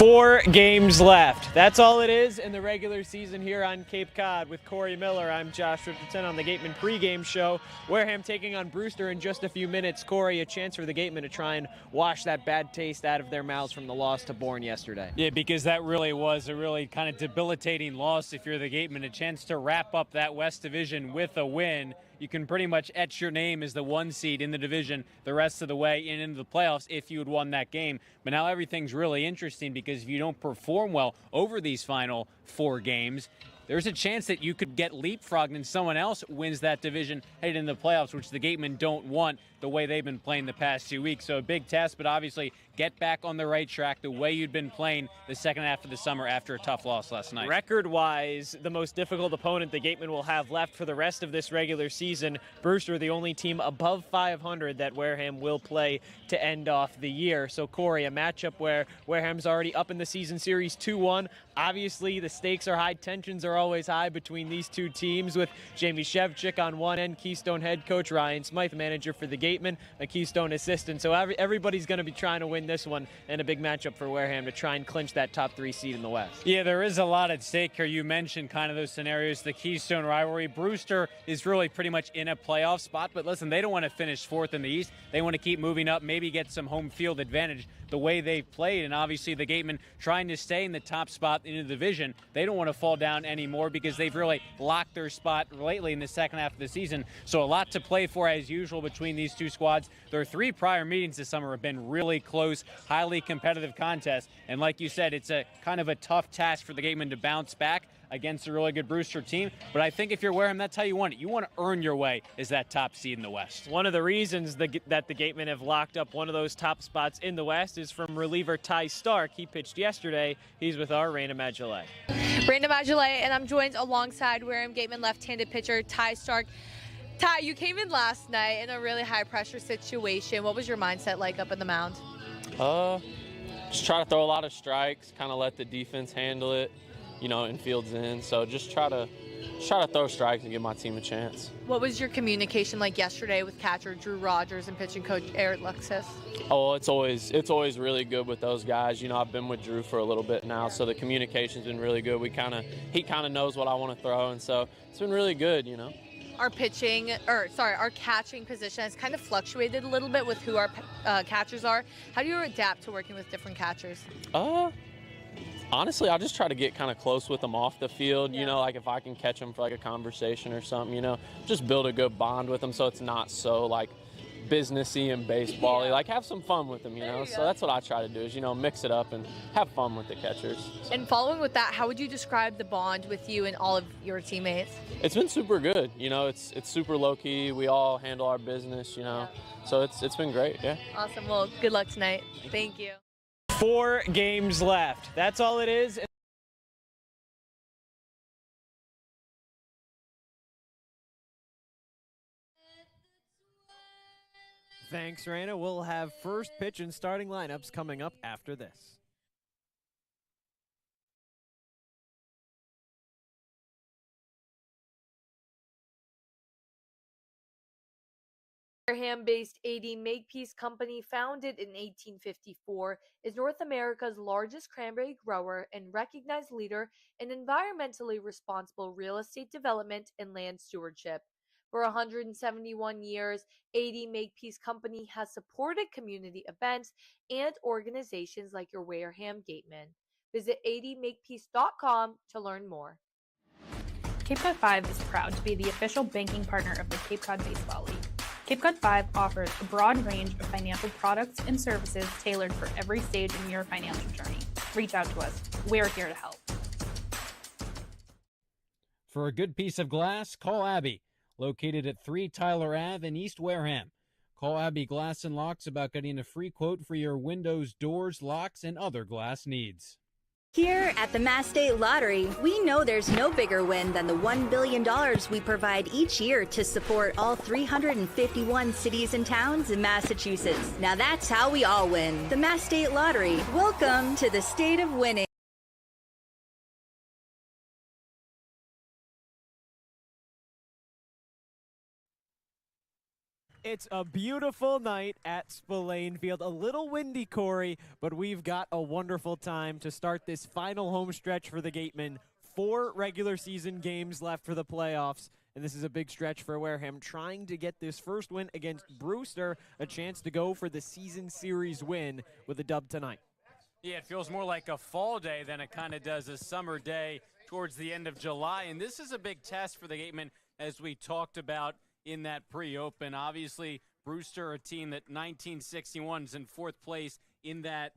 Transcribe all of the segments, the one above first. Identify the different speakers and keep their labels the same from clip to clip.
Speaker 1: 4 games left. That's all it is in the regular season here on Cape Cod with Cory Miller. I'm Josh Richardson on the Gatemen pregame show. Wareham taking on Brewster in just a few minutes. Cory, a chance for the Gatemen to try and wash that bad taste out of their mouths from the loss to Bourne yesterday.
Speaker 2: Yeah, because that really was a really kind of debilitating loss if you're the Gatemen. A chance to wrap up that West Division with a win. You can pretty much etch your name as the 1 seed in the division the rest of the way and into the playoffs if you had won that game. But now everything's really interesting because if you don't perform well over these final 4 games, there's a chance that you could get leapfrogged and someone else wins that division headed into the playoffs, which the Gatemen don't want the way they've been playing the past 2 weeks. So a big test, but obviously get back on the right track the way you'd been playing the second half of the summer after a tough loss last night.
Speaker 1: Record-wise, the most difficult opponent the Gatemen will have left for the rest of this regular season. Brewster, the only team above 500 that Wareham will play to end off the year. So, Cory, a matchup where Wareham's already up in the season series 2-1. Obviously, the stakes are high. Tensions are always high between these two teams with Jamie Shevchik on one end, Keystone head coach Ryan Smythe, manager for the Gatemen, a Keystone assistant. So everybody's going to be trying to win this one, and a big matchup for Wareham to try and clinch that top 3 seed in the West.
Speaker 2: Yeah, there is a lot at stake here. You mentioned kind of those scenarios, the Keystone rivalry. Brewster is really pretty much in a playoff spot, but listen, they don't want to finish 4th in the East. They want to keep moving up, maybe get some home field advantage the way they've played, and obviously the Gatemen trying to stay in the top spot in the division. They don't want to fall down anymore because they've really locked their spot lately in the second half of the season. So a lot to play for as usual between these two squads. Their 3 prior meetings this summer have been really close, highly competitive contests, and like you said, it's a kind of a tough task for the Gatemen to bounce back against a really good Brewster team. But I think if you're Wareham, that's how you want it. You want to earn your way as that top seed in the West.
Speaker 1: One of the reasons that the Gatemen have locked up one of those top spots in the West is from reliever Ty Stark. He pitched yesterday. He's with our Rayna Maggelet.
Speaker 3: Rayna Maggelet, and I'm joined alongside Wareham Gatemen left-handed pitcher Ty Stark. Ty, you came in last night in a really high-pressure situation. What was your mindset like up in the mound?
Speaker 4: Just try to throw a lot of strikes, kind of let the defense handle it, you know, infield's in. So just try to throw strikes and give my team a chance.
Speaker 3: What was your communication like yesterday with catcher Drew Rogers and pitching coach Eric Luxus?
Speaker 4: Oh, it's always really good with those guys. You know, I've been with Drew for a little bit now, so the communication's been really good. He kind of knows what I want to throw, and so it's been really good, you know.
Speaker 3: Our catching position has kind of fluctuated a little bit with who our catchers are. How do you adapt to working with different catchers?
Speaker 4: Honestly, I just try to get kind of close with them off the field. You know, like if I can catch them for like a conversation or something, you know, just build a good bond with them so it's not so like businessy and baseball-y. Like have some fun with them, you know. So that's what I try to do is, you know, mix it up and have fun with the catchers. So.
Speaker 3: And following with that, how would you describe the bond with you and all of your teammates?
Speaker 4: It's been super good. You know, it's super low-key. We all handle our business, you know. So it's been great, yeah.
Speaker 3: Awesome. Well, good luck tonight. Thank you.
Speaker 1: 4 games left. That's all it is. Thanks, Rayna. We'll have first pitch and starting lineups coming up after this.
Speaker 3: Wareham-based AD Makepeace Company, founded in 1854, is North America's largest cranberry grower and recognized leader in environmentally responsible real estate development and land stewardship. For 171 years, AD Makepeace Company has supported community events and organizations like your Wareham Gatemen. Visit admakepeace.com to learn more.
Speaker 5: Cape Cod 5 is proud to be the official banking partner of the Cape Cod Baseball League. Cape Cod 5 offers a broad range of financial products and services tailored for every stage in your financial journey. Reach out to us. We're here to help.
Speaker 2: For a good piece of glass, call Abby, located at 3 Tyler Ave in East Wareham. Call Abby Glass and Locks about getting a free quote for your windows, doors, locks, and other glass needs.
Speaker 6: Here at the Mass State Lottery, we know there's no bigger win than the $1 billion we provide each year to support all 351 cities and towns in Massachusetts. Now that's how we all win. The Mass State Lottery. Welcome to the state of winning.
Speaker 1: It's a beautiful night at Spillane Field. A little windy, Cory, but we've got a wonderful time to start this final home stretch for the Gatemen. 4 regular season games left for the playoffs, and this is a big stretch for Wareham, trying to get this first win against Brewster, a chance to go for the season series win with a dub tonight.
Speaker 2: Yeah, it feels more like a fall day than it kind of does a summer day towards the end of July, and this is a big test for the Gatemen, as we talked about in that pre-open. Obviously, Brewster, a team that 1961 is in 4th place in that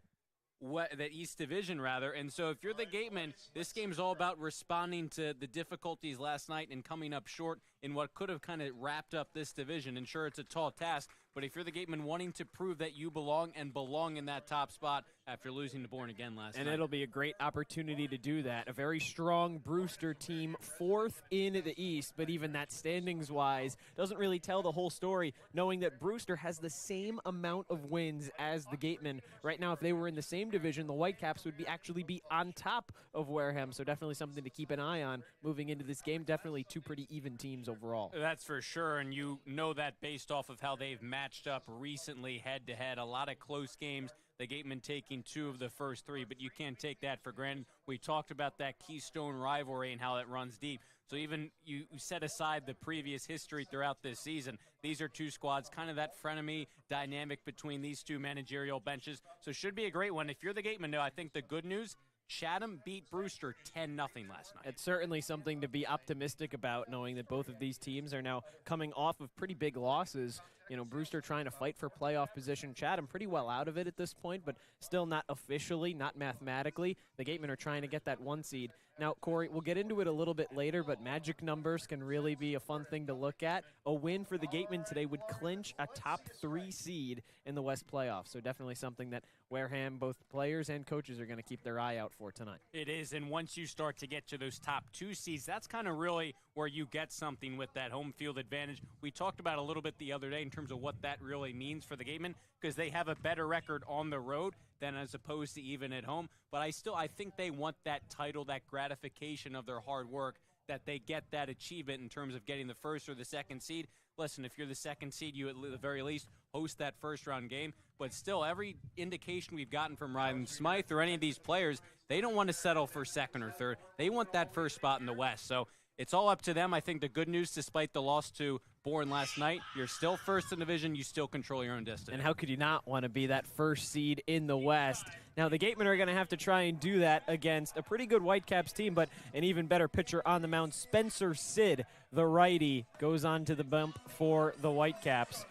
Speaker 2: East Division, rather. And so if you're the Gatemen, this game's all about responding to the difficulties last night and coming up short in what could have kind of wrapped up this division. And sure, it's a tall task, but if you're the Gatemen, wanting to prove that you belong in that top spot after losing to Bourne again last night.
Speaker 1: And it'll be a great opportunity to do that. A very strong Brewster team, 4th in the East, but even that standings-wise doesn't really tell the whole story, knowing that Brewster has the same amount of wins as the Gatemen. Right now, if they were in the same division, the Whitecaps would actually be on top of Wareham, so definitely something to keep an eye on moving into this game. Definitely 2 pretty even teams overall.
Speaker 2: That's for sure, and you know that based off of how they've matched up recently head-to-head. A lot of close games, the Gatemen taking 2 of the first 3, but you can't take that for granted. We talked about that Keystone rivalry and how that runs deep. So even you set aside the previous history throughout this season, these are 2 squads, kind of that frenemy dynamic between these 2 managerial benches. So should be a great one. If you're the Gatemen, though, I think the good news, Chatham beat Brewster 10-0 last night.
Speaker 1: It's certainly something to be optimistic about, knowing that both of these teams are now coming off of pretty big losses. You know, Brewster trying to fight for playoff position. Chatham pretty well out of it at this point, but still not officially, not mathematically. The Gatemen are trying to get that 1 seed. Now, Cory, we'll get into it a little bit later, but magic numbers can really be a fun thing to look at. A win for the Gatemen today would clinch a top 3 seed in the West playoffs. So definitely something that Wareham, both players and coaches, are going to keep their eye out for tonight.
Speaker 2: It is, and once you start to get to those top 2 seeds, that's kind of really where you get something with that home field advantage. We talked about a little bit the other day in terms of what that really means for the Gatemen, because they have a better record on the road than as opposed to even at home. But I think they want that title, that gratification of their hard work, that they get that achievement in terms of getting the 1st or the 2nd seed. Listen, if you're the 2nd seed, you at the very least host that first-round game. But still, every indication we've gotten from Ryan Smythe or any of these players, they don't want to settle for 2nd or 3rd. They want that 1st spot in the West. So it's all up to them. I think the good news, despite the loss to Bourne last night, you're still 1st in the division. You still control your own destiny.
Speaker 1: And how could you not want to be that 1st seed in the West? Now, the Gatemen are going to have to try and do that against a pretty good Whitecaps team, but an even better pitcher on the mound. Spencer Sid, the righty, goes on to the bump for the Whitecaps.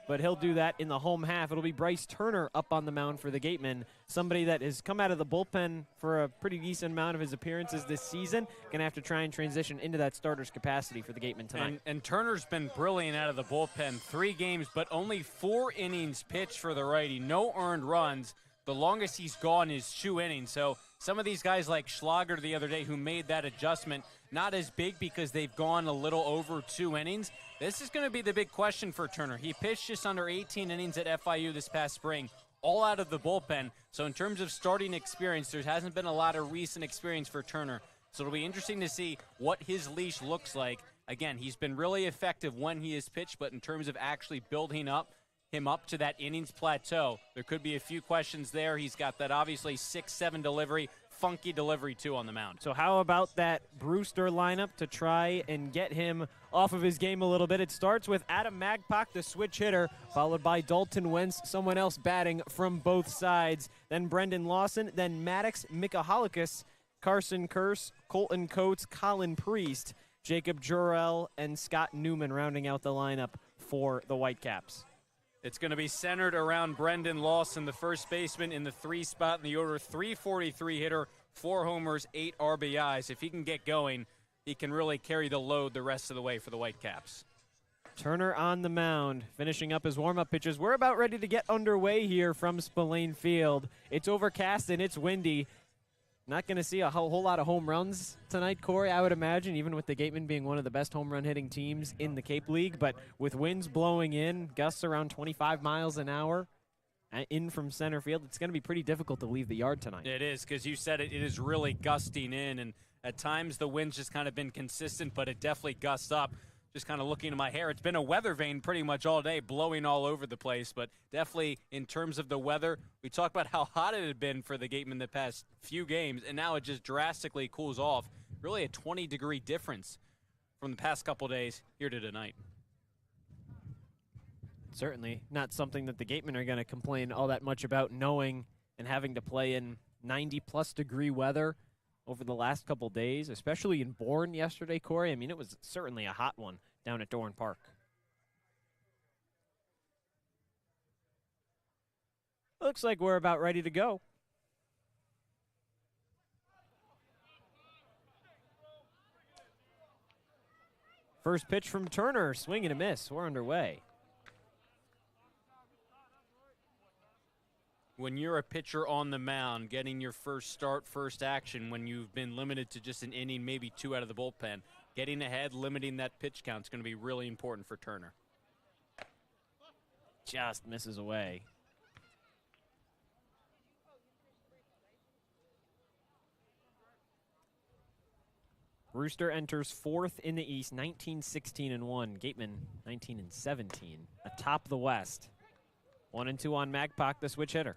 Speaker 1: But he'll do that in the home half. It'll be Bryce Turner up on the mound for the Gatemen, somebody that has come out of the bullpen for a pretty decent amount of his appearances this season. Going to have to try and transition into that starter's capacity for the Gatemen tonight.
Speaker 2: And Turner's been brilliant out of the bullpen. 3 games, but only 4 innings pitched for the righty. No earned runs. The longest he's gone is 2 innings. So some of these guys like Schlager the other day who made that adjustment, not as big because they've gone a little over 2 innings. This is going to be the big question for Turner. He pitched just under 18 innings at FIU this past spring, all out of the bullpen. So in terms of starting experience, there hasn't been a lot of recent experience for Turner. So it'll be interesting to see what his leash looks like. Again, he's been really effective when he has pitched, but in terms of actually building him up to that innings plateau, there could be a few questions there. He's got that obviously 6-7 delivery, funky delivery too on the mound.
Speaker 1: So how about that Brewster lineup to try and get him off of his game a little bit? It starts with Adam Magpok, the switch hitter, followed by Dalton Wentz, someone else batting from both sides. Then Brendan Lawson, then Maddox Mikahalikis, Carson Curse, Colton Coates, Colin Priest, Jacob Jurel, and Scott Newman rounding out the lineup for the Whitecaps.
Speaker 2: It's going to be centered around Brendan Lawson, the first baseman in the 3 spot in the order, 343 hitter, 4 homers, 8 RBIs. If he can get going, he can really carry the load the rest of the way for the Whitecaps.
Speaker 1: Turner on the mound, finishing up his warm-up pitches. We're about ready to get underway here from Spillane Field. It's overcast and it's windy. Not going to see a whole lot of home runs tonight, Cory, I would imagine, even with the Gatemen being one of the best home run hitting teams in the Cape League. But with winds blowing in, gusts around 25 miles an hour in from center field, it's going to be pretty difficult to leave the yard tonight.
Speaker 2: It is, because you said it is really gusting in, and at times the wind's just kind of been consistent, but it definitely gusts up. just kind of looking at my hair, it's been a weather vane pretty much all day, blowing all over the place. But definitely in terms of the weather, we talked about how hot it had been for the Gatemen the past few games, and now it just drastically cools off. Really a 20-degree difference from the past couple days here to tonight.
Speaker 1: Certainly not something that the Gatemen are going to complain all that much about, knowing and having to play in 90-plus degree weather over the last couple days, especially in Bourne yesterday, Cory. I mean, it was certainly a hot one down at Doran Park. Looks like we're about ready to go. First pitch from Turner, swing and a miss. We're underway.
Speaker 2: When you're a pitcher on the mound, getting your first start, first action, when you've been limited to just an inning, maybe two out of the bullpen, getting ahead, limiting that pitch count is going to be really important for Turner.
Speaker 1: Just misses away. Brewster enters fourth in the East, 19-16-1. Gatemen 19-17, atop the West. 1-2 on Maggelet, the switch hitter.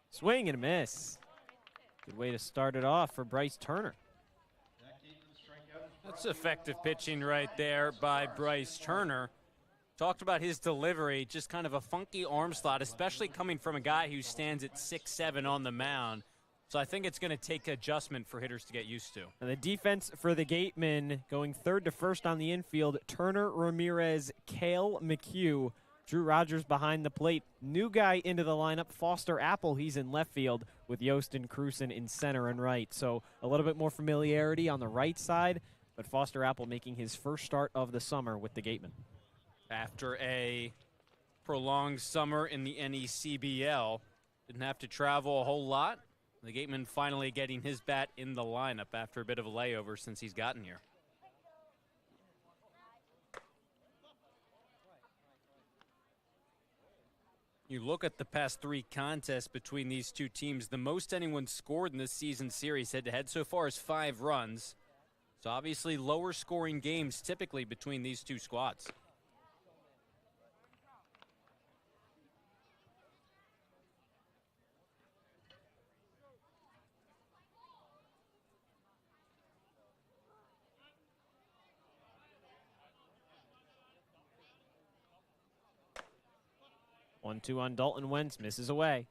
Speaker 1: Swing and a miss. Good way to start it off for Bryce Turner.
Speaker 2: That's effective pitching right there by Bryce Turner. Talked about his delivery, just kind of a funky arm slot, especially coming from a guy who stands at 6'7" on the mound. So I think it's going to take adjustment for hitters to get used to.
Speaker 1: And the defense for the Gatemen going third to first on the infield, Turner, Ramirez, Cale, McHugh, Drew Rogers behind the plate. New guy into the lineup, Foster Apple. He's in left field with Yost and Cruzen in center and right. So a little bit more familiarity on the right side, but Foster Apple making his first start of the summer with the Gatemen.
Speaker 2: After a prolonged summer in the NECBL, didn't have to travel a whole lot. The Gateman finally getting his bat in the lineup after a bit of a layover since he's gotten here. You look at the past three contests between these two teams, the most anyone scored in this season series head-to-head so far is 5 runs. So obviously lower scoring games typically between these two squads.
Speaker 1: One-two on Dalton Wentz, misses away.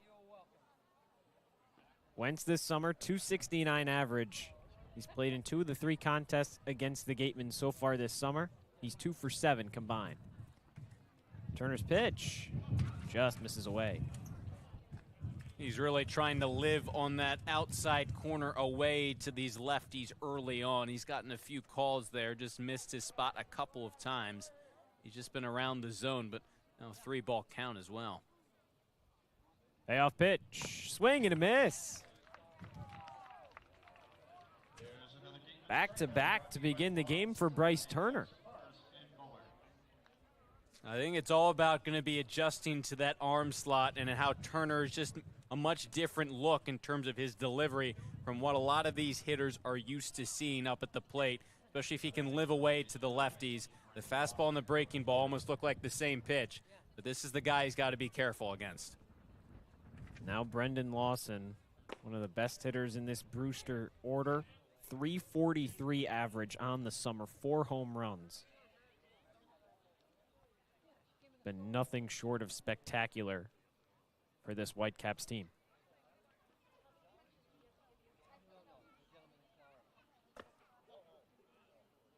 Speaker 1: Wentz this summer, .269 average. He's played in 2 of the 3 contests against the Gatemen so far this summer. He's 2 for 7 combined. Turner's pitch just misses away.
Speaker 2: He's really trying to live on that outside corner away to these lefties early on. He's gotten a few calls there, just missed his spot a couple of times. He's just been around the zone, but now 3-ball count as well.
Speaker 1: Payoff pitch, swing and a miss. Back-to-back to begin the game for Bryce Turner.
Speaker 2: I think it's all about going to be adjusting to that arm slot and how Turner is just a much different look in terms of his delivery from what a lot of these hitters are used to seeing up at the plate, especially if he can live away to the lefties. The fastball and the breaking ball almost look like the same pitch, but this is the guy he's got to be careful against.
Speaker 1: Now Brendan Lawson, one of the best hitters in this Brewster order. .343 average on the summer, 4 home runs. Been nothing short of spectacular for this Whitecaps team.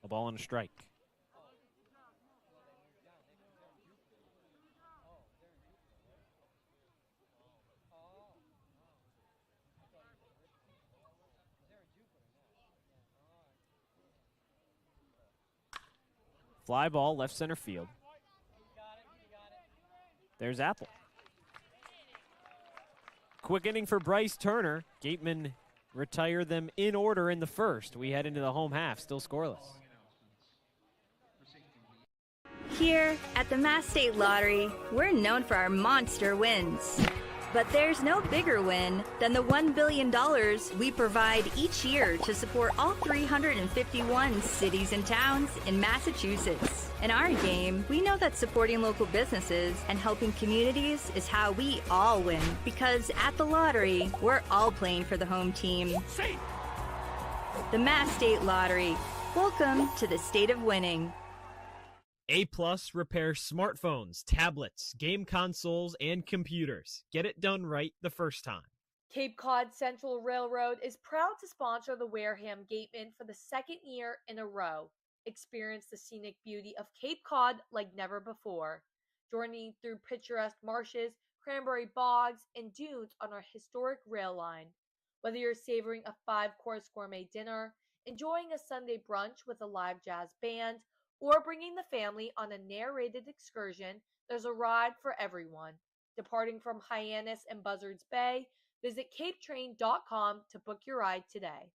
Speaker 1: A ball and a strike. Fly ball, left center field. There's Apple. Quick inning for Bryce Turner. Gatemen retire them in order in the first. We head into the home half, still scoreless.
Speaker 6: Here at the Mass State Lottery, we're known for our monster wins. But there's no bigger win than the $1 billion we provide each year to support all 351 cities and towns in Massachusetts. In our game, we know that supporting local businesses and helping communities is how we all win. Because at the lottery, we're all playing for the home team. The Mass State Lottery. Welcome to the state of winning.
Speaker 7: A+ repairs smartphones, tablets, game consoles, and computers. Get it done right the first time.
Speaker 3: Cape Cod Central Railroad is proud to sponsor the Wareham Gatemen for the second year in a row. Experience the scenic beauty of Cape Cod like never before. Journey through picturesque marshes, cranberry bogs, and dunes on our historic rail line. Whether you're savoring a 5-course gourmet dinner, enjoying a Sunday brunch with a live jazz band, or bringing the family on a narrated excursion, there's a ride for everyone. Departing from Hyannis and Buzzards Bay, visit capetrain.com to book your ride today.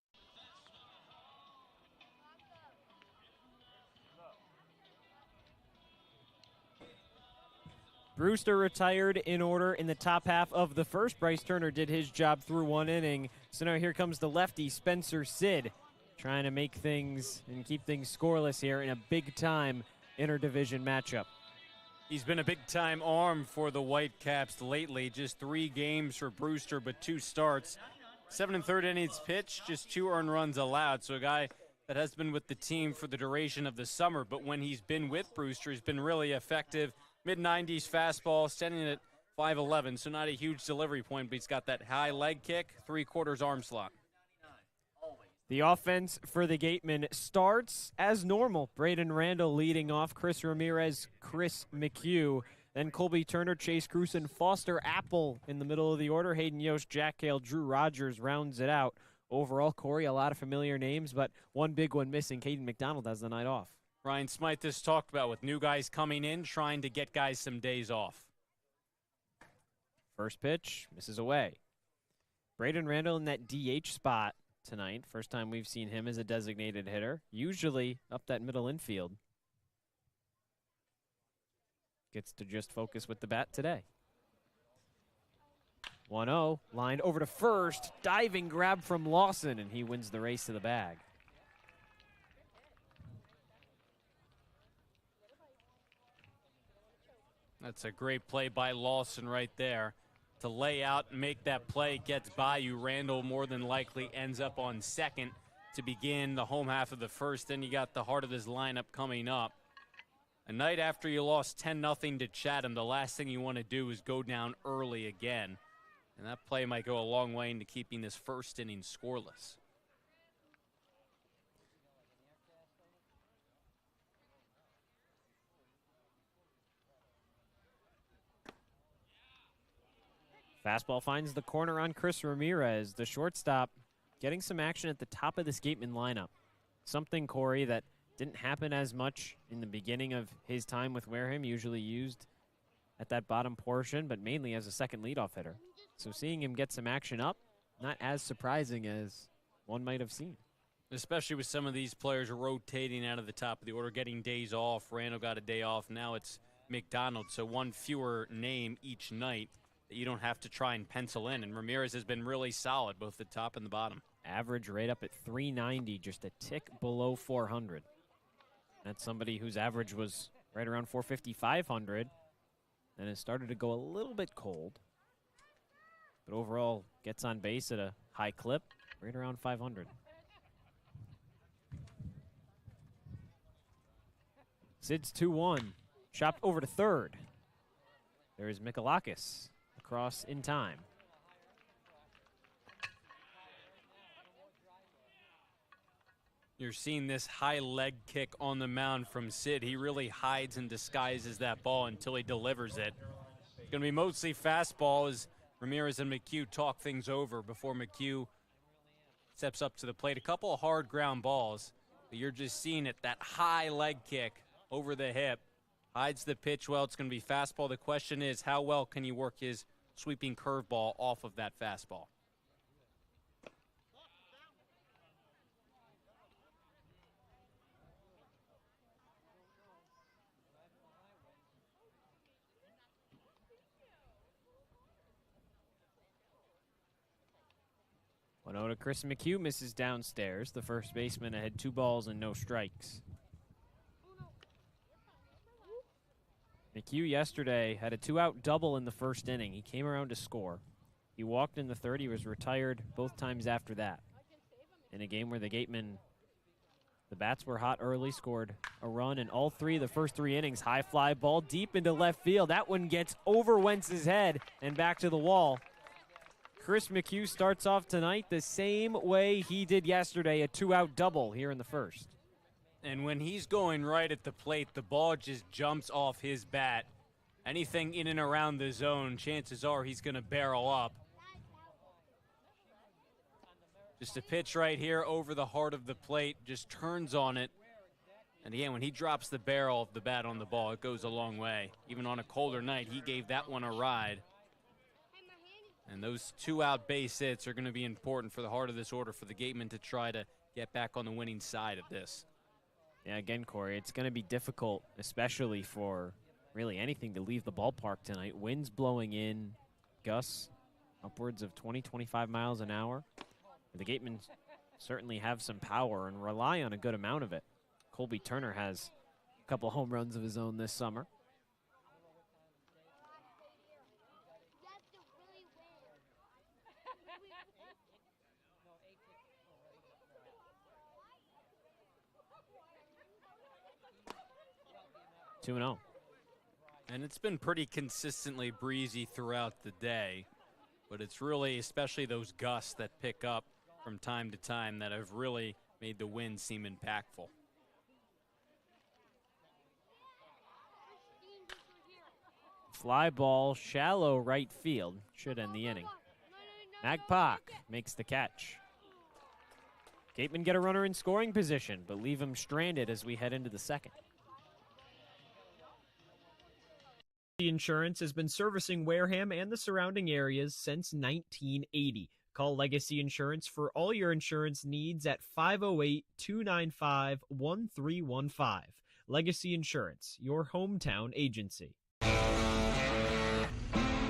Speaker 1: Brewster retired in order in the top half of the first. Bryce Turner did his job through 1 inning. So now here comes the lefty, Spencer Sid, trying to make things and keep things scoreless here in a big-time interdivision matchup.
Speaker 2: He's been a big-time arm for the Whitecaps lately. Just 3 games for Brewster, but 2 starts. 7 1/3 innings pitched, just 2 earned runs allowed. So a guy that has been with the team for the duration of the summer, but when he's been with Brewster, he's been really effective. Mid-90s fastball, standing at 5'11", so not a huge delivery point, but he's got that high leg kick, 3/4 arm slot.
Speaker 1: The offense for the Gatemen starts as normal. Braden Randall leading off, Chris Ramirez, Chris McHugh. Then Colby Turner, Chase Cruz, and Foster Apple in the middle of the order. Hayden Yost, Jack Hale, Drew Rogers rounds it out. Overall, Cory, a lot of familiar names, but one big one missing. Caden McDonald has the night off.
Speaker 2: Ryan Smythe has talked about with new guys coming in, trying to get guys some days off.
Speaker 1: First pitch, misses away. Braden Randall in that DH spot tonight. First time we've seen him as a designated hitter. Usually up that middle infield. Gets to just focus with the bat today. 1-0, lined over to first. Diving grab from Lawson, and he wins the race to the bag.
Speaker 2: That's a great play by Lawson right there. To lay out and make that play, gets by you. Randall more than likely ends up on second to begin the home half of the first. Then you got the heart of his lineup coming up. A night after you lost 10-0 to Chatham, the last thing you want to do is go down early again. And that play might go a long way into keeping this first inning scoreless.
Speaker 1: Fastball finds the corner on Chris Ramirez, the shortstop, getting some action at the top of this Gateman lineup. Something, Cory, that didn't happen as much in the beginning of his time with Wareham, usually used at that bottom portion, but mainly as a second leadoff hitter. So seeing him get some action up, not as surprising as one might have seen.
Speaker 2: Especially with some of these players rotating out of the top of the order, getting days off. Randall got a day off. Now it's McDonald, so one fewer name each night that you don't have to try and pencil in. And Ramirez has been really solid, both the top and the bottom.
Speaker 1: Average right up at 390, just a tick below 400. That's somebody whose average was right around 450, 500, and has started to go a little bit cold. But overall, gets on base at a high clip, right around 500. Sid's 2-1, chopped over to third. There's Mikalakis across in time.
Speaker 2: You're seeing this high leg kick on the mound from Sid. He really hides and disguises that ball until he delivers it. It's going to be mostly fastball as Ramirez and McHugh talk things over before McHugh steps up to the plate. A couple of hard ground balls, but you're just seeing it, that high leg kick over the hip. Hides the pitch well. It's going to be fastball. The question is, how well can you work his sweeping curveball off of that fastball?
Speaker 1: 1-0 to Chris McHugh, misses downstairs. The first baseman had 2 balls and no strikes. McHugh yesterday had a 2-out double in the first inning. He came around to score. He walked in the third. He was retired both times after that. In a game where the Gatemen, the bats were hot early, scored a run in all 3 of the first 3 innings. High fly ball deep into left field. That one gets over Wentz's head and back to the wall. Chris McHugh starts off tonight the same way he did yesterday, a 2-out double here in the first.
Speaker 2: And when he's going right at the plate, the ball just jumps off his bat. Anything in and around the zone, chances are he's going to barrel up. Just a pitch right here over the heart of the plate, just turns on it. And again, when he drops the barrel of the bat on the ball, it goes a long way. Even on a colder night, he gave that one a ride. And those 2-out base hits are going to be important for the heart of this order for the Gatemen to try to get back on the winning side of this.
Speaker 1: Yeah, again, Cory, it's going to be difficult, especially for really anything to leave the ballpark tonight. Winds blowing in, gusts upwards of 20, 25 miles an hour. The Gatemen certainly have some power and rely on a good amount of it. Colby Turner has a couple home runs of his own this summer. Two and 0.
Speaker 2: And it's been pretty consistently breezy throughout the day, but it's really especially those gusts that pick up from time to time that have really made the wind seem impactful.
Speaker 1: Fly ball, shallow right field. Should end the inning. Magpak makes the catch. Gatemen get a runner in scoring position, but leave him stranded as we head into the second.
Speaker 7: Insurance has been servicing Wareham and the surrounding areas since 1980. Call Legacy Insurance for all your insurance needs at 508-295-1315. Legacy Insurance, your hometown agency.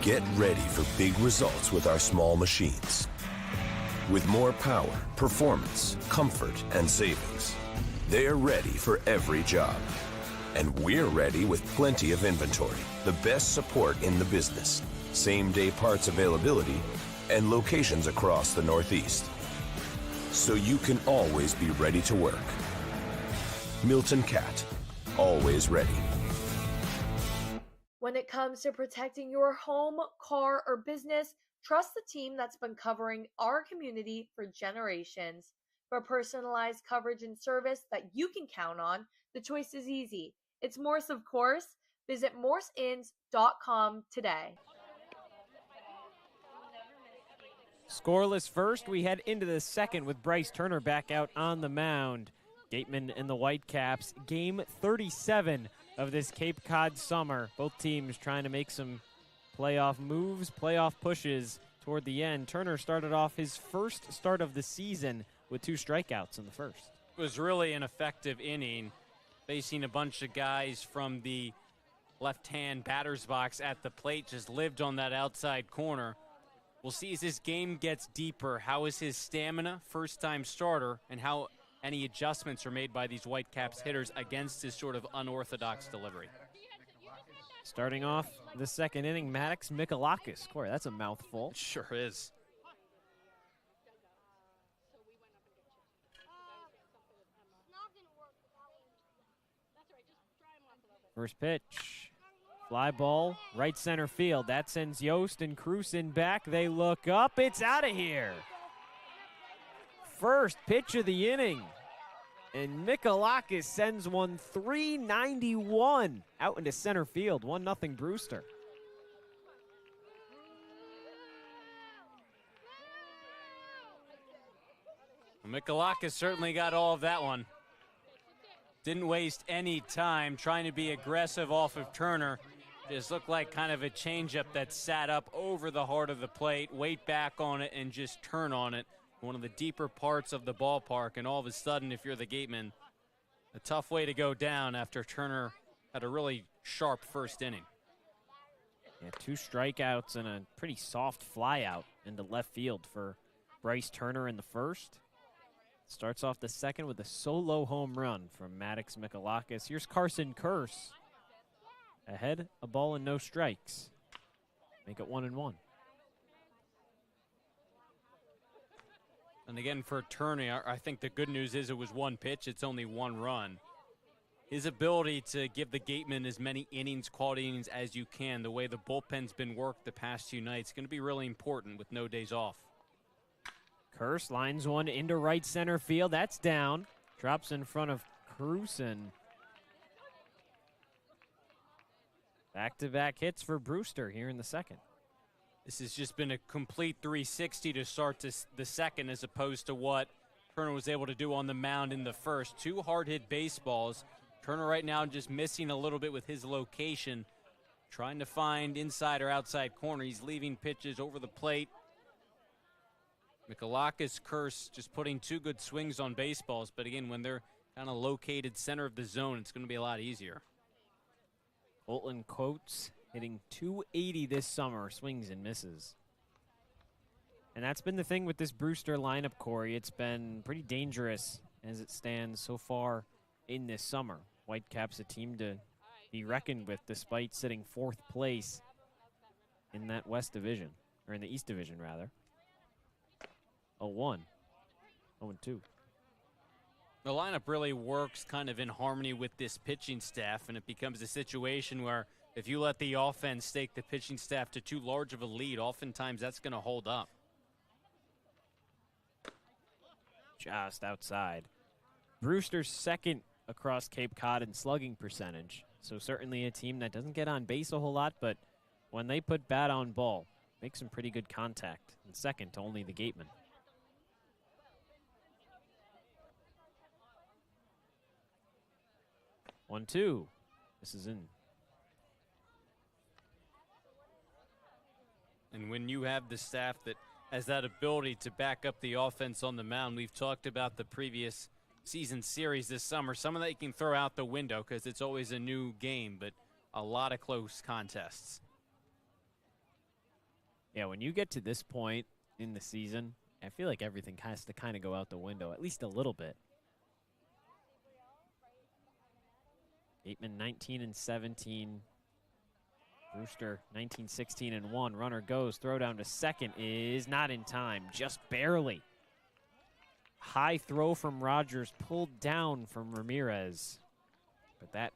Speaker 8: Get ready for big results with our small machines. With more power, performance, comfort, and savings, they're ready for every job. And we're ready with plenty of inventory, the best support in the business, same-day parts availability, and locations across the Northeast. So you can always be ready to work. Milton Cat, always ready.
Speaker 3: When it comes to protecting your home, car, or business, trust the team that's been covering our community for generations. For personalized coverage and service that you can count on, the choice is easy. It's Morse, of course. Visit morseins.com today.
Speaker 1: Scoreless first, we head into the second with Bryce Turner back out on the mound. Gatemen and the Whitecaps, game 37 of this Cape Cod summer. Both teams trying to make some playoff moves, playoff pushes toward the end. Turner started off his first start of the season with 2 strikeouts in the first.
Speaker 2: It was really an effective inning, facing a bunch of guys from the left-hand batter's box at the plate, just lived on that outside corner. We'll see as this game gets deeper, how is his stamina, first-time starter, and how any adjustments are made by these Whitecaps hitters against his sort of unorthodox delivery.
Speaker 1: Starting off the second inning, Maddox Mikalakis. Cory, that's a mouthful.
Speaker 2: It sure is.
Speaker 1: First pitch, fly ball, right center field. That sends Yost and Cruson back. They look up, it's out of here. First pitch of the inning, and Mikalakis sends one 391 out into center field, 1-0 Brewster.
Speaker 2: Mikalakis certainly got all of that one. Didn't waste any time trying to be aggressive off of Turner. Just looked like kind of a changeup that sat up over the heart of the plate, wait back on it, and just turn on it. One of the deeper parts of the ballpark, and all of a sudden, if you're the Gatemen, a tough way to go down after Turner had a really sharp first inning.
Speaker 1: Yeah, 2 strikeouts and a pretty soft fly out into left field for
Speaker 7: Bryce Turner in the first. Starts off the second with a solo home run from Maddox Mikalakis. Here's Carson Curse. Ahead, a ball and no strikes. Make it 1-1.
Speaker 2: And again, for Turner, I think the good news is it was one pitch. It's only one run. His ability to give the Gatemen as many innings, quality innings as you can, the way the bullpen's been worked the past few nights, going to be really important with no days off.
Speaker 7: Curse lines one into right center field. That's down. Drops in front of Cruson. Back-to-back hits for Brewster here in the second.
Speaker 2: This has just been a complete 360 to start the second, as opposed to what Turner was able to do on the mound in the first. Two hard-hit baseballs. Turner right now just missing a little bit with his location, trying to find inside or outside corner. He's leaving pitches over the plate. Mikalakis, Curse just putting two good swings on baseballs, but again, when they're kind of located center of the zone, it's going to be a lot easier.
Speaker 7: Colton Coates hitting .280 this summer, swings and misses. And that's been the thing with this Brewster lineup, Cory. It's been pretty dangerous as it stands so far in this summer. Whitecaps a team to be reckoned with despite sitting fourth place in that West Division, or in the East Division, rather. 0-1, 0-2.
Speaker 2: The lineup really works kind of in harmony with this pitching staff, and it becomes a situation where if you let the offense stake the pitching staff to too large of a lead, oftentimes that's going to hold up.
Speaker 7: Just outside. Brewster's second across Cape Cod in slugging percentage, so certainly a team that doesn't get on base a whole lot, but when they put bat on ball, make some pretty good contact, and second to only the Gatemen. 1-2. This is in.
Speaker 2: And when you have the staff that has that ability to back up the offense on the mound, we've talked about the previous season series this summer. Some of that you can throw out the window because it's always a new game, but a lot of close contests.
Speaker 7: Yeah, when you get to this point in the season, I feel like everything has to kind of go out the window, at least a little bit. Gatemen 19-17. Brewster 19-16-1. Runner goes. Throw down to second is not in time. Just barely. High throw from Rogers. Pulled down from Ramirez. But that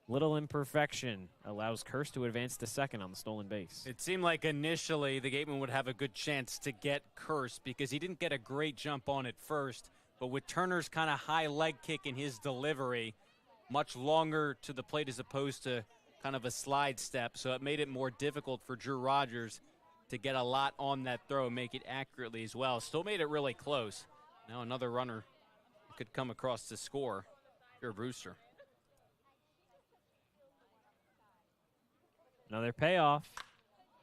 Speaker 7: little imperfection allows Curse to advance to second on the stolen base.
Speaker 2: It seemed like initially the Gatemen would have a good chance to get Curse because he didn't get a great jump on it first. But with Turner's kind of high leg kick in his delivery, much longer to the plate as opposed to kind of a slide step, so it made it more difficult for Drew Rogers to get a lot on that throw and make it accurately as well. Still made it really close. Now another runner could come across to score for Brewster.
Speaker 7: Another payoff.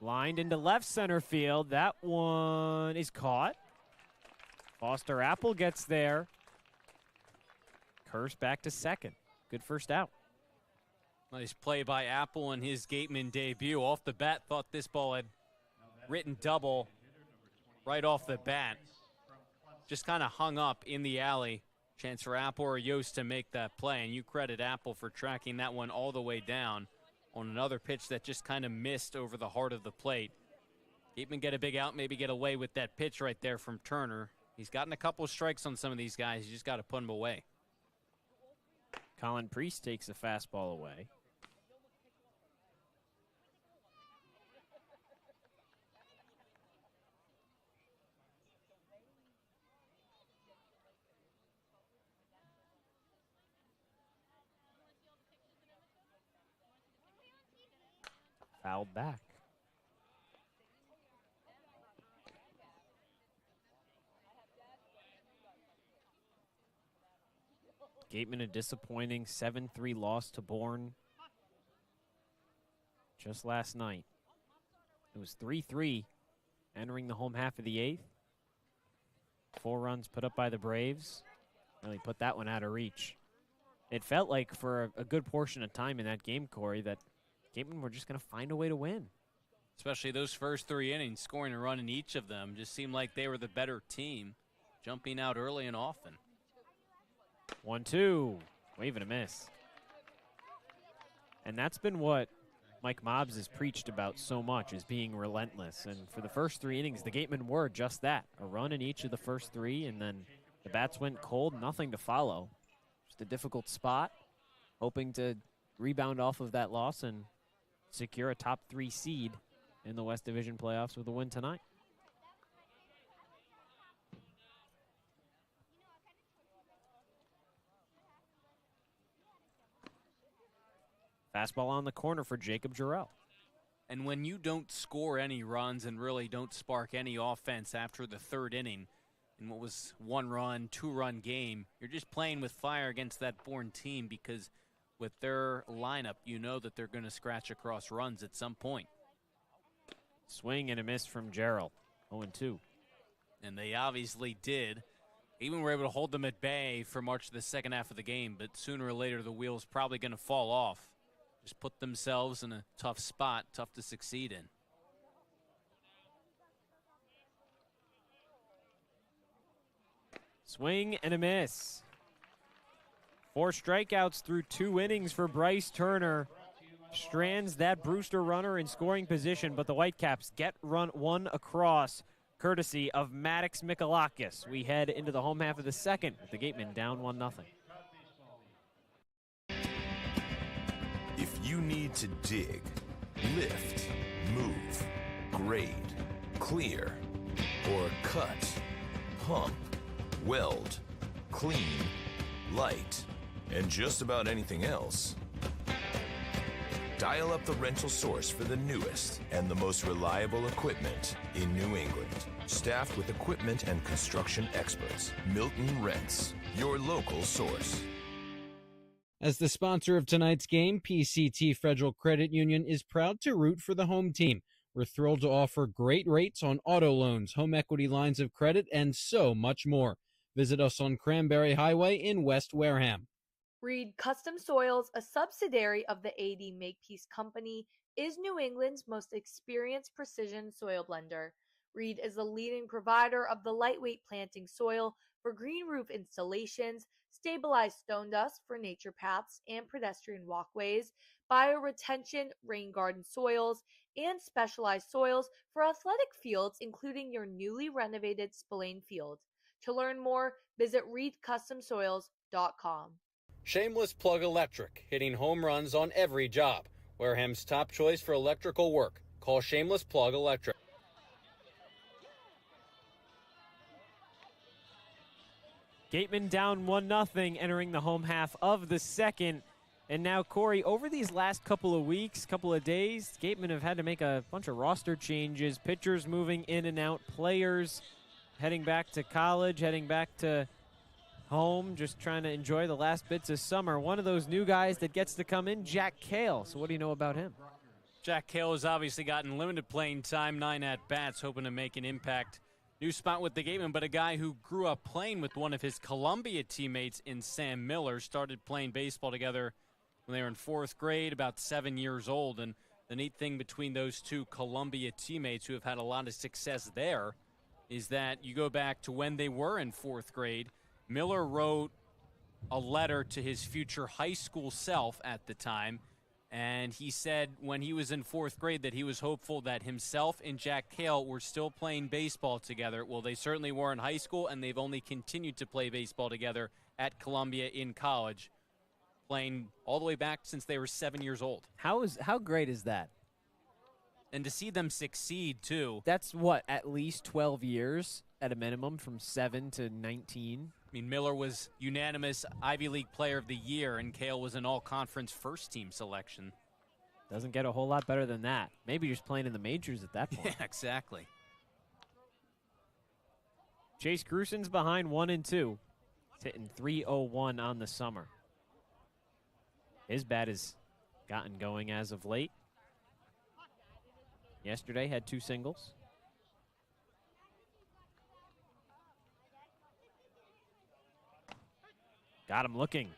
Speaker 7: Lined into left center field. That one is caught. Foster Apple gets there. Curse back to second. Good first out.
Speaker 2: Nice play by Apple in his Gateman debut. Off the bat, thought this ball had written double right off the bat. Just kind of hung up in the alley. Chance for Apple or Yost to make that play, and you credit Apple for tracking that one all the way down on another pitch that just kind of missed over the heart of the plate. Gateman get a big out, maybe get away with that pitch right there from Turner. He's gotten a couple strikes on some of these guys. You just got to put them away.
Speaker 7: Colin Priest takes a fastball away. Fouled back. Gatemen a disappointing 7-3 loss to Bourne just last night. It was 3-3 entering the home half of the eighth. 4 runs put up by the Braves. Really put that one out of reach. It felt like for a good portion of time in that game, Cory, that Gatemen were just going to find a way to win.
Speaker 2: Especially those first 3 innings, scoring a run in each of them just seemed like they were the better team, jumping out early and often.
Speaker 7: 1-2, wave and a miss. And that's been what Mike Mobbs has preached about so much, is being relentless. And for the first 3 innings, the Gatemen were just that. A run in each of the first 3, and then the bats went cold, nothing to follow. Just a difficult spot, hoping to rebound off of that loss and secure a top 3 seed in the West Division playoffs with a win tonight. Fastball on the corner for Jacob Jarrell.
Speaker 2: And when you don't score any runs and really don't spark any offense after the 3rd inning, in what was 1-run, 2-run game, you're just playing with fire against that Bourne team, because with their lineup, you know that they're going to scratch across runs at some point.
Speaker 7: Swing and a miss from Jarrell, 0-2.
Speaker 2: And they obviously did. Even were able to hold them at bay for much of the second half of the game, but sooner or later the wheel's probably going to fall off. Just put themselves in a tough spot, tough to succeed in.
Speaker 7: Swing and a miss. 4 strikeouts through 2 innings for Bryce Turner. Strands that Brewster runner in scoring position, but the Whitecaps get run 1 across, courtesy of Maddox Michalakis. We head into the home half of the second with the Gatemen down 1-0.
Speaker 8: If you need to dig, lift, move, grade, clear, or cut, pump, weld, clean, light, and just about anything else, dial up the rental source for the newest and the most reliable equipment in New England. Staffed with equipment and construction experts, Milton Rents, your local source.
Speaker 9: As the sponsor of tonight's game, PCT Federal Credit Union is proud to root for the home team. We're thrilled to offer great rates on auto loans, home equity lines of credit, and so much more. Visit us on Cranberry Highway in West Wareham.
Speaker 3: Reed Custom Soils, a subsidiary of the AD Makepeace Company, is New England's most experienced precision soil blender. Reed is the leading provider of the lightweight planting soil for green roof installations, stabilized stone dust for nature paths and pedestrian walkways, bioretention rain garden soils, and specialized soils for athletic fields, including your newly renovated Spillane Field. To learn more, visit reedcustomsoils.com.
Speaker 9: Shameless Plug Electric, hitting home runs on every job. Wareham's top choice for electrical work. Call Shameless Plug Electric.
Speaker 7: Gatemen down 1-0 entering the home half of the second. And now, Cory, over these last couple of weeks, couple of days, Gatemen have had to make a bunch of roster changes, pitchers moving in and out, players heading back to college, heading back to home, just trying to enjoy the last bits of summer. One of those new guys that gets to come in, Jack Cale. So what do you know about him?
Speaker 2: Jack Cale has obviously gotten limited playing time, 9 at-bats, hoping to make an impact. New spot with the Gatemen, but a guy who grew up playing with one of his Columbia teammates in Sam Miller, started playing baseball together when they were in 4th grade, about 7 years old. And the neat thing between those two Columbia teammates who have had a lot of success there is that you go back to when they were in 4th grade. Miller wrote a letter to his future high school self at the time, and he said when he was in 4th grade that he was hopeful that himself and Jack Cale were still playing baseball together. Well, they certainly were in high school, and they've only continued to play baseball together at Columbia in college, playing all the way back since they were 7 years old.
Speaker 7: How great is that?
Speaker 2: And to see them succeed, too.
Speaker 7: That's what, at least 12 years at a minimum, from 7 to 19?
Speaker 2: I mean, Miller was unanimous Ivy League Player of the Year, and Cale was an all-conference first-team selection.
Speaker 7: Doesn't get a whole lot better than that. Maybe just playing in the majors at that point.
Speaker 2: Yeah, exactly.
Speaker 7: Chase Gruson's behind 1-2. He's hitting .301 on the summer. His bat has gotten going as of late. Yesterday had 2 singles. Got him looking.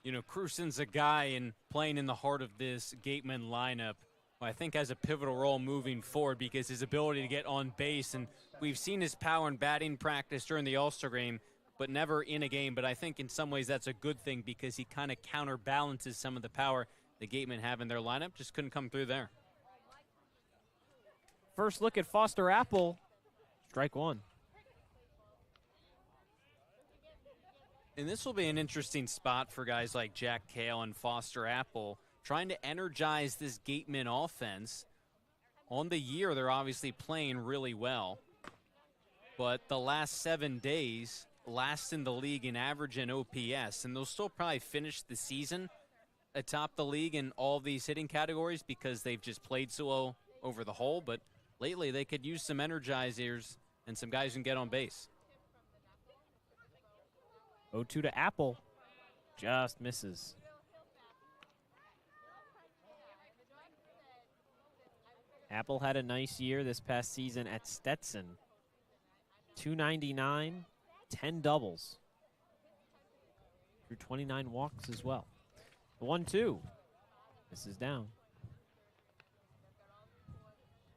Speaker 2: You know, Crusen's a guy playing in the heart of this Gatemen lineup who I think has a pivotal role moving forward because his ability to get on base, and we've seen his power in batting practice during the All-Star game, but never in a game. But I think in some ways that's a good thing because he kind of counterbalances some of the power the Gatemen have in their lineup. Just couldn't come through there.
Speaker 7: First look at Foster Apple. Strike one.
Speaker 2: And this will be an interesting spot for guys like Jack Cale and Foster Apple, trying to energize this Gatemen offense. On the year, they're obviously playing really well. But the last 7 days, last in the league in average and OPS. And they'll still probably finish the season atop the league in all these hitting categories because they've just played so well over the whole. But lately, they could use some energizers and some guys who can get on base.
Speaker 7: 0-2 to Apple. Just misses. Apple had a nice year this past season at Stetson. 299, 10 doubles. Through 29 walks as well. 1-2. This is down.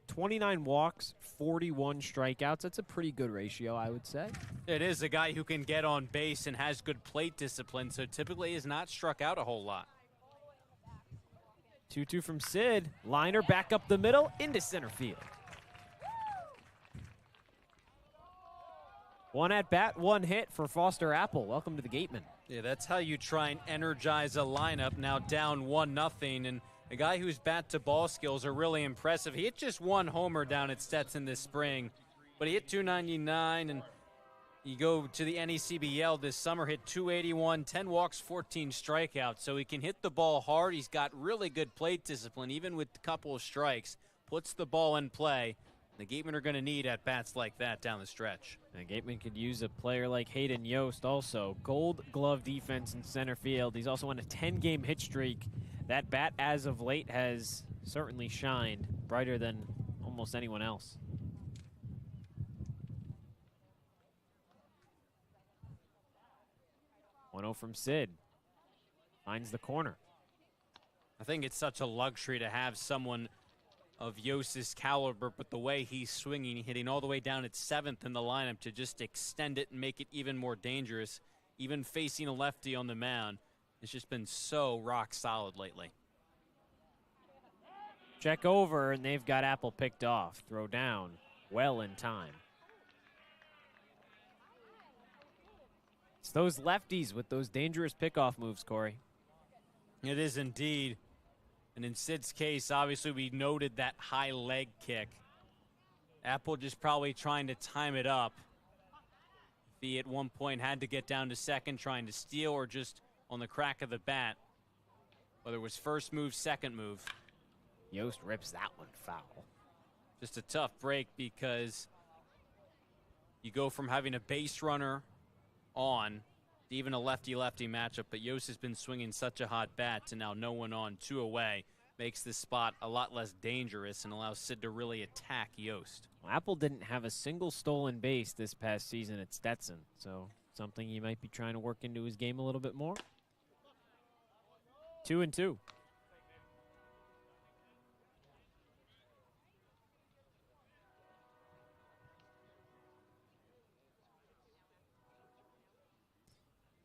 Speaker 7: 29 walks, 41 strikeouts. That's a pretty good ratio, I would say.
Speaker 2: It is a guy who can get on base and has good plate discipline, so typically is not struck out a whole lot.
Speaker 7: 2-2 from Sid. Liner back up the middle into center field. One at bat, one hit for Foster Apple. Welcome to the Gatemen.
Speaker 2: Yeah, that's how you try and energize a lineup. Now down 1-0, and a guy whose bat-to-ball skills are really impressive. He hit just one homer down at Stetson this spring, but he hit 299, and you go to the NECBL this summer, hit 281, 10 walks, 14 strikeouts. So he can hit the ball hard. He's got really good plate discipline, even with a couple of strikes. Puts the ball in play. The Gatemen are going to need at-bats like that down the stretch.
Speaker 7: And Gatemen could use a player like Hayden Yost also. Gold glove defense in center field. He's also on a 10-game hit streak. That bat as of late has certainly shined brighter than almost anyone else. One-0 from Sid. Finds the corner.
Speaker 2: I think it's such a luxury to have someone of Yost's caliber, but the way he's swinging, hitting all the way down at 7th in the lineup to just extend it and make it even more dangerous, even facing a lefty on the mound. It's just been so rock solid lately.
Speaker 7: Check over, and they've got Apple picked off. Throw down, well in time. It's those lefties with those dangerous pickoff moves, Cory.
Speaker 2: It is indeed. And in Sid's case, obviously we noted that high leg kick. Apple just probably trying to time it up. If he at one point had to get down to second trying to steal or just on the crack of the bat. Whether it was first move, second move.
Speaker 7: Yost rips that one foul.
Speaker 2: Just a tough break because you go from having a base runner on to even a lefty-lefty matchup, but Yost has been swinging such a hot bat to now no one on, 2 away. Makes this spot a lot less dangerous and allows Sid to really attack Yost.
Speaker 7: Well, Apple didn't have a single stolen base this past season at Stetson, so something he might be trying to work into his game a little bit more. 2-2.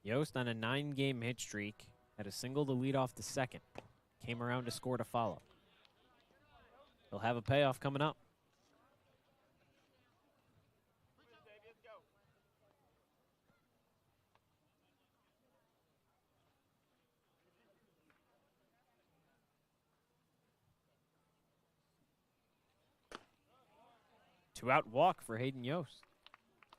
Speaker 7: Yost on a 9-game hit streak, had a single to lead off the second. Came around to score to follow. He'll have a payoff coming up. Two-out walk for Hayden Yost.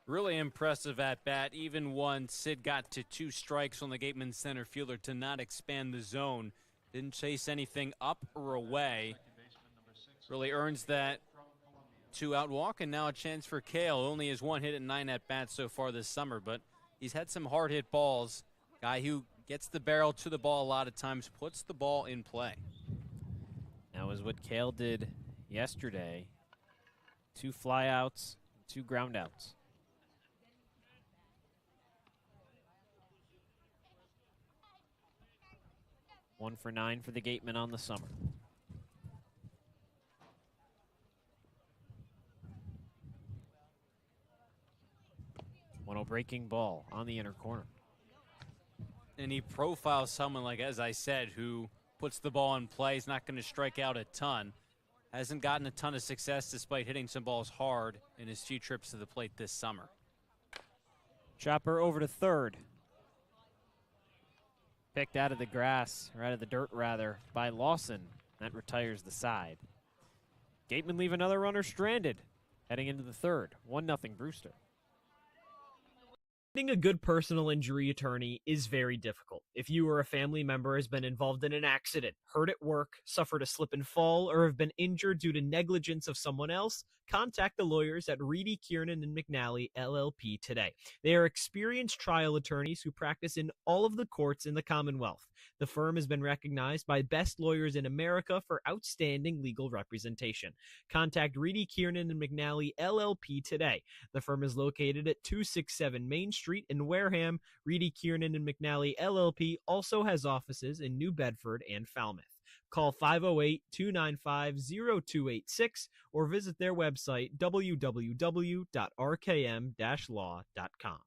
Speaker 2: Really impressive at bat. Even once Sid got to 2 strikes on the Gatemen center fielder to not expand the zone. Didn't chase anything up or away. Really earns that 2-out walk, and now a chance for Cale. Only has 1 hit and 9 at bats so far this summer, but he's had some hard hit balls. Guy who gets the barrel to the ball a lot of times, puts the ball in play.
Speaker 7: That was what Cale did yesterday. 2 flyouts, 2 groundouts. 1 for 9 for the Gatemen on the summer. 1-0 breaking ball on the inner corner.
Speaker 2: And he profiles someone, like, as I said, who puts the ball in play. He's not going to strike out a ton. Hasn't gotten a ton of success despite hitting some balls hard in his few trips to the plate this summer.
Speaker 7: Chopper over to third. Picked out of the grass, or out of the dirt rather, by Lawson. That retires the side. Gatemen leave another runner stranded heading into the third. 1-0 Brewster.
Speaker 1: Finding a good personal injury attorney is very difficult. If you or a family member has been involved in an accident, hurt at work, suffered a slip and fall, or have been injured due to negligence of someone else, contact the lawyers at Reedy, Kiernan, and McNally, LLP today. They are experienced trial attorneys who practice in all of the courts in the Commonwealth. The firm has been recognized by Best Lawyers in America for outstanding legal representation. Contact Reedy, Kiernan, and McNally, LLP today. The firm is located at 267 Main Street in Wareham. Reedy, Kiernan, and McNally, LLP also has offices in New Bedford and Falmouth. Call 508-295-0286 or visit their website, www.rkm-law.com.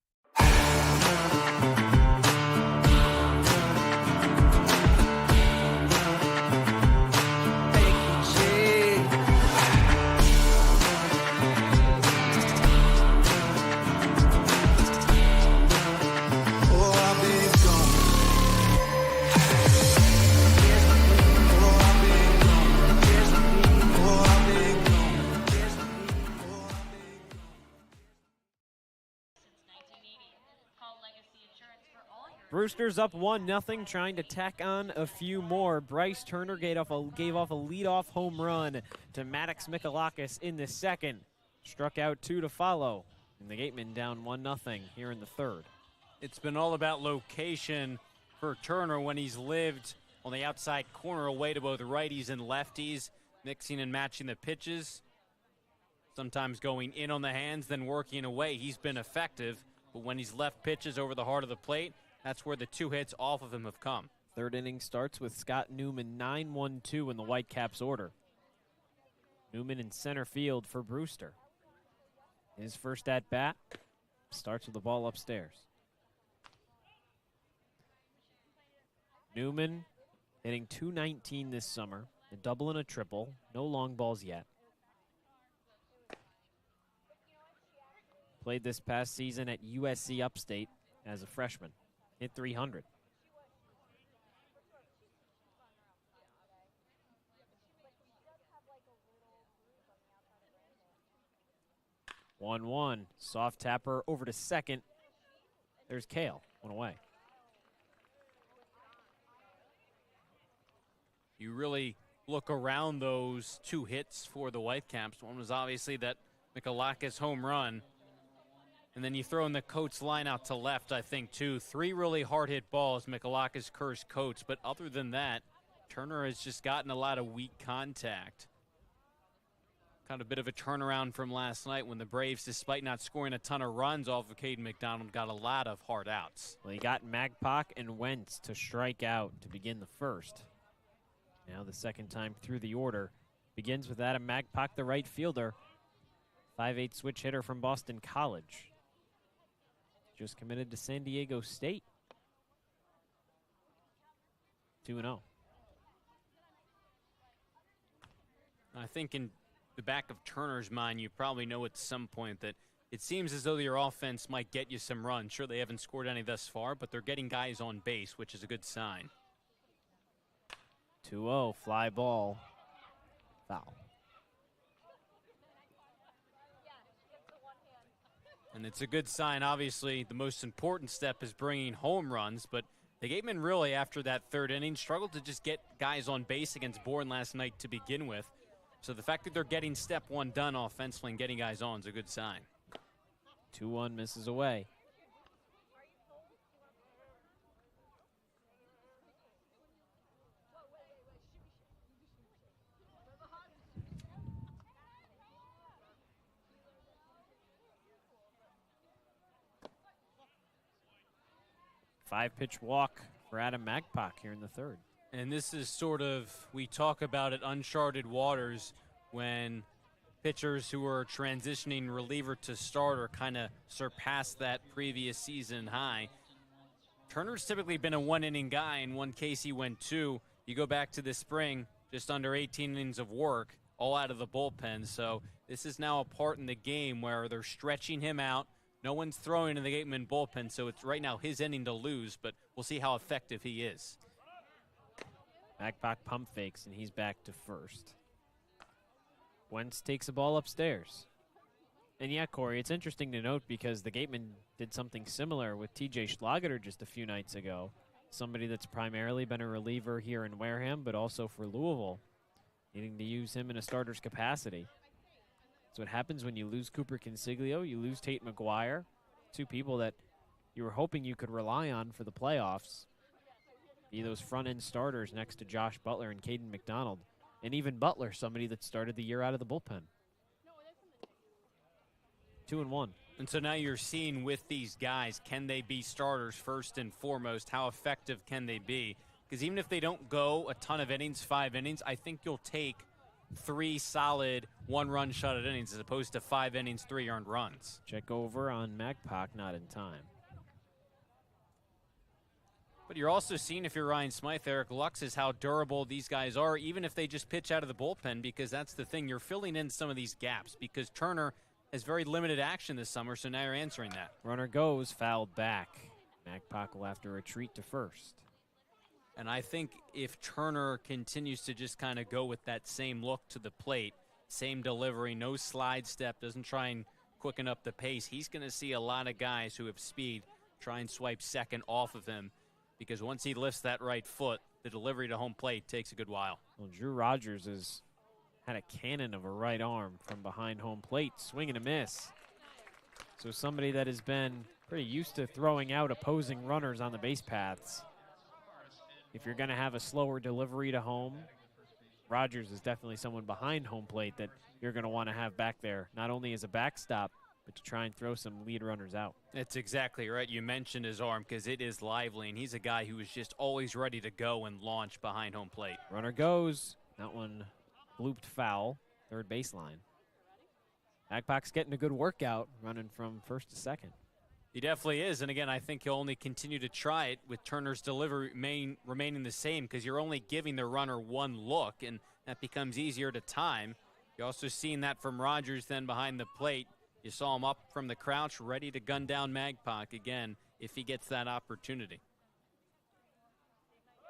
Speaker 7: Brewster's up 1-0, trying to tack on a few more. Bryce Turner gave off a leadoff home run to Maddox Mikalakis in the second. Struck out 2 to follow. And the Gatemen down 1-0 here in the third.
Speaker 2: It's been all about location for Turner when he's lived on the outside corner away to both righties and lefties, mixing and matching the pitches. Sometimes going in on the hands, then working away. He's been effective, but when he's left pitches over the heart of the plate, that's where the 2 hits off of him have come.
Speaker 7: Third inning starts with Scott Newman 9-1-2 in the Whitecaps order. Newman in center field for Brewster. His first at bat starts with the ball upstairs. Newman hitting .219 this summer, a double and a triple, no long balls yet. Played this past season at USC Upstate as a freshman. Hit .300. One, soft tapper over to second. There's Kale, 1 away.
Speaker 2: You really look around those 2 hits for the Whitecaps. One was obviously that Mikalakis home run. And then you throw in the Coates line out to left, I think, too. 3 really hard-hit balls, Mikalakis, Kurz, Coates. But other than that, Turner has just gotten a lot of weak contact. Kind of a bit of a turnaround from last night when the Braves, despite not scoring a ton of runs off of Caden McDonald, got a lot of hard outs.
Speaker 7: Well, he got Magpok and Wentz to strike out to begin the first. Now the second time through the order begins with Adam Magpok, the right fielder. 5'8" switch hitter from Boston College. Just committed to San Diego State. 2-0.
Speaker 2: I think in the back of Turner's mind, you probably know at some point that it seems as though your offense might get you some runs. Sure, they haven't scored any thus far, but they're getting guys on base, which is a good sign.
Speaker 7: 2-0, fly ball, foul.
Speaker 2: And it's a good sign. Obviously, the most important step is bringing home runs, but the Gatemen really, after that third inning, struggled to just get guys on base against Bourne last night to begin with. So the fact that they're getting step 1 done offensively and getting guys on is a good sign.
Speaker 7: 2-1 misses away. Five-pitch walk for Adam Magpok here in the third.
Speaker 2: And this is sort of, we talk about it, uncharted waters when pitchers who are transitioning reliever to starter kind of surpass that previous season high. Turner's typically been a one-inning guy. In one case, he went 2. You go back to this spring, just under 18 innings of work, all out of the bullpen. So this is now a part in the game where they're stretching him out. No one's throwing in the Gatemen bullpen, so it's right now his inning to lose, but we'll see how effective he is.
Speaker 7: Magpok pump fakes, and he's back to first. Wentz takes the ball upstairs. And yeah, Cory, it's interesting to note because the Gatemen did something similar with TJ Schlageter just a few nights ago. Somebody that's primarily been a reliever here in Wareham, but also for Louisville, needing to use him in a starter's capacity. That's what happens when you lose Cooper Consiglio, you lose Tate McGuire, 2 people that you were hoping you could rely on for the playoffs. Be those front-end starters next to Josh Butler and Caden McDonald. And even Butler, somebody that started the year out of the bullpen. 2-1.
Speaker 2: And so now you're seeing with these guys, can they be starters first and foremost? How effective can they be? Because even if they don't go a ton of innings, 5 innings, I think you'll take 3 solid 1-run shutout innings as opposed to 5 innings, 3 earned runs.
Speaker 7: Check over on Magpok, not in time.
Speaker 2: But you're also seeing, if you're Ryan Smythe, Eric Lux, is how durable these guys are, even if they just pitch out of the bullpen, because that's the thing. You're filling in some of these gaps because Turner has very limited action this summer, so now you're answering that.
Speaker 7: Runner goes, fouled back. Magpok will have to retreat to first.
Speaker 2: And I think if Turner continues to just kind of go with that same look to the plate, same delivery, no slide step, doesn't try and quicken up the pace, he's going to see a lot of guys who have speed try and swipe second off of him. Because once he lifts that right foot, the delivery to home plate takes a good while.
Speaker 7: Well, Drew Rogers has had a cannon of a right arm from behind home plate, swing and a miss. So somebody that has been pretty used to throwing out opposing runners on the base paths. If you're going to have a slower delivery to home, Rogers is definitely someone behind home plate that you're going to want to have back there, not only as a backstop, but to try and throw some lead runners out.
Speaker 2: That's exactly right. You mentioned his arm because it is lively, and he's a guy who is just always ready to go and launch behind home plate.
Speaker 7: Runner goes. That one blooped foul, third baseline. Magpok's getting a good workout running from first to second.
Speaker 2: He definitely is, and again, I think he'll only continue to try it with Turner's delivery remaining the same because you're only giving the runner one look, and that becomes easier to time. You're also seeing that from Rogers then behind the plate. You saw him up from the crouch, ready to gun down Magpok again if he gets that opportunity.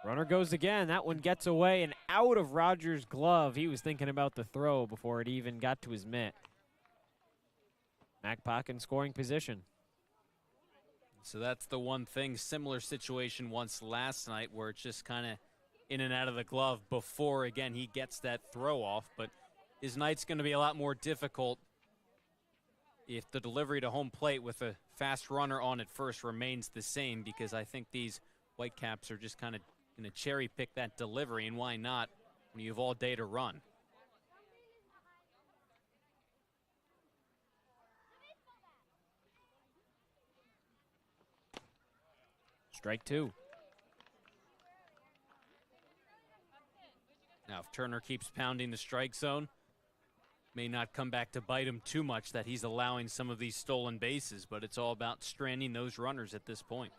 Speaker 7: Runner goes again. That one gets away and out of Rogers' glove. He was thinking about the throw before it even got to his mitt. Magpok in scoring position.
Speaker 2: So that's the one thing. Similar situation once last night where it's just kind of in and out of the glove before, again, he gets that throw off. But his night's going to be a lot more difficult if the delivery to home plate with a fast runner on at first remains the same, because I think these Whitecaps are just kind of going to cherry pick that delivery, and why not when you have all day to run.
Speaker 7: Strike 2.
Speaker 2: Now, if Turner keeps pounding the strike zone, may not come back to bite him too much that he's allowing some of these stolen bases, but it's all about stranding those runners at this point.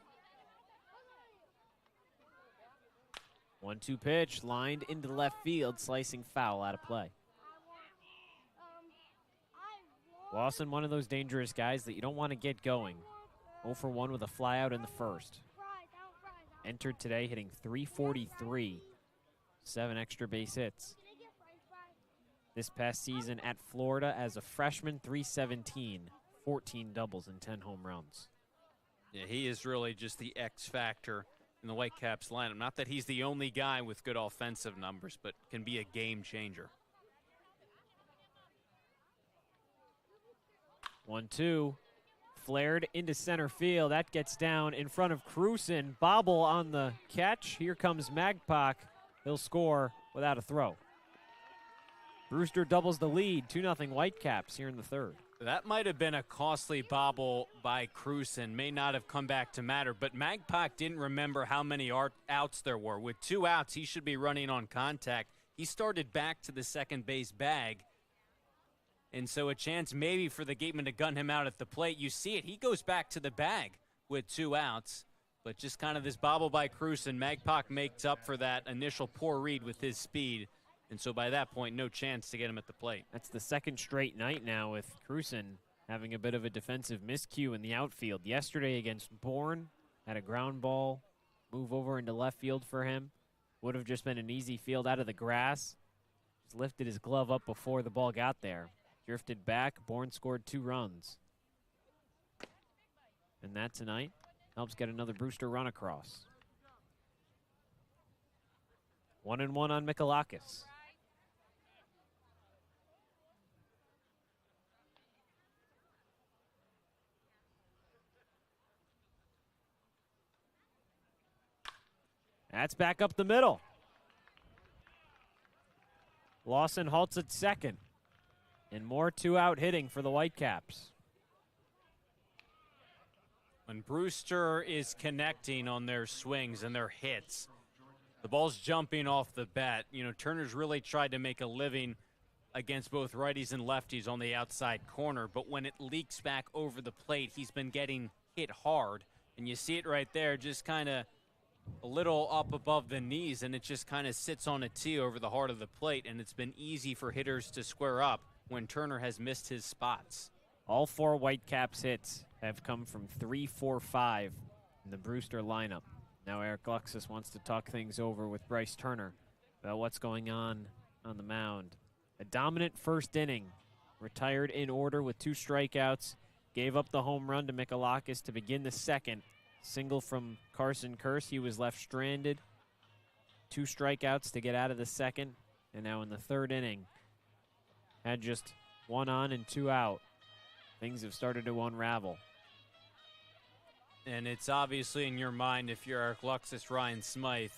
Speaker 7: 1-2 pitch, lined into left field, slicing foul out of play. Lawson, one of those dangerous guys that you don't want to get going. 0 for 1 with a flyout in the first. Entered today hitting .343, 7 extra base hits. This past season at Florida as a freshman, .317, 14 doubles and 10 home runs.
Speaker 2: Yeah, he is really just the X factor in the Whitecaps lineup. Not that he's the only guy with good offensive numbers, but can be a game changer.
Speaker 7: 1-2, flared into center field. That gets down in front of Cruson. Bobble on the catch. Here comes Magpok. He'll score without a throw. Brewster doubles the lead, 2-0 Whitecaps here in the third.
Speaker 2: That might have been a costly bobble by Crewson. May not have come back to matter, but Magpie didn't remember how many outs there were. With 2 outs, he should be running on contact. He started back to the second base bag, and so a chance maybe for the Gatemen to gun him out at the plate. You see it. He goes back to the bag with 2 outs, but just kind of this bobble by Crewson. Magpie makes up for that initial poor read with his speed. And so by that point, no chance to get him at the plate.
Speaker 7: That's the second straight night now with Crewson having a bit of a defensive miscue in the outfield. Yesterday against Bourne, had a ground ball move over into left field for him. Would have just been an easy field out of the grass. Just lifted his glove up before the ball got there. Drifted back, Bourne scored 2 runs. And that tonight helps get another Brewster run across. 1-1 on Maggelet. That's back up the middle. Lawson halts at second. And more 2-out hitting for the Whitecaps.
Speaker 2: When Brewster is connecting on their swings and their hits, the ball's jumping off the bat. You know, Turner's really tried to make a living against both righties and lefties on the outside corner, but when it leaks back over the plate, he's been getting hit hard. And you see it right there, just kind of a little up above the knees, and it just kind of sits on a tee over the heart of the plate, and it's been easy for hitters to square up when Turner has missed his spots.
Speaker 7: All 4 Whitecaps hits have come from 3-4-5 in the Brewster lineup. Now Eric Luxus wants to talk things over with Bryce Turner about what's going on the mound. A dominant first inning, retired in order with 2 strikeouts, gave up the home run to Maggelet to begin the second. Single from Carson Curse, he was left stranded. 2 strikeouts to get out of the second, and now in the third inning, had just 1 on and 2 out. Things have started to unravel.
Speaker 2: And it's obviously in your mind, if you're Eric Luxus, Ryan Smythe,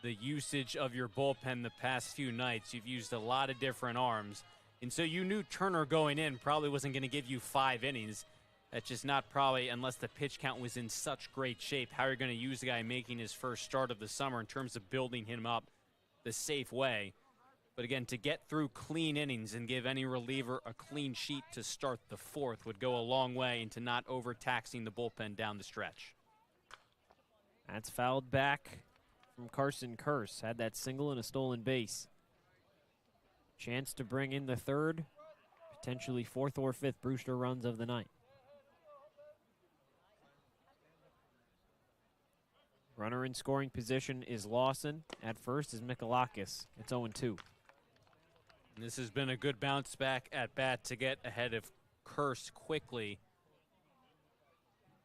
Speaker 2: the usage of your bullpen the past few nights. You've used a lot of different arms. And so you knew Turner going in probably wasn't going to give you 5 innings. That's just not probably, unless the pitch count was in such great shape, how you're going to use the guy making his first start of the summer in terms of building him up the safe way. But again, to get through clean innings and give any reliever a clean sheet to start the 4th would go a long way into not overtaxing the bullpen down the stretch.
Speaker 7: That's fouled back from Carson Curse. Had that single and a stolen base. Chance to bring in the 3rd, potentially 4th or 5th Brewster runs of the night. Runner in scoring position is Lawson. At first is Maggelet. It's 0-2.
Speaker 2: And this has been a good bounce back at bat to get ahead of Curse quickly.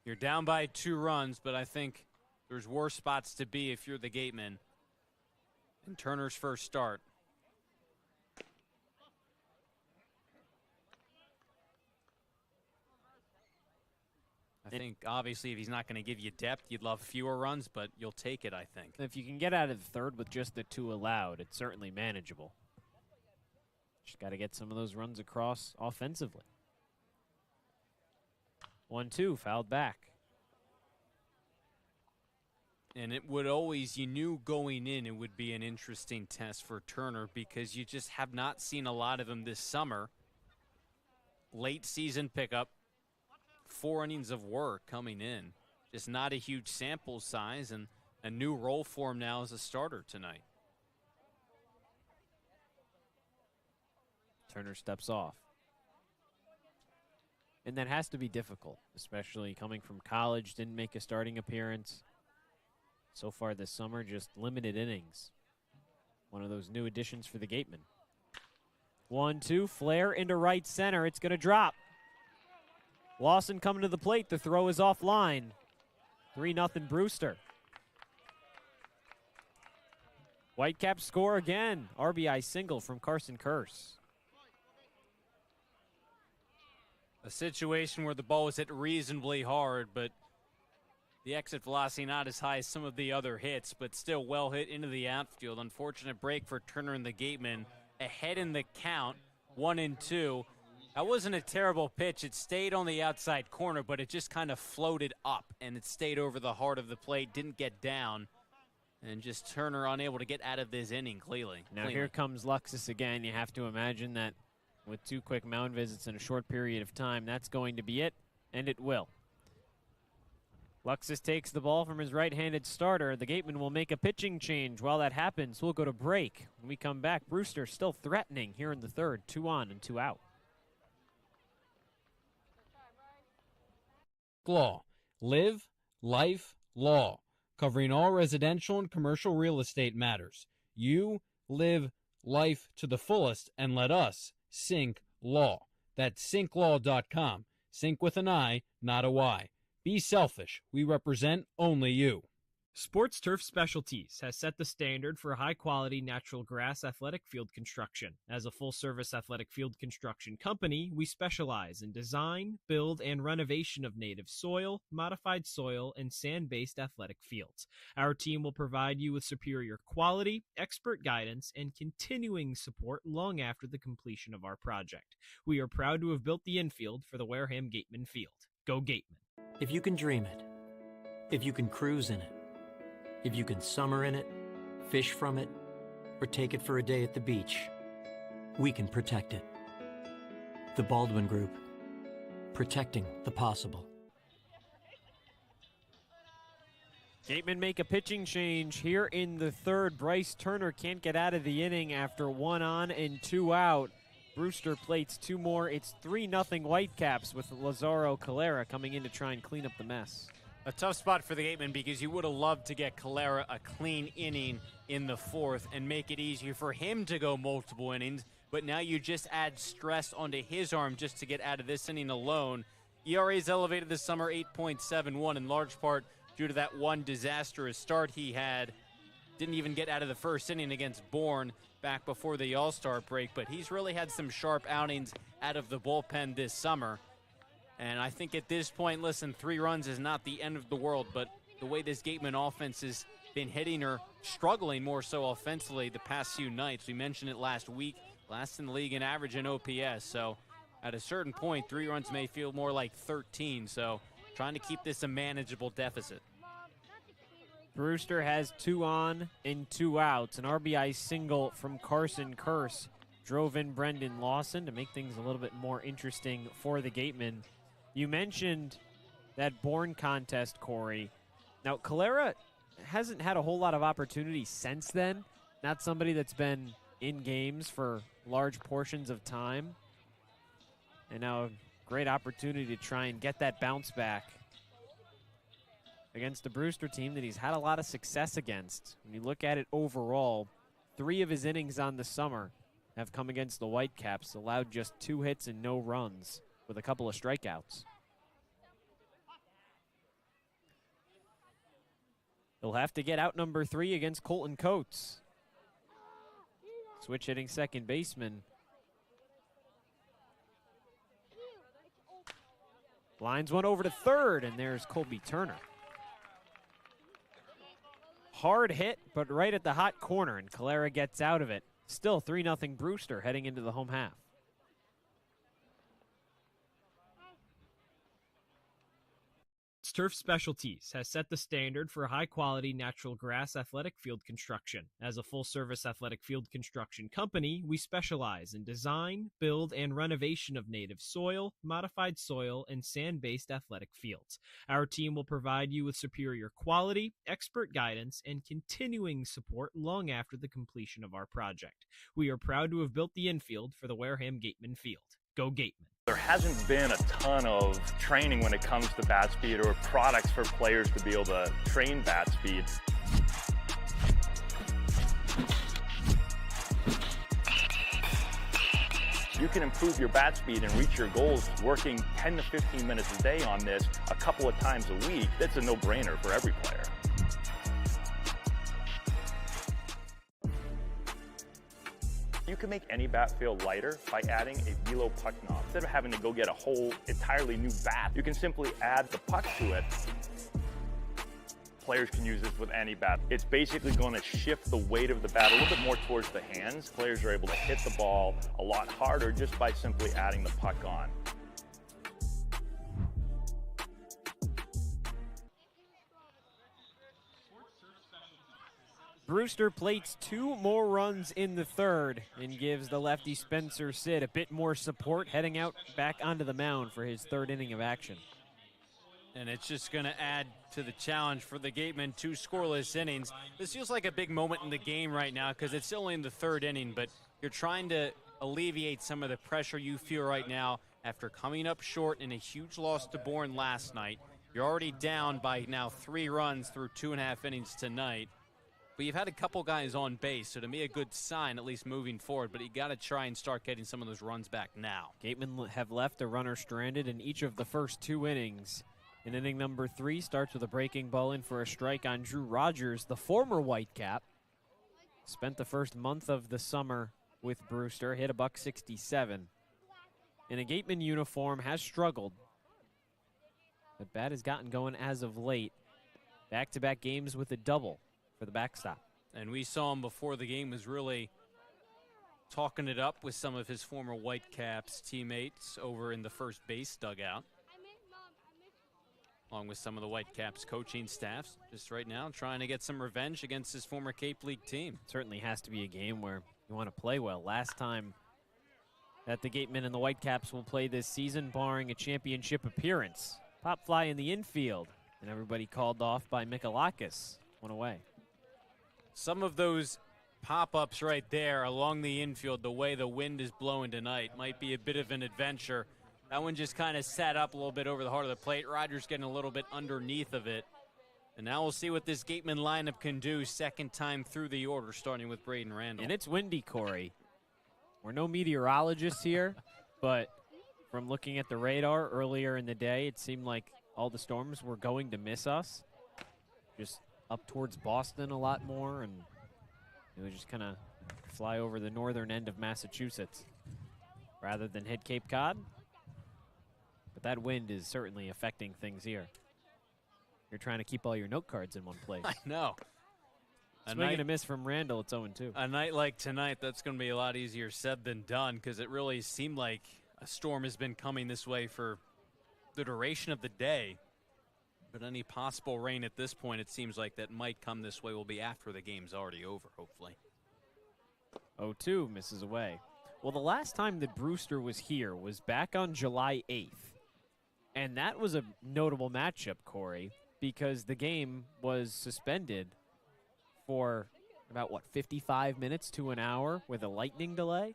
Speaker 2: You're down by 2 runs, but I think there's worse spots to be if you're the Gatemen. And Turner's first start. I think, obviously, if he's not going to give you depth, you'd love fewer runs, but you'll take it, I think.
Speaker 7: If you can get out of the 3rd with just the 2 allowed, it's certainly manageable. Just got to get some of those runs across offensively. 1-2, fouled back.
Speaker 2: And it would always, you knew going in, it would be an interesting test for Turner because you just have not seen a lot of him this summer. Late season pickup. 4 innings of work coming in. Just not a huge sample size, and a new role for him now as a starter tonight.
Speaker 7: Turner steps off. And that has to be difficult, especially coming from college, didn't make a starting appearance. So far this summer, just limited innings. One of those new additions for the Gatemen. 1-2, flare into right center. It's going to drop. Lawson coming to the plate. The throw is offline. 3-0 Brewster. Whitecaps score again. RBI single from Carson Curse.
Speaker 2: A situation where the ball was hit reasonably hard, but the exit velocity not as high as some of the other hits, but still well hit into the outfield. Unfortunate break for Turner and the Gatemen. Ahead in the count, 1-2. That wasn't a terrible pitch. It stayed on the outside corner, but it just kind of floated up, and it stayed over the heart of the plate, didn't get down, and just Turner unable to get out of this inning cleanly.
Speaker 7: Now here comes Luxus again. You have to imagine that with 2 quick mound visits in a short period of time, that's going to be it, and it will. Luxus takes the ball from his right-handed starter. The Gatemen will make a pitching change. While that happens, we'll go to break. When we come back, Brewster still threatening here in the third. 2 on and 2 out.
Speaker 9: Law. Live, life, law. Covering all residential and commercial real estate matters. You live life to the fullest and let us Sync Law. That's synklaw.com. Sync with an I, not a Y. Be selfish. We represent only you. Sports Turf Specialties has set the standard for high-quality natural grass athletic field construction. As a full-service athletic field construction company, we specialize in design, build, and renovation of native soil, modified soil, and sand-based athletic fields. Our team will provide you with superior quality, expert guidance, and continuing support long after the completion of our project. We are proud to have built the infield for the Wareham Gatemen field. Go Gatemen.
Speaker 10: If you can dream it, if you can cruise in it, if you can summer in it, fish from it, or take it for a day at the beach, we can protect it. The Baldwin Group, protecting the possible.
Speaker 7: Gatemen make a pitching change here in the third. Bryce Turner can't get out of the inning after 1 on and 2 out. Brewster plates 2 more. It's 3-0 Whitecaps with Lazaro Calera coming in to try and clean up the mess.
Speaker 2: A tough spot for the Gatemen because you would have loved to get Calera a clean inning in the 4th and make it easier for him to go multiple innings, but now you just add stress onto his arm just to get out of this inning alone. ERA is elevated this summer, 8.71, in large part due to that one disastrous start he had. Didn't even get out of the first inning against Bourne back before the All-Star break, but he's really had some sharp outings out of the bullpen this summer. And I think at this point, listen, 3 runs is not the end of the world, but the way this Gateman offense has been hitting or struggling more so offensively the past few nights. We mentioned it last week, last in the league in average and OPS. So at a certain point, 3 runs may feel more like 13. So trying to keep this a manageable deficit.
Speaker 7: Brewster has 2 on and 2 outs. An RBI single from Carson Curse drove in Brendan Lawson to make things a little bit more interesting for the Gatemen. You mentioned that Bourne contest, Cory. Now, Calera hasn't had a whole lot of opportunity since then. Not somebody that's been in games for large portions of time. And now a great opportunity to try and get that bounce back against a Brewster team that he's had a lot of success against. When you look at it overall, 3 of his innings on the summer have come against the Whitecaps, allowed just 2 hits and no runs with a couple of strikeouts. He'll have to get out number 3 against Colton Coates. Switch hitting second baseman. Lines one over to third, and there's Colby Turner. Hard hit, but right at the hot corner, and Calera gets out of it. Still 3-0 Brewster heading into the home half. Turf Specialties has set the standard for high-quality natural grass athletic field construction. As a full-service athletic field construction company, we specialize in design, build, and renovation of native soil, modified soil, and sand-based athletic fields. Our team will provide you with superior quality, expert guidance, and continuing support long after the completion of our project. We are proud to have built the infield for the Wareham Gatemen field. Go Gatemen.
Speaker 11: There hasn't been a ton of training when it comes to bat speed or products for players to be able to train bat speed. You can improve your bat speed and reach your goals working 10 to 15 minutes a day on this a couple of times a week. That's a no-brainer for every player. You can make any bat feel lighter by adding a velo puck knob. Instead of having to go get a whole entirely new bat, you can simply add the puck to it. Players can use this with any bat. It's basically going to shift the weight of the bat a little bit more towards the hands. Players are able to hit the ball a lot harder just by simply adding the puck on.
Speaker 7: Brewster plates 2 more runs in the third and gives the lefty Spencer Sid a bit more support heading out back onto the mound for his third inning of action.
Speaker 2: And it's just going to add to the challenge for the Gatemen, 2 scoreless innings. This feels like a big moment in the game right now because it's still in the third inning, but you're trying to alleviate some of the pressure you feel right now after coming up short in a huge loss to Bourne last night. You're already down by now 3 runs through 2.5 innings tonight. But you've had a couple guys on base, so to me a good sign, at least moving forward. But you got to try and start getting some of those runs back now.
Speaker 7: Gatemen have left a runner stranded in each of the first 2 innings. In inning number 3 starts with a breaking ball in for a strike on Drew Rogers, the former Whitecap. Spent the first month of the summer with Brewster, hit a .167. In a Gatemen uniform, has struggled. But bat has gotten going as of late. Back-to-back games with a double for the backstop.
Speaker 2: And we saw him before the game was really talking it up with some of his former Whitecaps teammates over in the first base dugout, along with some of the Whitecaps coaching staffs. Just right now trying to get some revenge against his former Cape League team.
Speaker 7: Certainly has to be a game where you want to play well. Last time that the Gatemen and the Whitecaps will play this season, barring a championship appearance. Pop fly in the infield, and everybody called off by Mikalakis. One away.
Speaker 2: Some of those pop-ups right there along the infield, the way the wind is blowing tonight, might be a bit of an adventure. That one just kind of sat up a little bit over the heart of the plate. Rogers getting a little bit underneath of it. And now we'll see what this Gatemen lineup can do second time through the order, starting with Braden Randall.
Speaker 7: And it's windy, Cory. We're no meteorologists here, but from looking at the radar earlier in the day, it seemed like all the storms were going to miss us. Just up towards Boston a lot more, and it would just kind of fly over the northern end of Massachusetts rather than hit Cape Cod. But that wind is certainly affecting things here. You're trying to keep all your note cards in one place.
Speaker 2: I know.
Speaker 7: Swing and a miss from Randall, it's 0-2.
Speaker 2: A night like tonight, that's going to be a lot easier said than done, because it really seemed like a storm has been coming this way for the duration of the day. But any possible rain at this point, it seems like that might come this way will be after the game's already over, hopefully.
Speaker 7: 0-2, misses away. Well, the last time that Brewster was here was back on July 8th. And that was a notable matchup, Cory, because the game was suspended for about, 55 minutes to an hour with a lightning delay?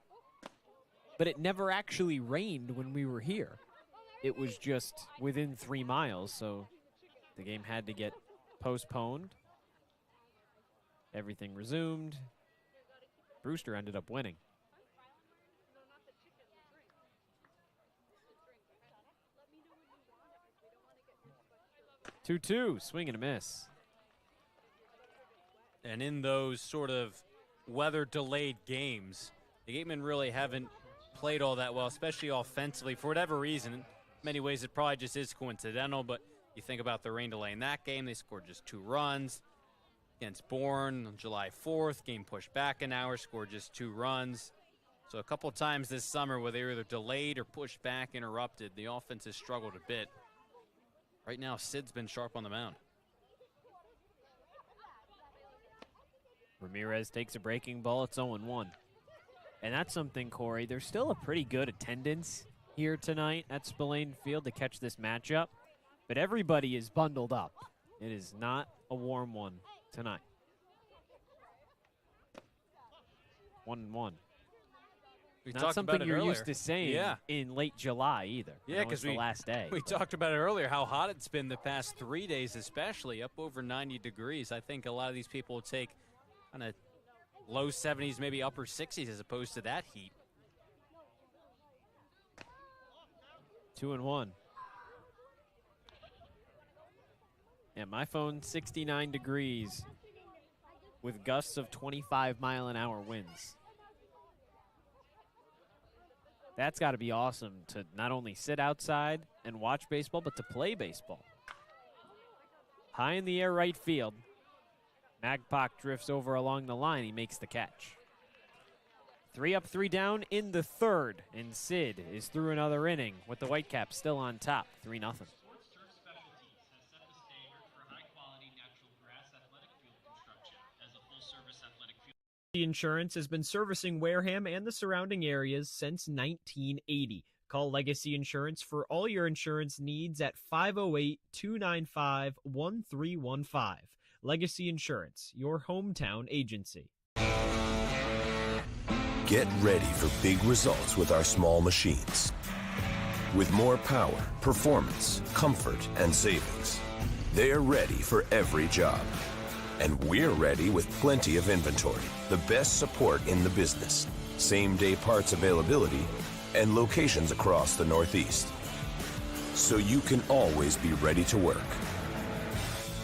Speaker 7: But it never actually rained when we were here. It was just within 3 miles, so the game had to get postponed. Everything resumed. Brewster ended up winning. Two, swing and a miss.
Speaker 2: And in those sort of weather-delayed games, the Gatemen really haven't played all that well, especially offensively. For whatever reason, in many ways it probably just is coincidental, but you think about the rain delay in that game, they scored just 2 runs. Against Bourne on July 4th, game pushed back an hour, scored just 2 runs. So a couple times this summer where they were either delayed or pushed back, interrupted, the offense has struggled a bit. Right now, Sid's been sharp on the mound.
Speaker 7: Ramirez takes a breaking ball. It's 0-1. And that's something, Cory. There's still a pretty good attendance here tonight at Spillane Field to catch this matchup. But everybody is bundled up. It is not a warm one tonight. 1-1. Not something you're used to saying in late July either.
Speaker 2: Yeah, because
Speaker 7: the last day.
Speaker 2: We talked about it earlier, how hot it's been the past 3 days, especially up over 90 degrees. I think a lot of these people will take kind of low 70s, maybe upper 60s as opposed to that heat.
Speaker 7: 2-1. Yeah, my phone 69 degrees with gusts of 25-mile-an-hour winds. That's got to be awesome to not only sit outside and watch baseball, but to play baseball. high in the air right field. Magpok drifts over along the line. He makes the catch. 3 up, 3 down in the third, and Sid is through another inning with the Whitecaps still on top, 3-0.
Speaker 1: Insurance has been servicing Wareham and the surrounding areas since 1980. Call Legacy Insurance for all your insurance needs at 508-295-1315. Legacy Insurance, your hometown agency.
Speaker 8: Get ready for big results with our small machines. With more power, performance, comfort, and savings, they're ready for every job. And we're ready with plenty of inventory, the best support in the business, same-day parts availability, and locations across the Northeast. So you can always be ready to work.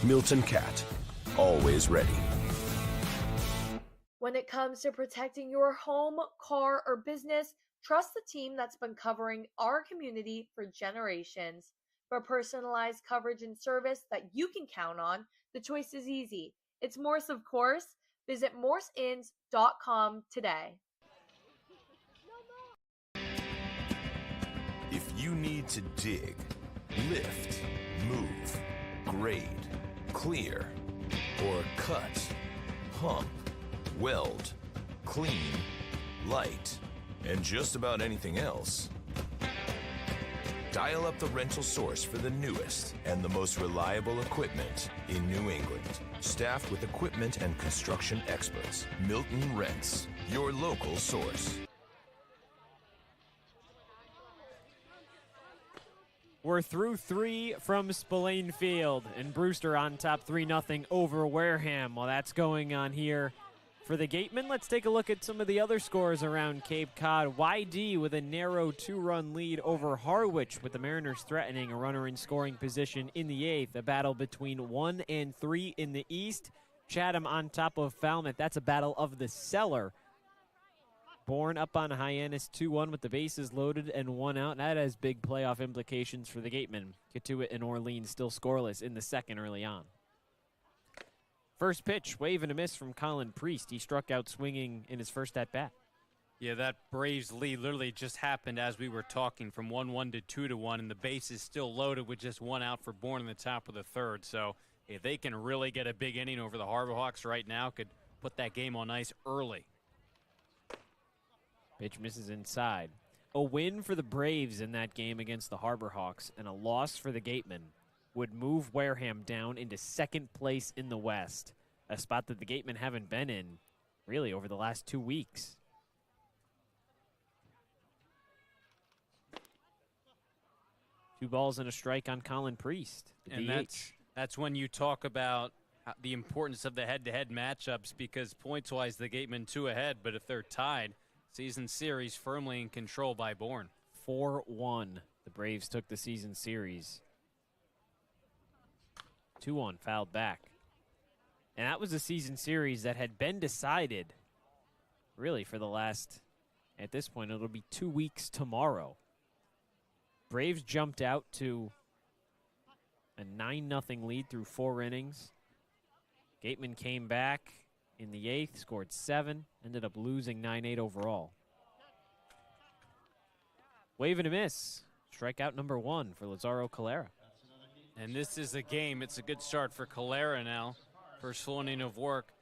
Speaker 8: Milton Cat, always ready.
Speaker 3: When it comes to protecting your home, car, or business, trust the team that's been covering our community for generations. For personalized coverage and service that you can count on, the choice is easy. It's Morse, of course. Visit morseins.com today.
Speaker 8: If you need to dig, lift, move, grade, clear, or cut, pump, weld, clean, light, and just about anything else, dial up the rental source for the newest and the most reliable equipment in New England. Staffed with equipment and construction experts. Milton Rents, your local source.
Speaker 7: We're through 3 from Spillane Field, and Brewster on top 3-0 over Wareham. While that's going on here for the Gatemen, let's take a look at some of the other scores around Cape Cod. YD with a narrow 2-run lead over Harwich, with the Mariners threatening a runner in scoring position in the 8th. A battle between 1 and 3 in the East. Chatham on top of Falmouth. That's a battle of the cellar. Bourne up on Hyannis 2-1 with the bases loaded and 1 out. That has big playoff implications for the Gatemen. Katuitt and Orleans still scoreless in the second early on. First pitch, wave and a miss from Colin Priest. He struck out swinging in his first at-bat.
Speaker 2: Yeah, that Braves lead literally just happened as we were talking, from 1-1 to 2-1, and the base is still loaded with just 1 out for Bourne in the top of the third. So if they can really get a big inning over the Harbor Hawks right now, could put that game on ice early.
Speaker 7: Pitch misses inside. A win for the Braves in that game against the Harbor Hawks and a loss for the Gatemen would move Wareham down into second place in the West, a spot that the Gatemen haven't been in really over the last 2 weeks. Two balls and a strike on Colin Priest.
Speaker 2: And that's when you talk about the importance of the head-to-head matchups, because points-wise the Gatemen 2 ahead, but if they're tied, season series firmly in control by Bourne.
Speaker 7: 4-1. The Braves took the season series. 2-1 fouled back. And that was a season series that had been decided really for the last, at this point, it'll be 2 weeks tomorrow. Braves jumped out to a 9-0 lead through 4 innings. Gatemen came back in the 8th, scored 7, ended up losing 9-8 overall. Wave and a miss. Strikeout number 1 for Lazaro Calera.
Speaker 2: And this is a game. It's a good start for Calera now. First full inning of work.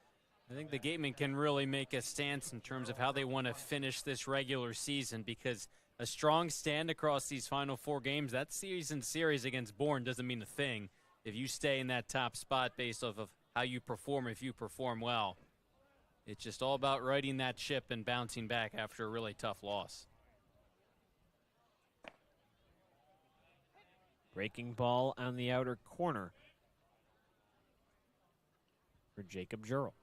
Speaker 2: I think the Gatemen can really make a stance in terms of how they want to finish this regular season, because a strong stand across these final 4 games, that season series against Bourne doesn't mean a thing if you stay in that top spot based off of how you perform. If you perform well, it's just all about righting that ship and bouncing back after a really tough loss.
Speaker 7: Breaking ball on the outer corner for Jacob Jurl.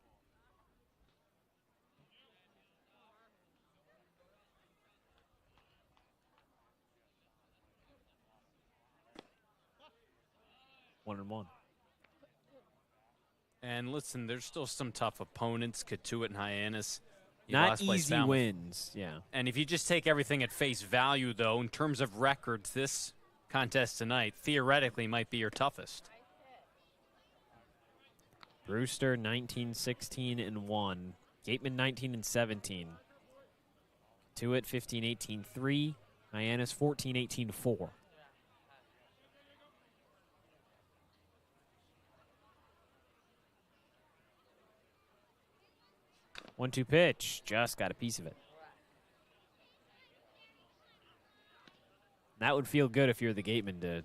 Speaker 7: One and one.
Speaker 2: And listen, there's still some tough opponents, Katuitt and Hyannis.
Speaker 7: Not easy wins, yeah.
Speaker 2: And if you just take everything at face value, though, in terms of records, this contest tonight theoretically might be your toughest.
Speaker 7: Brewster 19-16-1. Gatemen 19-17. Tuitt 15-18-3. Hyannis 14-18-4. 1-2 pitch, just got a piece of it. That would feel good if you're the Gatemen to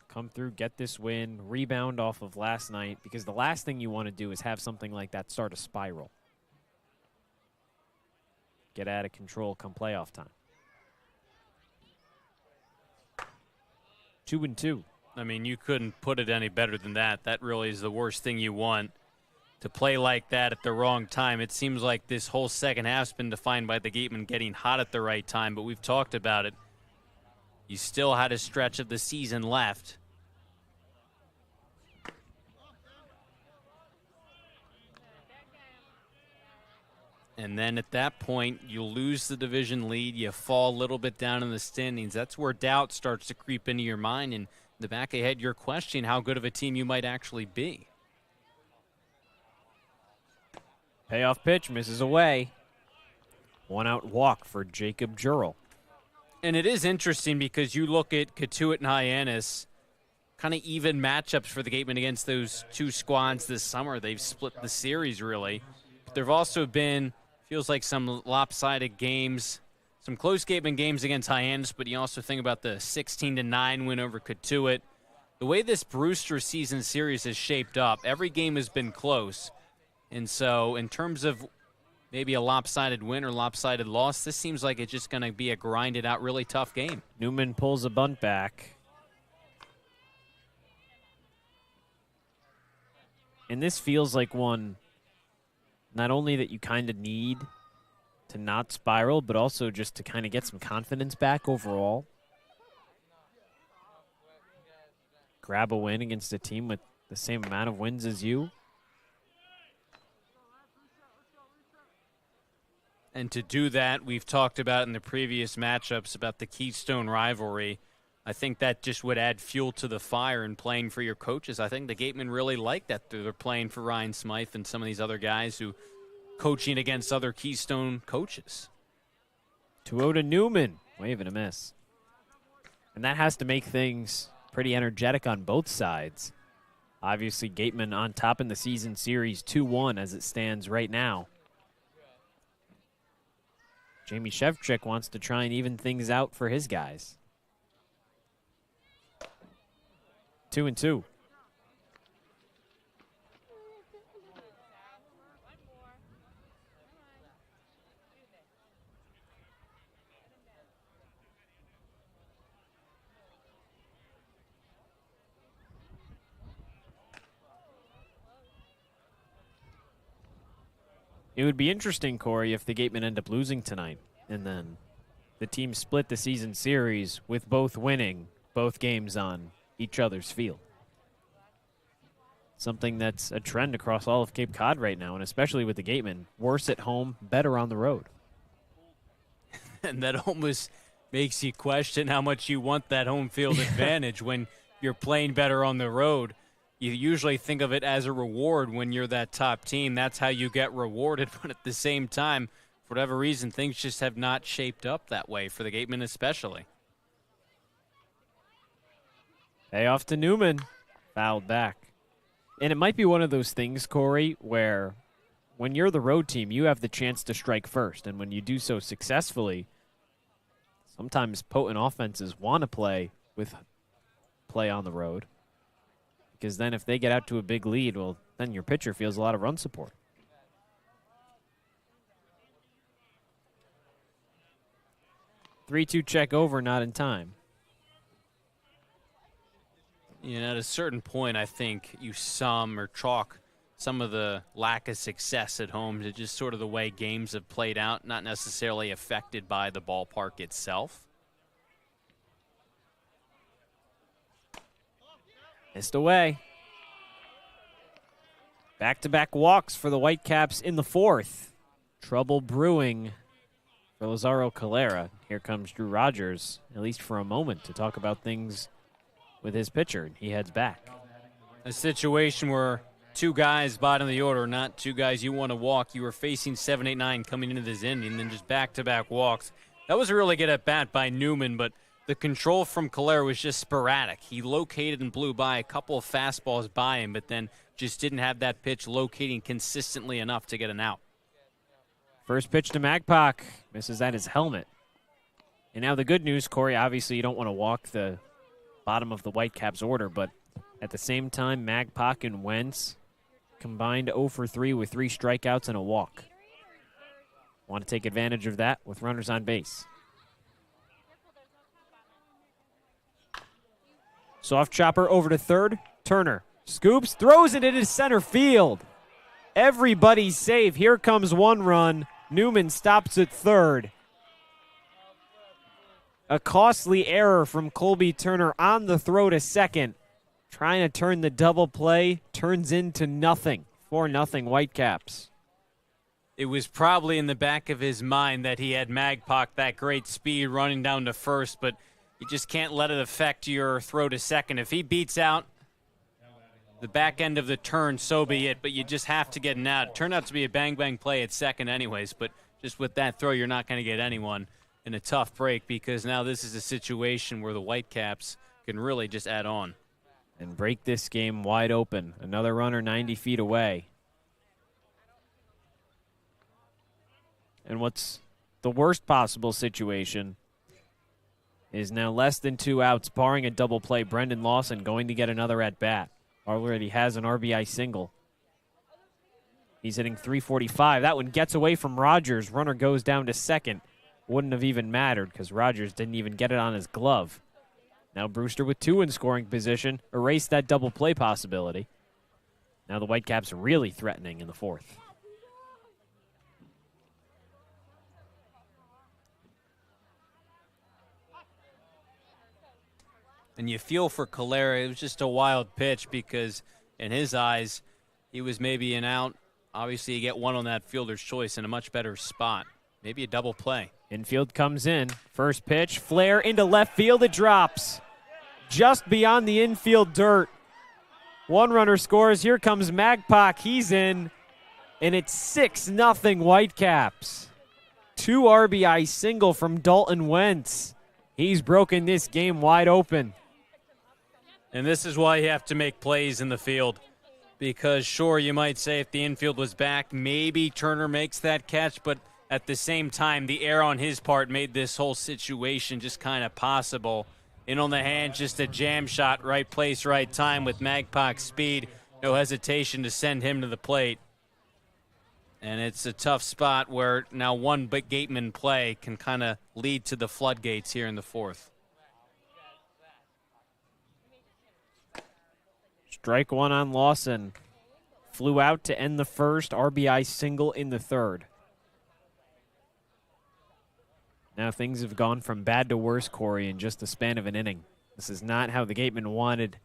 Speaker 7: come through, get this win, rebound off of last night, because the last thing you want to do is have something like that start a spiral. Get out of control come playoff time. 2-2.
Speaker 2: I mean, you couldn't put it any better than that. That really is the worst thing you want. To play like that at the wrong time. It seems like this whole second half's been defined by the Gatemen getting hot at the right time, but we've talked about it. You still had a stretch of the season left. And then at that point, you lose the division lead. You fall a little bit down in the standings. That's where doubt starts to creep into your mind. And in the back ahead, you're questioning how good of a team you might actually be.
Speaker 7: Payoff pitch misses away. 1-out walk for Jacob Jurrell.
Speaker 2: And it is interesting because you look at Tuitt and Hyannis, kind of even matchups for the Gatemen against those two squads this summer. They've split the series, really. But there have also been, feels like, some lopsided games, some close Gatemen games against Hyannis, but you also think about the 16-9 win over Tuitt. The way this Brewster season series has shaped up, every game has been close. And so in terms of maybe a lopsided win or lopsided loss, this seems like it's just going to be a grinded out, really tough game.
Speaker 7: Newman pulls a bunt back. And this feels like one not only that you kind of need to not spiral, but also just to kind of get some confidence back overall. Grab a win against a team with the same amount of wins as you.
Speaker 2: And to do that, we've talked about in the previous matchups about the Keystone rivalry. I think that just would add fuel to the fire in playing for your coaches. I think the Gatemen really like that they're playing for Ryan Smythe and some of these other guys who coaching against other Keystone coaches.
Speaker 7: 2-0 to Newman. Wave and a miss. And that has to make things pretty energetic on both sides. Obviously, Gatemen on top in the season series 2-1 as it stands right now. Jamie Shevchik wants to try and even things out for his guys. 2-2. It would be interesting, Cory, if the Gatemen end up losing tonight, and then the team split the season series with both winning both games on each other's field. Something that's a trend across all of Cape Cod right now, and especially with the Gatemen. Worse at home, better on the road.
Speaker 2: And that almost makes you question how much you want that home field advantage when you're playing better on the road. You usually think of it as a reward when you're that top team. That's how you get rewarded. But at the same time, for whatever reason, things just have not shaped up that way for the Gatemen especially.
Speaker 7: Payoff to Newman. Fouled back. And it might be one of those things, Cory, where when you're the road team, you have the chance to strike first. And when you do so successfully, sometimes potent offenses want to play on the road. Because then if they get out to a big lead, well, then your pitcher feels a lot of run support. Three-two check over, not in time.
Speaker 2: You know, at a certain point, I think you sum or chalk some of the lack of success at home to just sort of the way games have played out, not necessarily affected by the ballpark itself.
Speaker 7: Missed away. Back-to-back walks for the Whitecaps in the fourth. Trouble brewing for Lazaro Calera. Here comes Drew Rogers, at least for a moment, to talk about things with his pitcher. He heads back.
Speaker 2: A situation where two guys bottom of the order, not two guys you want to walk. You were facing 7, 8, 9 coming into this inning, and then just back-to-back walks. That was a really good at-bat by Newman, but the control from Calera was just sporadic. He located and blew by a couple of fastballs by him, but then just didn't have that pitch locating consistently enough to get an out.
Speaker 7: First pitch to Magpok. Misses at his helmet. And now the good news, Cory, obviously you don't want to walk the bottom of the Whitecaps order, but at the same time, Magpok and Wentz combined 0 for 3 with 3 strikeouts and a walk. Want to take advantage of that with runners on base. Soft chopper over to third. Turner scoops, throws it into center field. Everybody's safe. Here comes one run. Newman stops at third. A costly error from Colby Turner on the throw to second. Trying to turn the double play, turns into nothing. 4-0 Whitecaps.
Speaker 2: It was probably in the back of his mind that he had Magpok, that great speed running down to first, but you just can't let it affect your throw to second. If he beats out the back end of the turn, so be it, but you just have to get an out. It turned out to be a bang-bang play at second anyways, but just with that throw, you're not going to get anyone in a tough break because now this is a situation where the Whitecaps can really just add on.
Speaker 7: And break this game wide open. Another runner 90 feet away. And what's the worst possible situation is now less than 2 outs, barring a double play. Brendan Lawson going to get another at-bat. Already has an RBI single. He's hitting .345. That one gets away from Rogers. Runner goes down to second. Wouldn't have even mattered because Rogers didn't even get it on his glove. Now Brewster with 2 in scoring position. Erased that double play possibility. Now the Whitecaps really threatening in the 4th.
Speaker 2: And you feel for Calera, it was just a wild pitch because in his eyes, he was maybe an out. Obviously, you get one on that fielder's choice in a much better spot. Maybe a double play.
Speaker 7: Infield comes in. First pitch, flare into left field. It drops just beyond the infield dirt. One runner scores. Here comes Magpok. He's in, and it's 6-0 Whitecaps. 2 RBI single from Dalton Wentz. He's broken this game wide open.
Speaker 2: And this is why you have to make plays in the field. Because, sure, you might say if the infield was back, maybe Turner makes that catch, but at the same time, the error on his part made this whole situation just kind of possible. In on the hand, just a jam shot, right place, right time with Magpok's speed. No hesitation to send him to the plate. And it's a tough spot where now one big Gateman play can kind of lead to the floodgates here in the 4th.
Speaker 7: Strike one on Lawson. Flew out to end the 1st. RBI single in the 3rd. Now things have gone from bad to worse, Cory, in just the span of an inning. This is not how the Gatemen wanted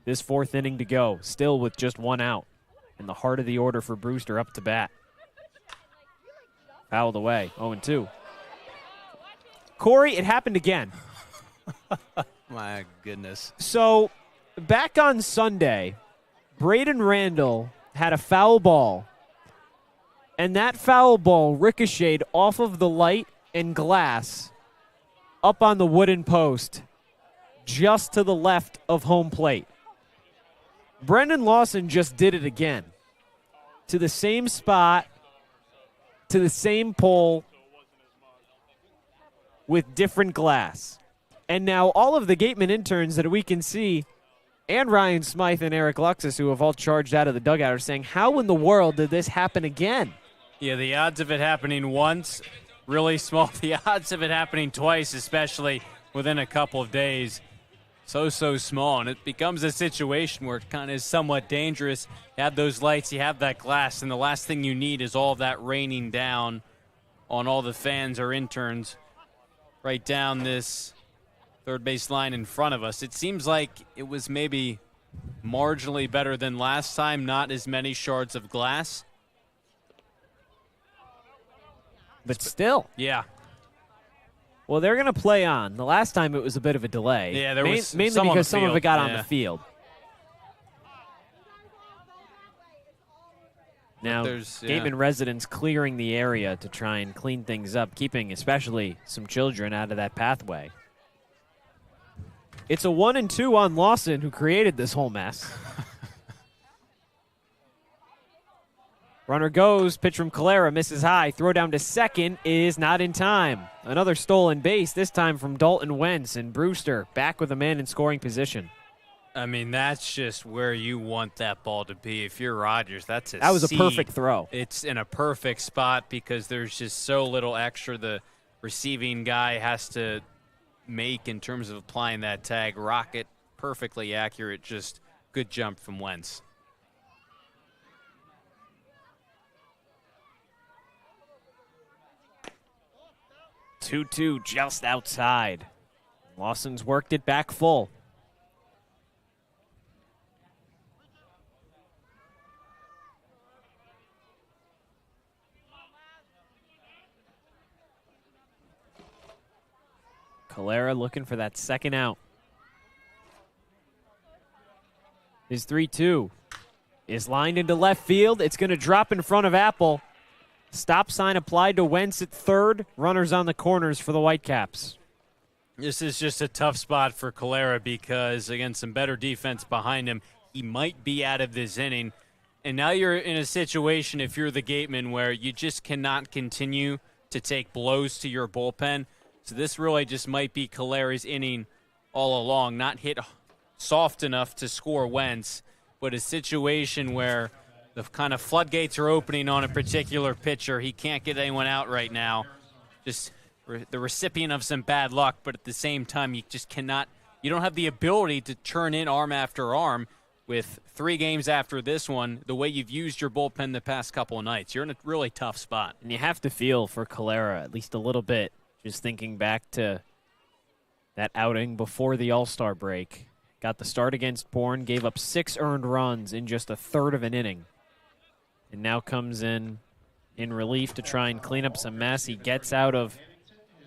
Speaker 7: this 4th inning to go. Still with just 1 out. In the heart of the order for Brewster up to bat. Fouled away, 0-2. Cory, it happened again.
Speaker 2: My goodness.
Speaker 7: So, back on Sunday, Braden Randall had a foul ball, and that foul ball ricocheted off of the light and glass up on the wooden post just to the left of home plate. Brendan Lawson just did it again to the same spot, to the same pole with different glass. And now all of the Gatemen interns that we can see, and Ryan Smythe and Eric Luxus, who have all charged out of the dugout, are saying, how in the world did this happen again?
Speaker 2: Yeah, the odds of it happening once, really small. The odds of it happening twice, especially within a couple of days, so small. And it becomes a situation where it kind of is somewhat dangerous. You have those lights, you have that glass, and the last thing you need is all of that raining down on all the fans or interns right down this third base line in front of us. It seems like it was maybe marginally better than last time, not as many shards of glass.
Speaker 7: But still.
Speaker 2: Yeah.
Speaker 7: Well, they're going to play on. The last time it was a bit of a delay.
Speaker 2: Yeah, there was
Speaker 7: mainly
Speaker 2: some
Speaker 7: because some of it got on
Speaker 2: yeah.
Speaker 7: the field.
Speaker 1: Now, Gatemen residents clearing the area to try and clean things up, keeping especially some children out of that pathway. It's a 1-2 on Lawson, who created this whole mess. Runner goes, pitch from Calera, misses high. Throw down to second is not in time. Another stolen base, this time from Dalton Wentz, and Brewster back with a man in scoring position.
Speaker 2: I mean, that's just where you want that ball to be. If you're Rogers, that's
Speaker 1: that was a perfect throw.
Speaker 2: It's in a perfect spot because there's just so little extra the receiving guy has to make in terms of applying that tag. Rocket, perfectly accurate, just good jump from Wentz.
Speaker 1: Two just outside. Lawson's worked it back full. Calera looking for that second out. His 3-2 is lined into left field. It's going to drop in front of Apple. Stop sign applied to Wentz at third. Runners on the corners for the Whitecaps.
Speaker 2: This is just a tough spot for Calera because, again, some better defense behind him. He might be out of this inning. And now you're in a situation, if you're the Gatemen, where you just cannot continue to take blows to your bullpen. So this really just might be Calera's inning all along. Not hit soft enough to score Wentz, but a situation where the kind of floodgates are opening on a particular pitcher. He can't get anyone out right now. Just the recipient of some bad luck, but at the same time, you just cannot. You don't have the ability to turn in arm after arm with 3 games after this one, the way you've used your bullpen the past couple of nights. You're in a really tough spot.
Speaker 1: And you have to feel for Calera at least a little bit, just thinking back to that outing before the All-Star break. Got the start against Bourne, gave up 6 earned runs in just a third of an inning. And now comes in relief to try and clean up some mess. He gets out of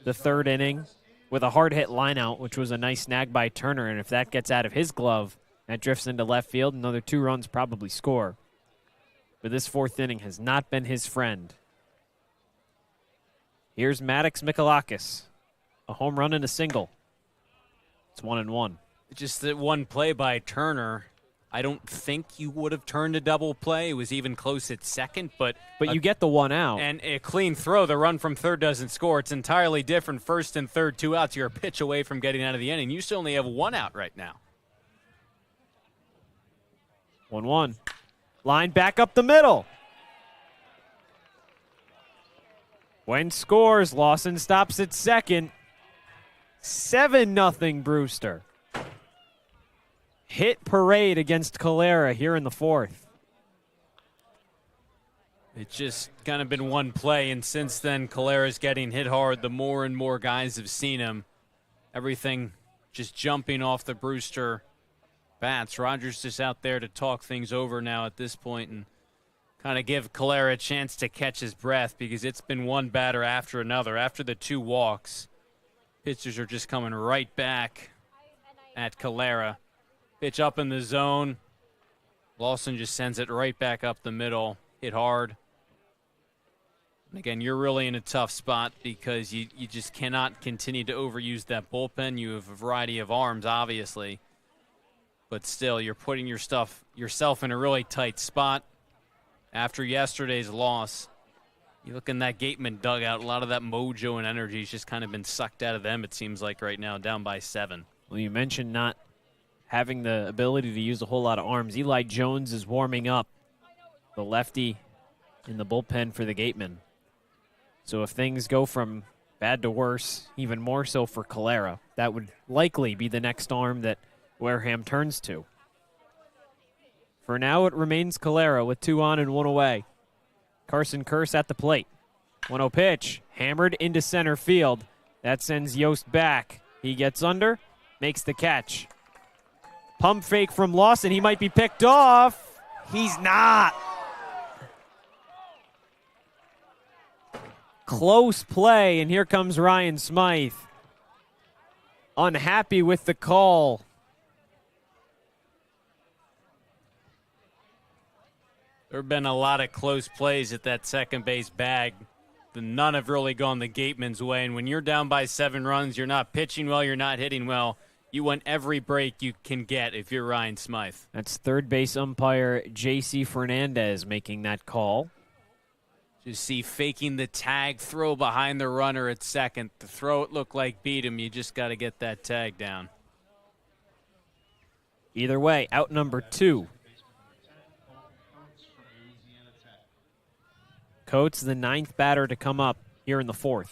Speaker 1: the third inning with a hard-hit lineout, which was a nice snag by Turner. And if that gets out of his glove, that drifts into left field. Another 2 runs probably score. But this 4th inning has not been his friend. Here's Maddox Mikalakis. A home run and a single. It's 1-1.
Speaker 2: Just that one play by Turner, I don't think you would have turned a double play. It was even close at second, but
Speaker 1: you get the 1 out.
Speaker 2: And a clean throw. The run from third doesn't score. It's entirely different. First and third, 2 outs. You're a pitch away from getting out of the inning. You still only have 1 out right now.
Speaker 1: 1-1. Line back up the middle. Wentz scores. Lawson stops at second. 7-0 Brewster. Hit parade against Calera here in the 4th.
Speaker 2: It's just kind of been one play, and since then, Calera's getting hit hard. The more and more guys have seen him. Everything just jumping off the Brewster bats. Rogers just out there to talk things over now at this point and kind of give Calera a chance to catch his breath because it's been one batter after another. After the 2 walks, pitchers are just coming right back at Calera. Pitch up in the zone. Lawson just sends it right back up the middle. Hit hard. And again, you're really in a tough spot because you just cannot continue to overuse that bullpen. You have a variety of arms, obviously. But still, you're putting yourself in a really tight spot. After yesterday's loss, you look in that Gateman dugout, a lot of that mojo and energy has just kind of been sucked out of them, it seems like, right now, down by 7.
Speaker 1: Well, you mentioned not having the ability to use a whole lot of arms. Eli Jones is warming up, the lefty in the bullpen for the Gatemen. So if things go from bad to worse, even more so for Calera, that would likely be the next arm that Wareham turns to. For now, it remains Calera with 2 on and 1 away. Carson Curse at the plate. 1-0 pitch, hammered into center field. That sends Yost back. He gets under, makes the catch. Pump fake from Lawson. He might be picked off. He's not. Close play, and here comes Ryan Smythe. Unhappy with the call.
Speaker 2: There have been a lot of close plays at that second base bag. None have really gone the Gatemen's way. And when you're down by 7 runs, you're not pitching well, you're not hitting well. You want every break you can get if you're Ryan Smythe.
Speaker 7: That's third base umpire J.C. Fernandez making that call.
Speaker 2: Just see faking the tag throw behind the runner at second. The throw it looked like beat him. You just got to get that tag down.
Speaker 7: Either way, out number 2. Coates, the 9th batter to come up here in the 4th.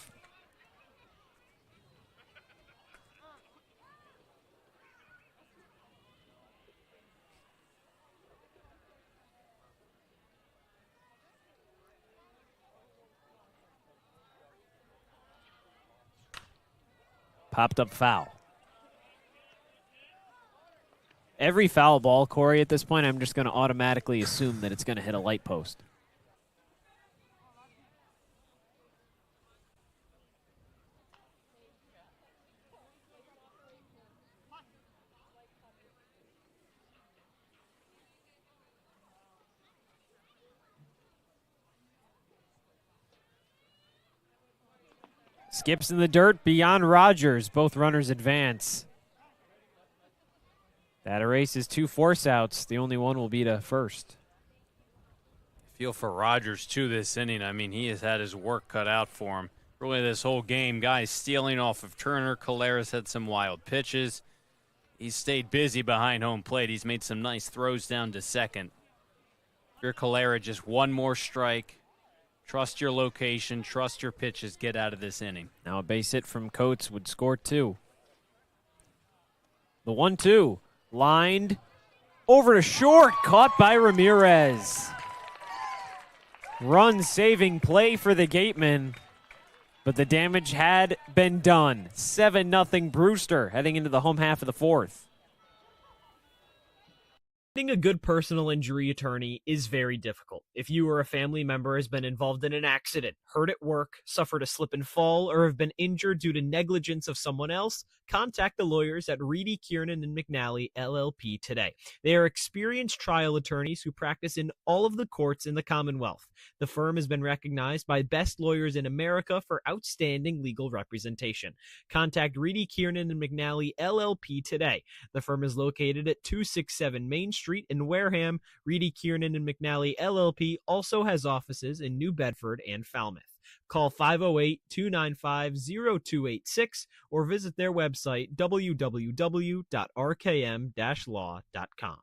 Speaker 7: Popped up foul. Every foul ball, Corey, at this point, I'm just going to automatically assume that it's going to hit a light post. Skips in the dirt beyond Rogers. Both runners advance. That erases 2 force outs. The only one will be to first.
Speaker 2: Feel for Rogers, too, this inning. I mean, he has had his work cut out for him. Really, this whole game, guys stealing off of Turner. Collares had some wild pitches. He's stayed busy behind home plate. He's made some nice throws down to second. If you're Collares, just one more strike. Trust your location, trust your pitches, get out of this inning.
Speaker 7: Now a base hit from Coates would score 2. The 1-2, lined over to short, caught by Ramirez. Run-saving play for the Gatemen, but the damage had been done. 7-0 Brewster heading into the home half of the 4th. Getting a good personal injury attorney is very difficult. If you or a family member has been involved in an accident, hurt at work, suffered a slip and fall, or have been injured due to negligence of someone else, contact the lawyers at Reedy, Kiernan, and McNally, LLP today. They are experienced trial attorneys who practice in all of the courts in the Commonwealth. The firm has been recognized by Best Lawyers in America for outstanding legal representation. Contact Reedy, Kiernan, and McNally, LLP today. The firm is located at 267 Main Street in Wareham. Reedy, Kiernan, and McNally, LLP also has offices in New Bedford and Falmouth. Call 508-295-0286 or visit their website, www.rkm-law.com.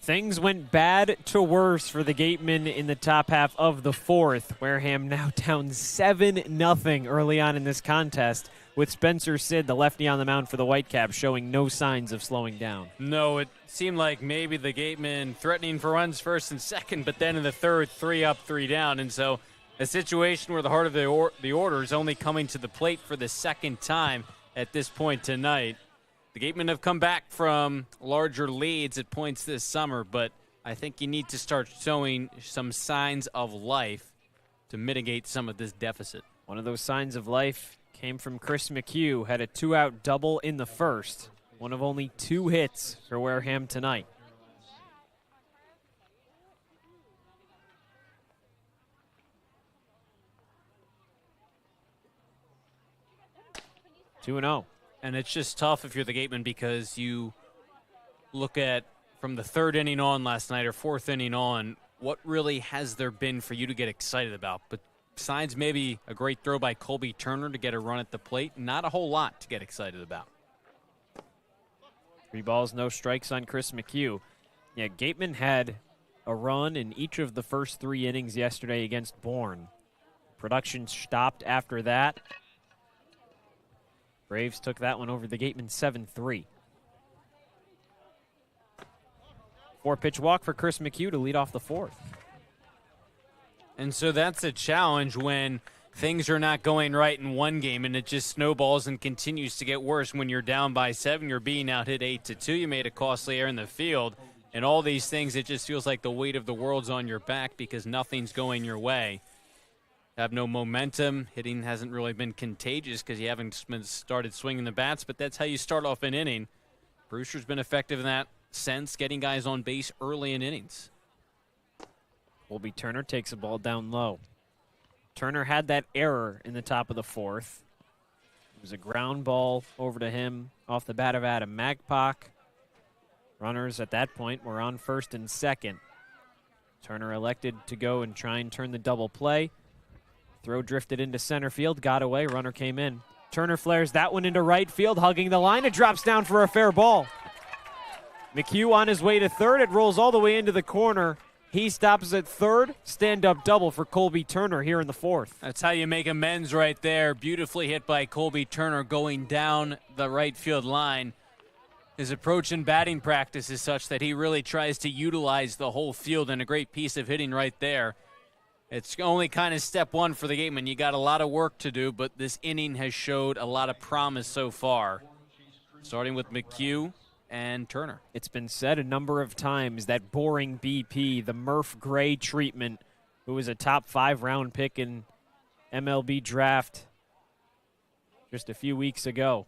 Speaker 7: Things went bad to worse for the Gatemen in the top half of the 4th. Wareham now down 7-0 early on in this contest, with Spencer Sid, the lefty on the mound for the Whitecaps, showing no signs of slowing down.
Speaker 2: No, it seemed like maybe the Gatemen threatening for runs first and second, but then in the 3rd, 3 up, 3 down. And so a situation where the heart of the order is only coming to the plate for the 2nd time at this point tonight. The Gatemen have come back from larger leads at points this summer, but I think you need to start showing some signs of life to mitigate some of this deficit.
Speaker 7: One of those signs of life came from Chris McHugh, had a 2-out double in the 1st. One of only 2 hits for Wareham tonight. Two and 0.
Speaker 2: And it's just tough if you're the Gatemen because you look at from the 3rd inning on last night or 4th inning on, what really has there been for you to get excited about? But besides maybe a great throw by Colby Turner to get a run at the plate, not a whole lot to get excited about.
Speaker 7: 3 balls, no strikes on Chris McHugh. Yeah, Gatemen had a run in each of the first 3 innings yesterday against Bourne. Production stopped after that. Braves took that one over the Gatemen 7-3. 4-pitch walk for Chris McHugh to lead off the 4th.
Speaker 2: And so that's a challenge when things are not going right in one game and it just snowballs and continues to get worse. When you're down by 7, you're being out hit 8-2. You made a costly error in the field. And all these things, it just feels like the weight of the world's on your back because nothing's going your way. Have no momentum. Hitting hasn't really been contagious because you haven't started swinging the bats, but that's how you start off an inning. Brewster's been effective in that sense, getting guys on base early in innings.
Speaker 7: Colby Turner takes the ball down low. Turner had that error in the top of the 4th. It was a ground ball over to him off the bat of Adam Magpok. Runners at that point were on first and second. Turner elected to go and try and turn the double play. Throw drifted into center field, got away, runner came in. Turner flares that one into right field, hugging the line. It drops down for a fair ball. McHugh on his way to third. It rolls all the way into the corner. He stops at third. Stand-up double for Colby Turner here in the 4th.
Speaker 2: That's how you make amends right there. Beautifully hit by Colby Turner going down the right field line. His approach in batting practice is such that he really tries to utilize the whole field, and a great piece of hitting right there. It's only kind of step one for the Gatemen. You got a lot of work to do, but this inning has showed a lot of promise so far. Starting with McHugh and Turner.
Speaker 7: It's been said a number of times that boring BP, the Murph Gray treatment, who was a top 5 round pick in MLB draft just a few weeks ago,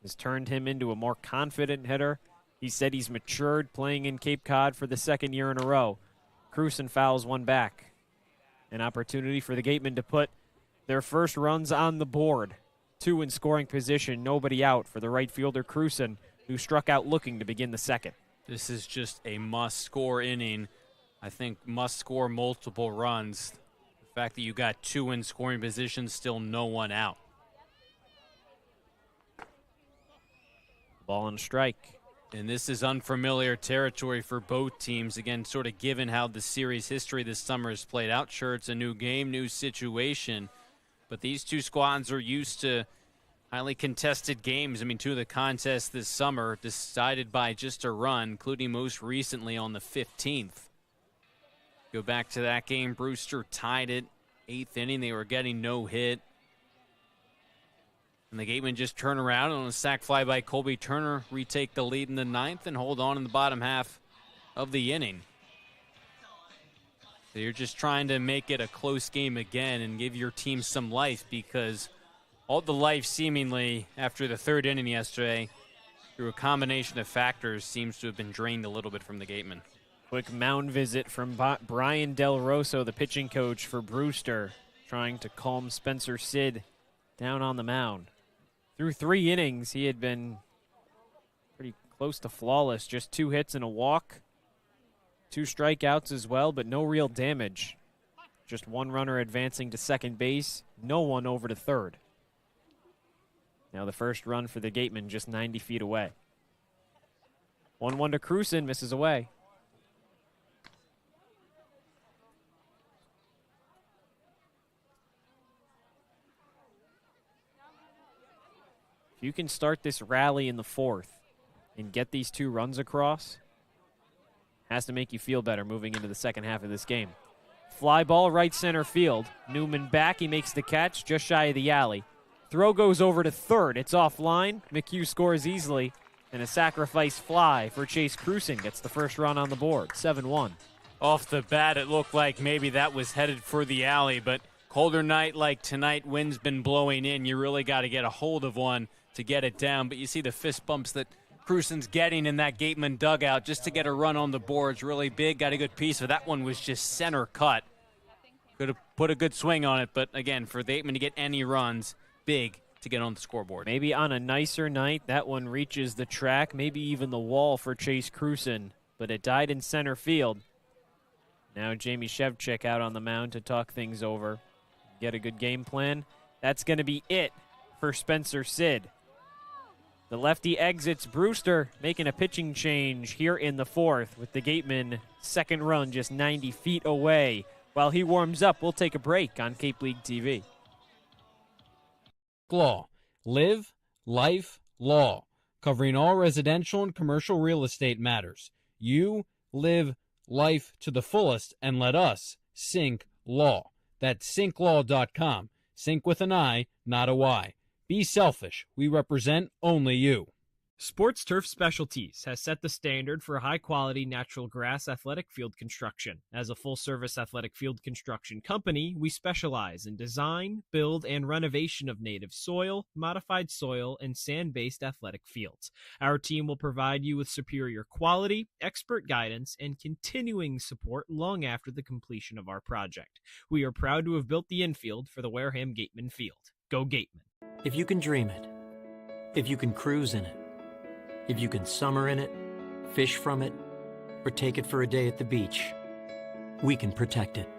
Speaker 7: has turned him into a more confident hitter. He said he's matured playing in Cape Cod for the 2nd year in a row. Cruson fouls one back. An opportunity for the Gatemen to put their first runs on the board. 2 in scoring position, nobody out for the right fielder Cruson, who struck out looking to begin the 2nd.
Speaker 2: This is just a must-score inning. I think must-score multiple runs. The fact that you got 2 in scoring position, still no one out.
Speaker 7: Ball and strike.
Speaker 2: And this is unfamiliar territory for both teams. Again, sort of given how the series history this summer has played out. Sure, it's a new game, new situation. But these two squads are used to highly contested games. I mean, 2 of the contests this summer decided by just a run, including most recently on the 15th. Go back to that game. Brewster tied it. 8th inning, they were getting no hit. And the Gatemen just turn around on a sac fly by Colby Turner, retake the lead in the 9th, and hold on in the bottom half of the inning. So you're just trying to make it a close game again and give your team some life, because all the life seemingly after the 3rd inning yesterday, through a combination of factors, seems to have been drained a little bit from the Gatemen.
Speaker 7: Quick mound visit from Brian Del Rosso, the pitching coach for Brewster, trying to calm Spencer Sid down on the mound. Through 3 innings, he had been pretty close to flawless. Just 2 hits and a walk. 2 strikeouts as well, but no real damage. Just 1 runner advancing to second base. No one over to third. Now the first run for the Gatemen just 90 feet away. 1-1 to Cruson, misses away. If you can start this rally in the 4th and get these 2 runs across, has to make you feel better moving into the second half of this game. Fly ball right center field. Newman back, he makes the catch just shy of the alley. Throw goes over to third. It's offline. McHugh scores easily. And a sacrifice fly for Chase Cruson gets the first run on the board, 7-1.
Speaker 2: Off the bat, it looked like maybe that was headed for the alley, but colder night like tonight, wind's been blowing in. You really got to get a hold of one to get it down. But you see the fist bumps that Cruson's getting in that Gateman dugout just to get a run on the boards. Really big, got a good piece, but that one was just center cut. Could have put a good swing on it, but again, for the Gateman to get any runs, big to get on the scoreboard.
Speaker 7: Maybe on a nicer night, that one reaches the track, maybe even the wall for Chase Cruson, but it died in center field. Now Jamie Shevchik out on the mound to talk things over, get a good game plan. That's going to be it for Spencer Sid. The lefty exits Brewster, making a pitching change here in the 4th with the Gatemen second run just 90 feet away. While he warms up, we'll take a break on Cape League TV.
Speaker 9: Law. Live, life, law. Covering all residential and commercial real estate matters. You live life to the fullest and let us sink law. That's synklaw.com. Sync with an I, not a Y. Be selfish. We represent only you.
Speaker 1: Sports Turf Specialties has set the standard for high-quality natural grass athletic field construction. As a full-service athletic field construction company, we specialize in design, build, and renovation of native soil, modified soil, and sand-based athletic fields. Our team will provide you with superior quality, expert guidance, and continuing support long after the completion of our project. We are proud to have built the infield for the Wareham Gatemen field. Go Gatemen.
Speaker 10: If you can dream it, if you can cruise in it, if you can summer in it, fish from it, or take it for a day at the beach, we can protect it.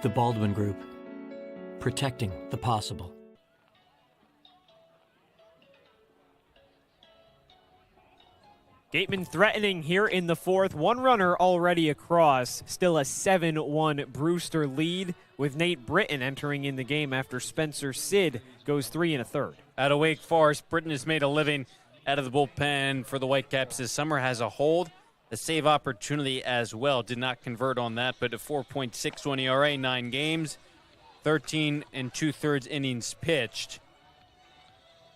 Speaker 10: The Baldwin Group, protecting the possible.
Speaker 1: Gatemen threatening here in the fourth. One runner already across. Still a 7-1 Brewster lead with Nate Britton entering in the game after Spencer Sid goes 3 1/3.
Speaker 2: Out of Wake Forest, Britton has made a living out of the bullpen for the Whitecaps this summer. Has a hold, a save opportunity as well. Did not convert on that, but a 4.61 ERA, 9 games, 13 2/3 innings pitched,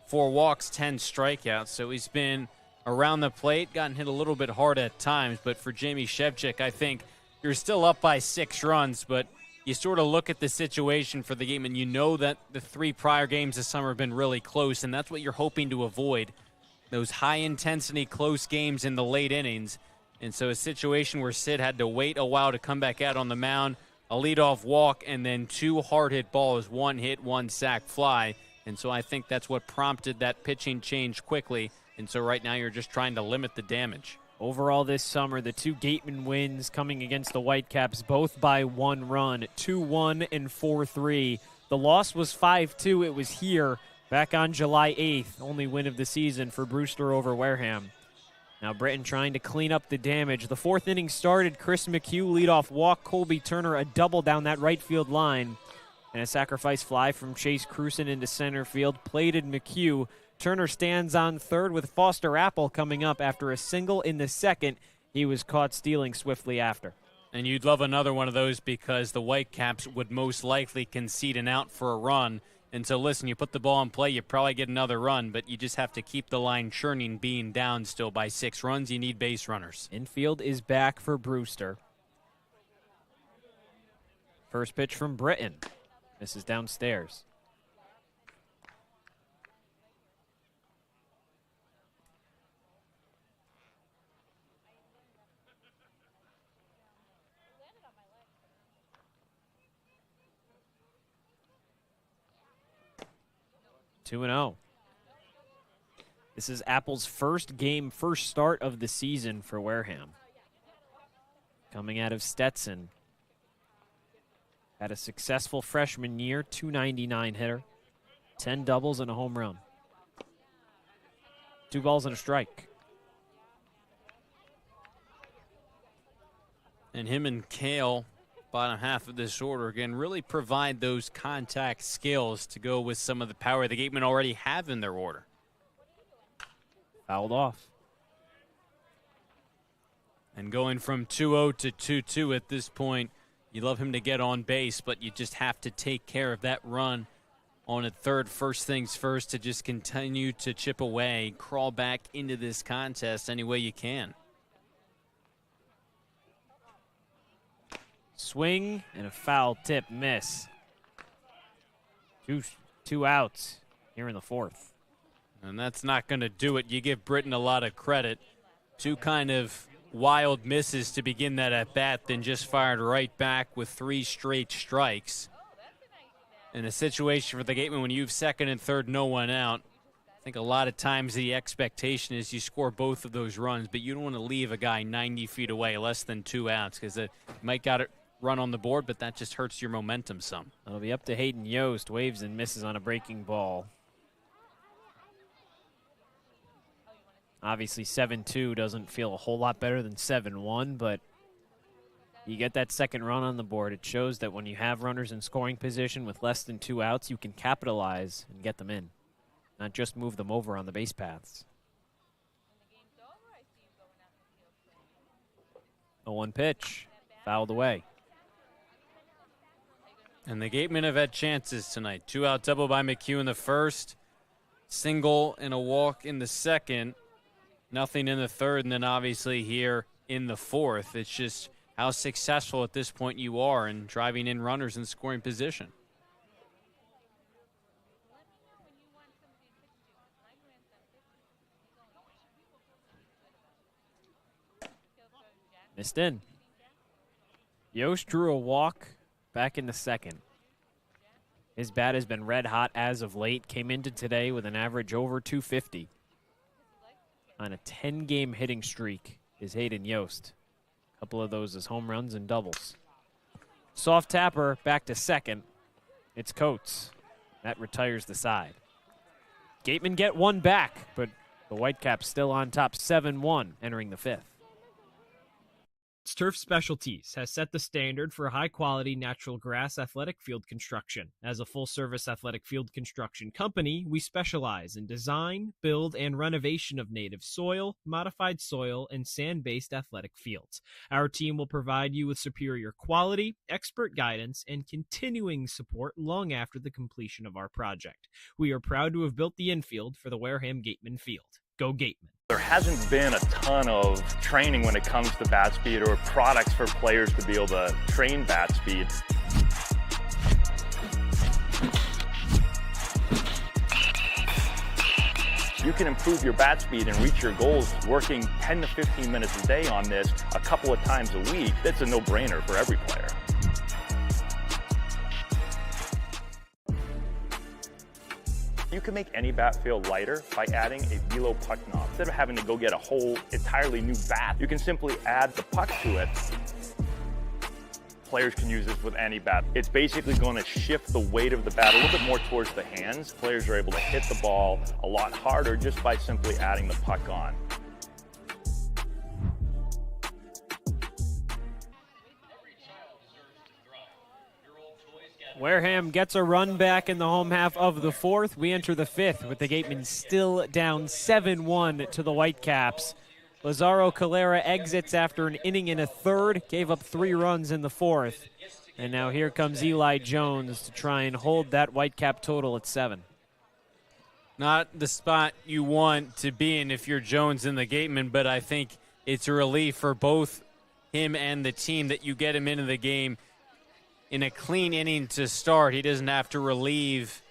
Speaker 2: 4 walks, 10 strikeouts. So he's been around the plate, gotten hit a little bit hard at times, but for Jamie Shevchik, I think you're still up by 6 runs, but you sort of look at the situation for the game, and you know that the 3 prior games this summer have been really close, and that's what you're hoping to avoid, those high-intensity, close games in the late innings. And so a situation where Sid had to wait a while to come back out on the mound, a leadoff walk, and then 2 hard-hit balls, 1 hit, 1 sac fly. And so I think that's what prompted that pitching change quickly. And so right now you're just trying to limit the damage.
Speaker 1: Overall this summer, the 2 Gatemen wins coming against the Whitecaps, both by 1 run, 2-1 and 4-3. The loss was 5-2. It was here back on July 8th, only win of the season for Brewster over Wareham. Now Britton trying to clean up the damage. The 4th inning started. Chris McHugh leadoff walk. Colby Turner a double down that right field line. And a sacrifice fly from Chase Cruson into center field. Plated McHugh. Turner stands on third with Foster Apple coming up after a single in the second. He was caught stealing swiftly after.
Speaker 2: And you'd love another one of those because the Whitecaps would most likely concede an out for a run. And so, listen, you put the ball in play, you probably get another run, but you just have to keep the line churning, being down still by 6 runs. You need base runners.
Speaker 1: Infield is back for Brewster. First pitch from Britton. This is downstairs. Two and 0. This is Apple's first start of the season for Wareham. Coming out of Stetson. Had a successful freshman year, 299 hitter, 10 doubles and a home run. 2 balls and a strike.
Speaker 2: And him and Kale, bottom half of this order, again, really provide those contact skills to go with some of the power the Gatemen already have in their order.
Speaker 1: Fouled off.
Speaker 2: And going from 2-0 to 2-2 at this point, you love him to get on base, but you just have to take care of that run on at third. First things first, to just continue to chip away, crawl back into this contest any way you can.
Speaker 1: Swing and a foul tip miss. Two outs here in the 4th.
Speaker 2: And that's not going to do it. You give Britton a lot of credit. 2 kind of wild misses to begin that at bat, then just fired right back with 3 straight strikes. In a situation for the Gatemen when you have second and third, no one out, I think a lot of times the expectation is you score both of those runs, but you don't want to leave a guy 90 feet away, less than 2 outs, because it might got it run on the board, but that just hurts your momentum some.
Speaker 1: It'll be up to Hayden Yost. Waves and misses on a breaking ball. Obviously 7-2 doesn't feel a whole lot better than 7-1, but you get that second run on the board. It shows that when you have runners in scoring position with less than 2 outs, you can capitalize and get them in, not just move them over on the base paths. 0-1 pitch, fouled away.
Speaker 2: And the Gatemen have had chances tonight. 2-out double by McHugh in the first, single and a walk in the second, nothing in the third, and then obviously here in the fourth. It's just how successful at this point you are in driving in runners in scoring position.
Speaker 7: Missed in. Yost drew a walk back in the second. His bat has been red hot as of late. Came into today with an average over 250. On a 10-game hitting streak is Hayden Yost. A couple of those as home runs and doubles. Soft tapper back to second. It's Coates. That retires the side. Gatemen get one back, but the Whitecaps still on top 7-1 entering the fifth. Turf Specialties has set the standard for high-quality natural grass athletic field construction. As a full-service athletic field construction company, we specialize in design, build, and renovation of native soil, modified soil, and sand-based athletic fields. Our team will provide you with superior quality, expert guidance, and continuing support long after the completion of our project. We are proud to have built the infield for the Wareham Gatemen field. Go Gatemen.
Speaker 11: There hasn't been a ton of training when it comes to bat speed or products for players to be able to train bat speed. You can improve your bat speed and reach your goals working 10 to 15 minutes a day on this a couple of times a week. That's a no-brainer for every player. You can make any bat feel lighter by adding a velo puck knob. Instead of having to go get a whole entirely new bat, you can simply add the puck to it. Players can use this with any bat. It's basically going to shift the weight of the bat a little bit more towards the hands. Players are able to hit the ball a lot harder just by simply adding the puck on.
Speaker 7: Wareham gets a run back in the home half of the fourth. We enter the fifth with the Gatemen still down 7-1 to the Whitecaps. Lazaro Calera exits after an inning and a third, gave up 3 runs in the fourth. And now here comes Eli Jones to try and hold that Whitecap total at 7.
Speaker 2: Not the spot you want to be in if you're Jones in the Gatemen, but I think it's a relief for both him and the team that you get him into the game in a clean inning to start. He doesn't have to relieve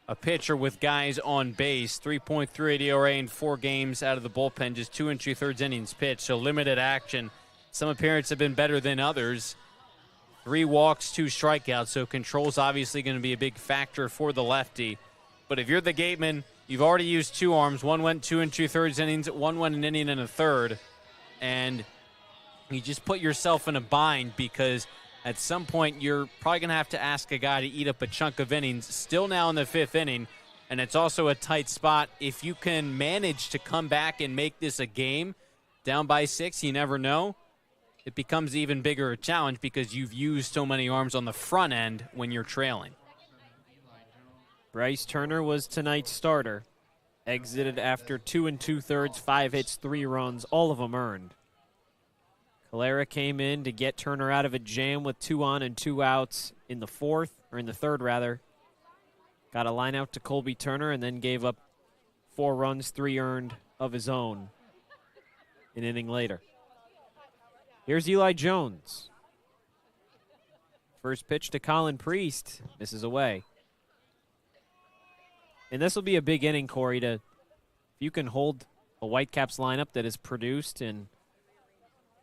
Speaker 2: a pitcher with guys on base. 3.38 ERA in 4 games out of the bullpen, just 2 2/3 innings pitched, so limited action. Some appearances have been better than others. 3 walks, 2 strikeouts, so control's obviously going to be a big factor for the lefty. But if you're the Gatemen, you've already used 2 arms. One went 2 2/3 innings, one went an inning and a third. And you just put yourself in a bind because at some point, you're probably going to have to ask a guy to eat up a chunk of innings. Still now in the 5th inning, and it's also a tight spot. If you can manage to come back and make this a game, down by 6, you never know. It becomes even bigger a challenge because you've used so many arms on the front end when you're trailing.
Speaker 7: Bryce Turner was tonight's starter. Exited after 2 2/3, 5 hits, 3 runs, all of them earned. Calera came in to get Turner out of a jam with 2 on and 2 outs in the third rather. Got a line out to Colby Turner and then gave up 4 runs, 3 earned of his own an inning later. Here's Eli Jones. First pitch to Colin Priest, misses away. And this will be a big inning, Cory, if you can hold a Whitecaps lineup that is produced in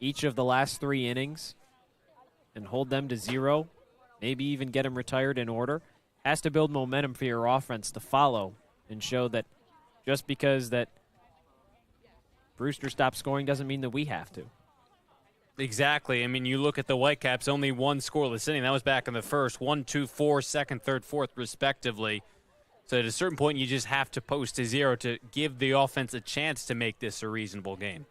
Speaker 7: each of the last 3 innings and hold them to 0, maybe even get them retired in order, has to build momentum for your offense to follow and show that just because that Brewster stopped scoring doesn't mean that we have to.
Speaker 2: Exactly. I mean, you look at the Whitecaps, only 1 scoreless inning. That was back in the first. 1, 2, 4, second, third, fourth, respectively. So at a certain point, you just have to post to 0 to give the offense a chance to make this a reasonable game.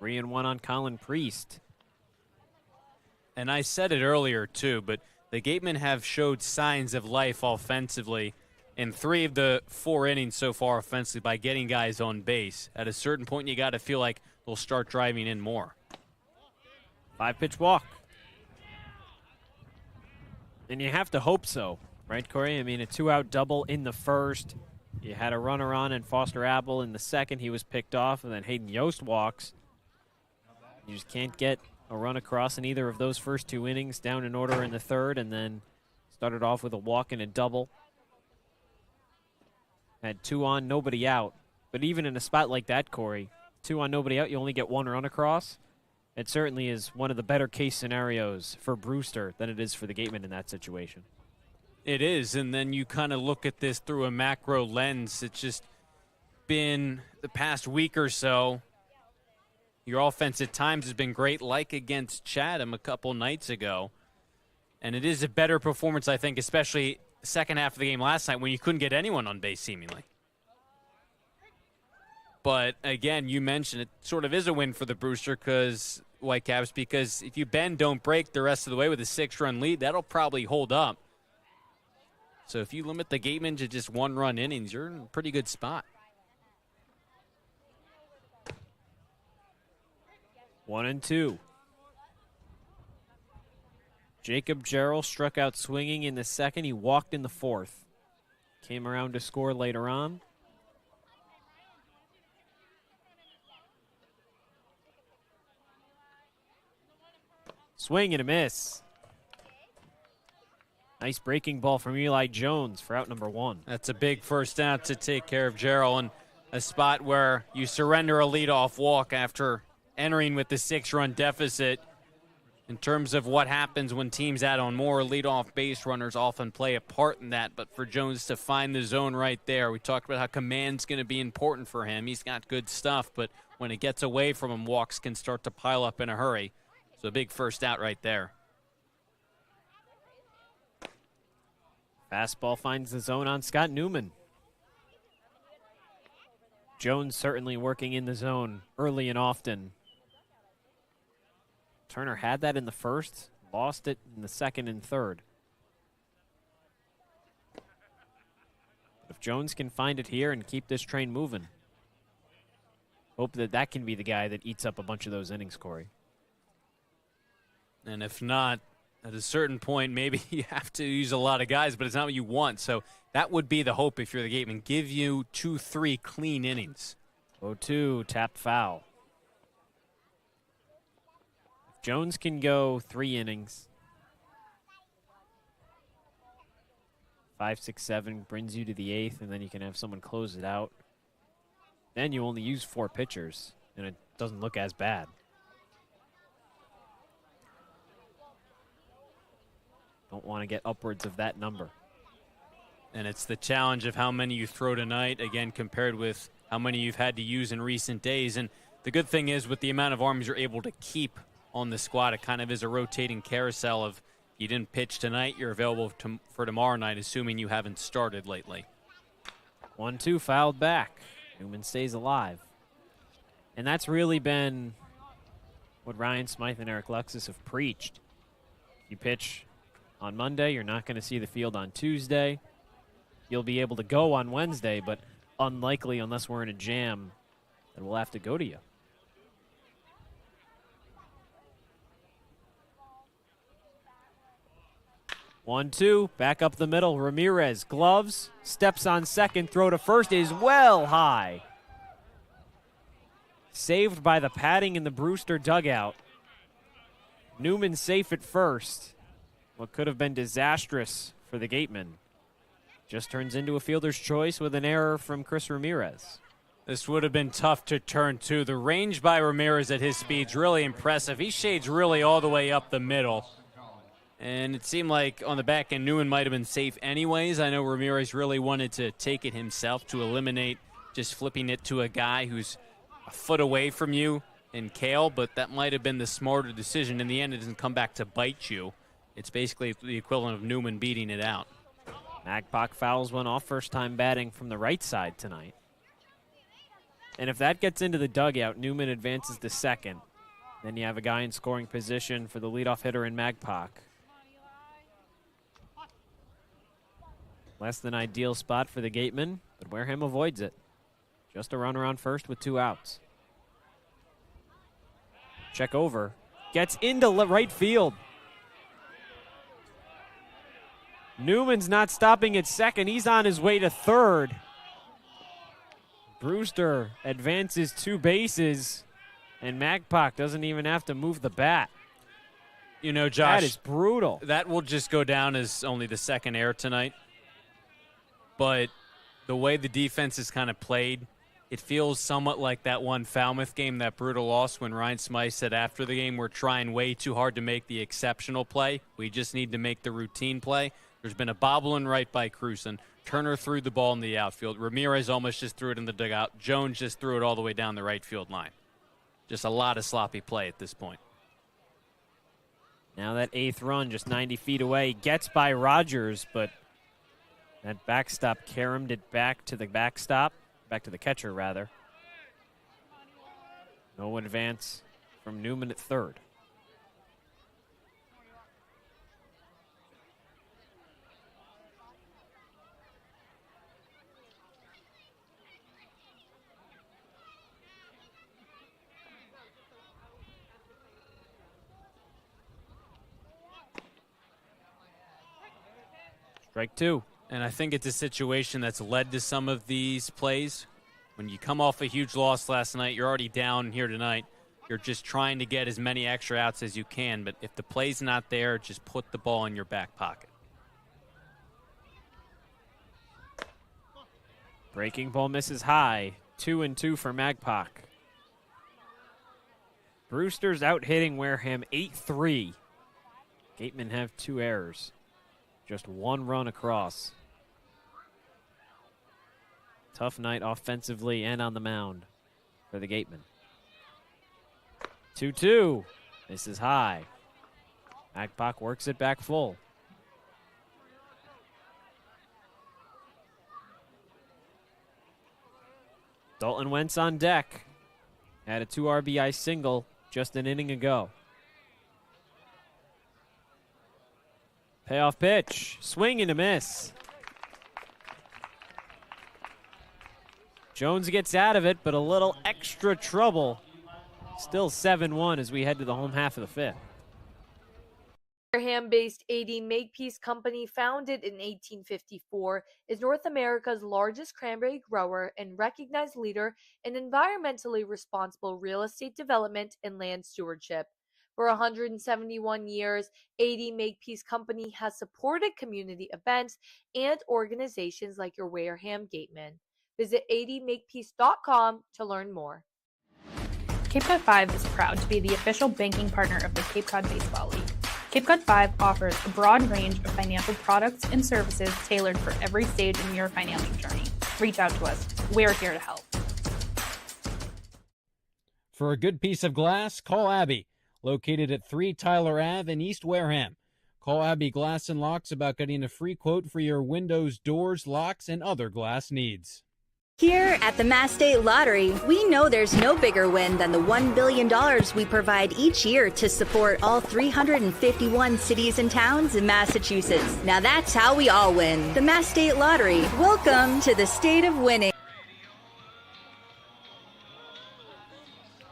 Speaker 7: 3-1 on Colin Priest.
Speaker 2: And I said it earlier too, but the Gatemen have showed signs of life offensively in 3 of the 4 innings so far offensively by getting guys on base. At a certain point, you got to feel like they'll start driving in more.
Speaker 7: 5-pitch walk. And you have to hope so, right, Cory? I mean, a 2-out double in the first. You had a runner on and Foster Apple in the second. He was picked off, and then Hayden Yost walks. You just can't get a run across in either of those first 2 innings, down in order in the third, and then started off with a walk and a double. Had 2 on, nobody out. But even in a spot like that, Cory, 2 on, nobody out, you only get 1 run across. It certainly is one of the better case scenarios for Brewster than it is for the Gatemen in that situation.
Speaker 2: It is, and then you kind of look at this through a macro lens. It's just been the past week or so, your offense at times has been great, like against Chatham a couple nights ago. And it is a better performance, I think, especially second half of the game last night when you couldn't get anyone on base, seemingly. But, again, you mentioned it sort of is a win for the Brewster Whitecaps because if you bend, don't break the rest of the way with a 6-run lead, that'll probably hold up. So if you limit the Gatemen to just 1-run innings, you're in a pretty good spot.
Speaker 7: 1-2. Jacob Jarrell struck out swinging in the second. He walked in the fourth. Came around to score later on. Swing and a miss. Nice breaking ball from Eli Jones for out number 1.
Speaker 2: That's a big first out to take care of Jarrell, and a spot where you surrender a leadoff walk after entering with the 6-run deficit. In terms of what happens when teams add on more, leadoff base runners often play a part in that. But for Jones to find the zone right there, we talked about how command's going to be important for him. He's got good stuff, but when it gets away from him, walks can start to pile up in a hurry. So a big first out right there.
Speaker 7: Fastball finds the zone on Scott Newman. Jones certainly working in the zone early and often. Turner had that in the first, lost it in the second and third. If Jones can find it here and keep this train moving, hope that that can be the guy that eats up a bunch of those innings, Cory.
Speaker 2: And if not, at a certain point, maybe you have to use a lot of guys, but it's not what you want. So that would be the hope if you're the Gatemen. Give you 2-3 clean innings.
Speaker 7: 0-2, tapped foul. If Jones can go 3 innings, 5, 6, 7 brings you to the 8th, and then you can have someone close it out. Then you only use 4 pitchers, and it doesn't look as bad. Don't want to get upwards of that number.
Speaker 2: And it's the challenge of how many you throw tonight, again, compared with how many you've had to use in recent days. And the good thing is with the amount of arms you're able to keep on the squad, it kind of is a rotating carousel of if you didn't pitch tonight, you're available for tomorrow night, assuming you haven't started lately.
Speaker 7: 1-2 fouled back. Newman stays alive. And that's really been what Ryan Smythe and Eric Luxus have preached. You pitch on Monday, you're not going to see the field on Tuesday. You'll be able to go on Wednesday, but unlikely unless we're in a jam that we'll have to go to you. One, two, back up the middle. Ramirez, gloves, steps on second, throw to first is well high. Saved by the padding in the Brewster dugout. Newman safe at first. What could have been disastrous for the Gatemen just turns into a fielder's choice with an error from Chris Ramirez.
Speaker 2: This would have been tough to turn to. The range by Ramirez at his speed's really impressive. He shades really all the way up the middle. And it seemed like on the back end, Newman might have been safe anyways. I know Ramirez really wanted to take it himself to eliminate just flipping it to a guy who's a foot away from you in Kale, but that might have been the smarter decision. In the end, it doesn't come back to bite you. It's basically the equivalent of Newman beating it out.
Speaker 7: Magpok fouls one off, first time batting from the right side tonight. And if that gets into the dugout, Newman advances to second. Then you have a guy in scoring position for the leadoff hitter in Maggelet. Less than ideal spot for the Gatemen, but Wareham avoids it. Just a runner on first with 2 outs. Check over. Gets into right field. Newman's not stopping at second. He's on his way to third. Brewster advances 2 bases, and Maggelet doesn't even have to move the bat.
Speaker 2: You know, Josh,
Speaker 7: that is brutal.
Speaker 2: That will just go down as only the second error tonight. But the way the defense is kind of played, it feels somewhat like that one Falmouth game, that brutal loss, when Ryan Smythe said after the game, we're trying way too hard to make the exceptional play. We just need to make the routine play. There's been a bobble in right by Crewson. Turner threw the ball in the outfield. Ramirez almost just threw it in the dugout. Jones just threw it all the way down the right field line. Just a lot of sloppy play at this point.
Speaker 7: Now that 8th run just 90 feet away, gets by Rogers, but that backstop caromed it back to the backstop, back to the catcher rather. No advance from Newman at third. Strike 2.
Speaker 2: And I think it's a situation that's led to some of these plays. When you come off a huge loss last night, you're already down here tonight. You're just trying to get as many extra outs as you can. But if the play's not there, just put the ball in your back pocket.
Speaker 7: Breaking ball misses high. 2-2 for Maggelet. Brewster's out hitting Wareham 8-3. Gatemen have 2 errors. Just 1 run across. Tough night offensively and on the mound for the Gatemen. 2-2. This is high. Maggelet works it back full. Dalton Wentz on deck. Had a 2 RBI single just an inning ago. Payoff pitch. Swing and a miss. Jones gets out of it, but a little extra trouble. Still 7-1 as we head to the home half of the 5th.
Speaker 3: Wareham-based AD Makepeace Company, founded in 1854, is North America's largest cranberry grower and recognized leader in environmentally responsible real estate development and land stewardship. For 171 years, AD Makepeace Company has supported community events and organizations like your Wareham Gatemen. Visit admakepeace.com to learn more.
Speaker 5: Cape Cod 5 is proud to be the official banking partner of the Cape Cod Baseball League. Cape Cod 5 offers a broad range of financial products and services tailored for every stage in your financial journey. Reach out to us. We're here to help.
Speaker 9: For a good piece of glass, call Abby, located at 3 Tyler Ave in East Wareham. Call Abby Glass and Locks about getting a free quote for your windows, doors, locks, and other glass needs.
Speaker 6: Here at the Mass State Lottery, we know there's no bigger win than the $1 billion we provide each year to support all 351 cities and towns in Massachusetts. Now that's how we all win. The Mass State Lottery. Welcome to the state of winning.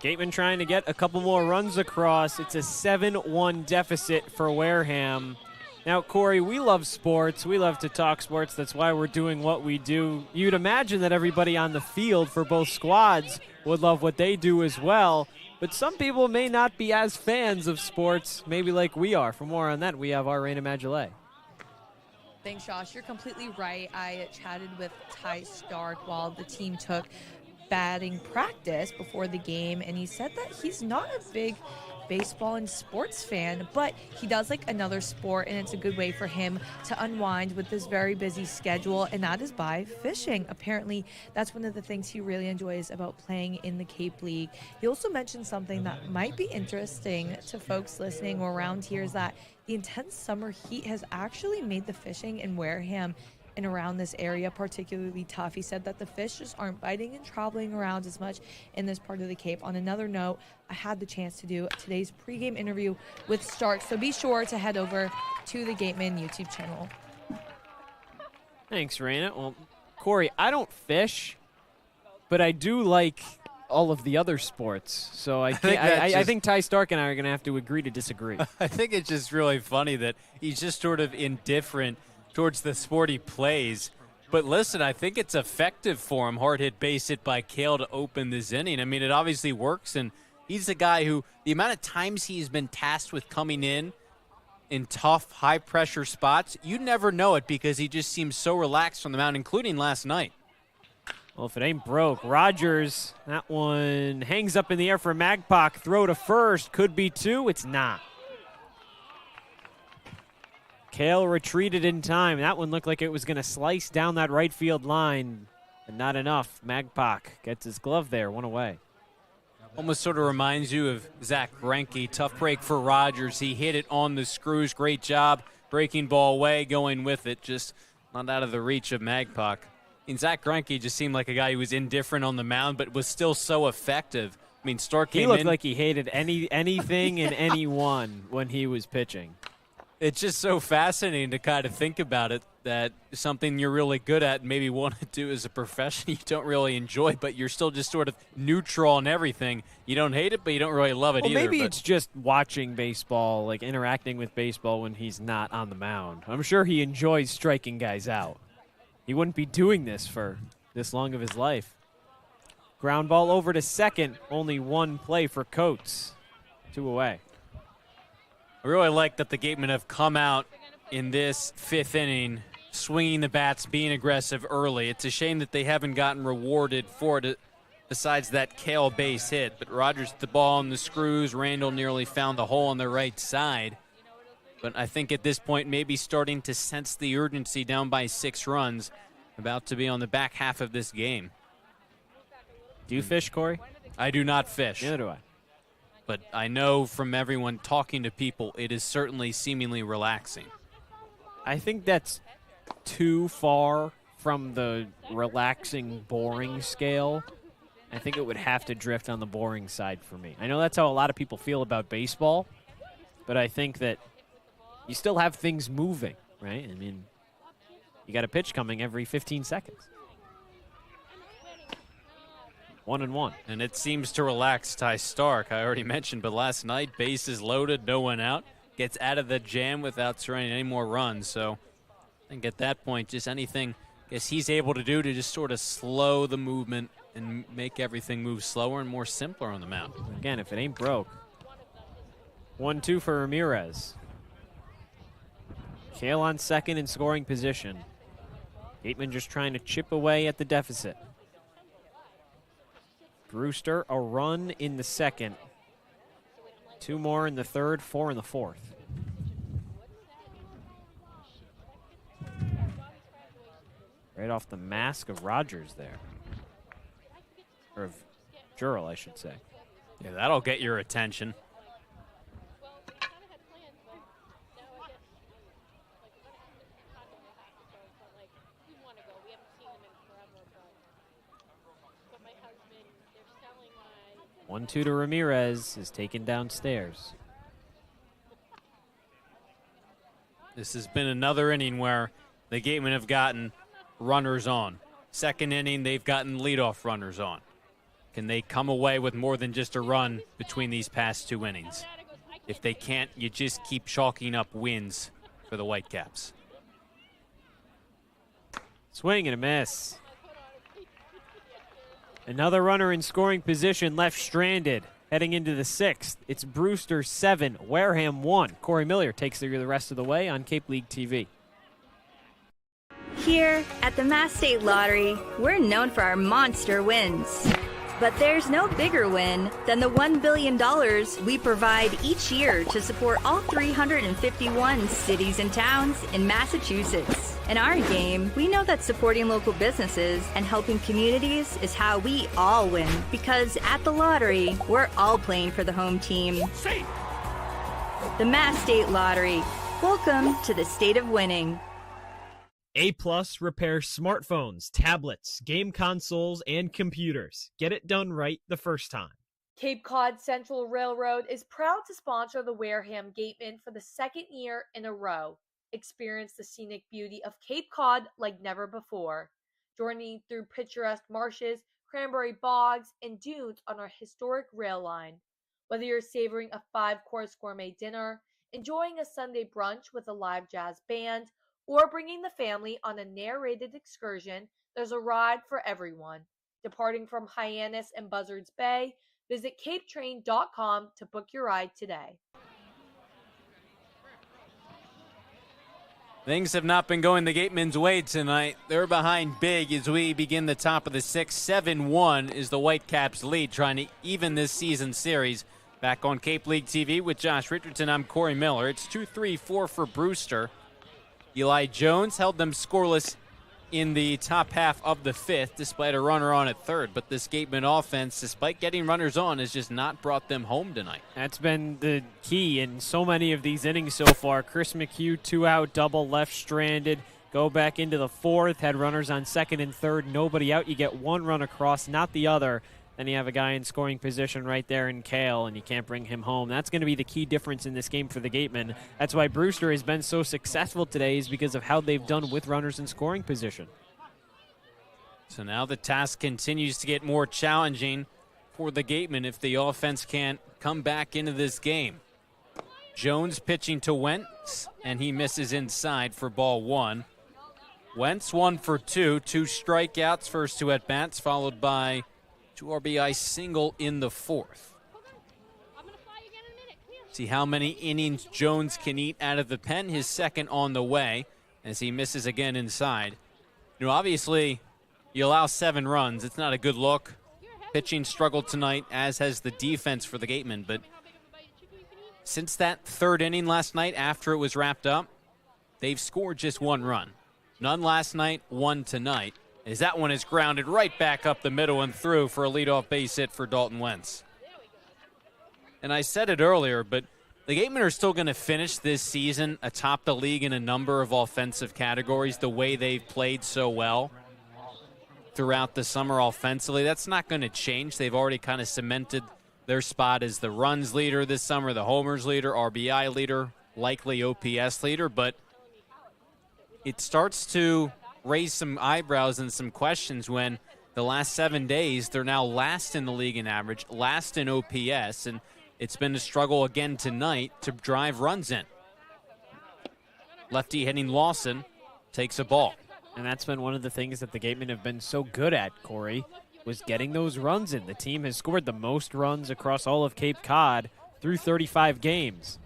Speaker 7: Gatemen trying to get a couple more runs across. It's a 7-1 deficit for Wareham. Now, Cory, we love sports. We love to talk sports. That's why we're doing what we do. You'd imagine that everybody on the field for both squads would love what they do as well. But some people may not be as fans of sports, maybe like we are. For more on that, we have our Rayna Maggelet.
Speaker 12: Thanks, Josh. You're completely right. I chatted with Ty Stark while the team took batting practice before the game, and he said that he's not a big baseball and sports fan, but he does like another sport, and it's a good way for him to unwind with this very busy schedule, and that is by fishing. Apparently, that's one of the things he really enjoys about playing in the Cape League. He also mentioned something that might be interesting to folks listening around here, is that the intense summer heat has actually made the fishing in Wareham and around this area particularly tough. He said that the fish just aren't biting and traveling around as much in this part of the Cape. On another note, I had the chance to do today's pregame interview with Stark, so be sure to head over to the Gatemen YouTube channel.
Speaker 7: Thanks, Rayna. Well, Cory, I don't fish, but I do like all of the other sports. So I think Ty Stark and I are going to have to agree to disagree.
Speaker 2: I think it's just really funny that he's just sort of indifferent towards the sport he plays. But listen, I think it's effective for him. Hard hit base hit by Kale to open this inning. I mean, it obviously works, and he's the guy who, the amount of times he's been tasked with coming in tough, high-pressure spots, you never know it because he just seems so relaxed on the mound, including last night.
Speaker 7: Well, if it ain't broke, Rogers, that one hangs up in the air for Magpok. Throw to first, could be two, it's not. Kale retreated in time. That one looked like it was going to slice down that right field line, but not enough. Magpok gets his glove there, one away.
Speaker 2: Almost sort of reminds you of Zach Greinke. Tough break for Rogers. He hit it on the screws. Great job breaking ball away, going with it. Just not out of the reach of Magpok. And Zach Greinke just seemed like a guy who was indifferent on the mound, but was still so effective. I mean, Stark came in.
Speaker 7: He looked like he hated anything and anyone when he was pitching.
Speaker 2: It's just so fascinating to kind of think about it, that something you're really good at and maybe want to do as a profession you don't really enjoy, but you're still just sort of neutral on everything. You don't hate it, but you don't really love it either.
Speaker 7: Maybe it's just watching baseball, like interacting with baseball when he's not on the mound. I'm sure he enjoys striking guys out. He wouldn't be doing this for this long of his life. Ground ball over to second. Only one play for Coates. 2 away.
Speaker 2: I really like that the Gatemen have come out in this 5th inning, swinging the bats, being aggressive early. It's a shame that they haven't gotten rewarded for it, besides that Kale base hit. But Rogers hit the ball on the screws. Randall nearly found the hole on the right side. But I think at this point, maybe starting to sense the urgency, down by 6 runs, about to be on the back half of this game.
Speaker 7: Do you fish, Cory?
Speaker 2: I do not fish.
Speaker 7: Neither do I.
Speaker 2: But I know from everyone talking to people, it is certainly seemingly relaxing.
Speaker 7: I think that's too far from the relaxing, boring scale. I think it would have to drift on the boring side for me. I know that's how a lot of people feel about baseball, but I think that you still have things moving, right? I mean, you got a pitch coming every 15 seconds. 1-1.
Speaker 2: And it seems to relax Ty Stark, I already mentioned, but last night, bases loaded, no one out, gets out of the jam without surrendering any more runs. So I think at that point, just anything I guess he's able to do to just sort of slow the movement and make everything move slower and more simpler on the mound.
Speaker 7: Again, if it ain't broke. 1-2 for Ramirez. Kale on second in scoring position. Gatemen just trying to chip away at the deficit. Brewster, a run in the second. 2 more in the third, 4 in the fourth. Right off the mask of Rogers there. Or of Jurel, I should say.
Speaker 2: Yeah, that'll get your attention.
Speaker 7: One, 2 to Ramirez is taken downstairs.
Speaker 2: This has been another inning where the Gatemen have gotten runners on. Second inning, they've gotten leadoff runners on. Can they come away with more than just a run between these past 2 innings? If they can't, you just keep chalking up wins for the Whitecaps.
Speaker 7: Swing and a miss. Another runner in scoring position left stranded heading into the 6th. It's Brewster 7, Wareham 1. Cory Miller takes the rest of the way on Cape League TV.
Speaker 6: Here at the Mass State Lottery, we're known for our monster wins. But there's no bigger win than the $1 billion we provide each year to support all 351 cities and towns in Massachusetts. In our game, we know that supporting local businesses and helping communities is how we all win. Because at the lottery, we're all playing for the home team. The Mass State Lottery. Welcome to the state of winning.
Speaker 1: A+ repairs smartphones, tablets, game consoles, and computers. Get it done right the first time.
Speaker 3: Cape Cod Central Railroad is proud to sponsor the Wareham Gatemen for the second year in a row. Experience the scenic beauty of Cape Cod like never before. Journey through picturesque marshes, cranberry bogs, and dunes on our historic rail line. Whether you're savoring a 5-course gourmet dinner, enjoying a Sunday brunch with a live jazz band, or bringing the family on a narrated excursion, there's a ride for everyone. Departing from Hyannis and Buzzards Bay, visit capetrain.com to book your ride today.
Speaker 2: Things have not been going the Gatemen's way tonight. They're behind big as we begin the top of the sixth. 7-1 is the Whitecaps lead, trying to even this season series. Back on Cape League TV with Josh Richardson, I'm Cory Miller. It's 2-3-4 for Brewster. Eli Jones held them scoreless in the top half of the fifth, despite a runner on at third. But this Gatemen offense, despite getting runners on, has just not brought them home tonight.
Speaker 7: That's been the key in so many of these innings so far. Chris McHugh, 2-out, double left stranded. Go back into the fourth, had runners on second and third, nobody out. You get one run across, not the other. Then you have a guy in scoring position right there in Kale, and you can't bring him home. That's going to be the key difference in this game for the Gatemen. That's why Brewster has been so successful today, is because of how they've done with runners in scoring position.
Speaker 2: So now the task continues to get more challenging for the Gatemen if the offense can't come back into this game. Jones pitching to Wentz, and he misses inside for ball one. Wentz 1 for 2, 2 strikeouts, first 2 at-bats, followed by 2 RBI single in the fourth. See how many innings Jones can eat out of the pen. His second on the way as he misses again inside. You know, obviously, you allow 7 runs. It's not a good look. Pitching struggled tonight, as has the defense for the Gatemen. But since that third inning last night, after it was wrapped up, they've scored just 1 run. None last night, 1 tonight. As that one is grounded right back up the middle and through for a leadoff base hit for Dalton Wentz. And I said it earlier, but the Gatemen are still going to finish this season atop the league in a number of offensive categories, the way they've played so well throughout the summer offensively. That's not going to change. They've already kind of cemented their spot as the runs leader this summer, the homers leader, RBI leader, likely OPS leader, but it starts to raise some eyebrows and some questions when the last 7 days they're now last in the league in average, last in OPS, and it's been a struggle again tonight to drive runs in. Lefty hitting Lawson takes a ball.
Speaker 7: And that's been one of the things that the Gatemen have been so good at, Cory, was getting those runs in. The team has scored the most runs across all of Cape Cod through 35 games.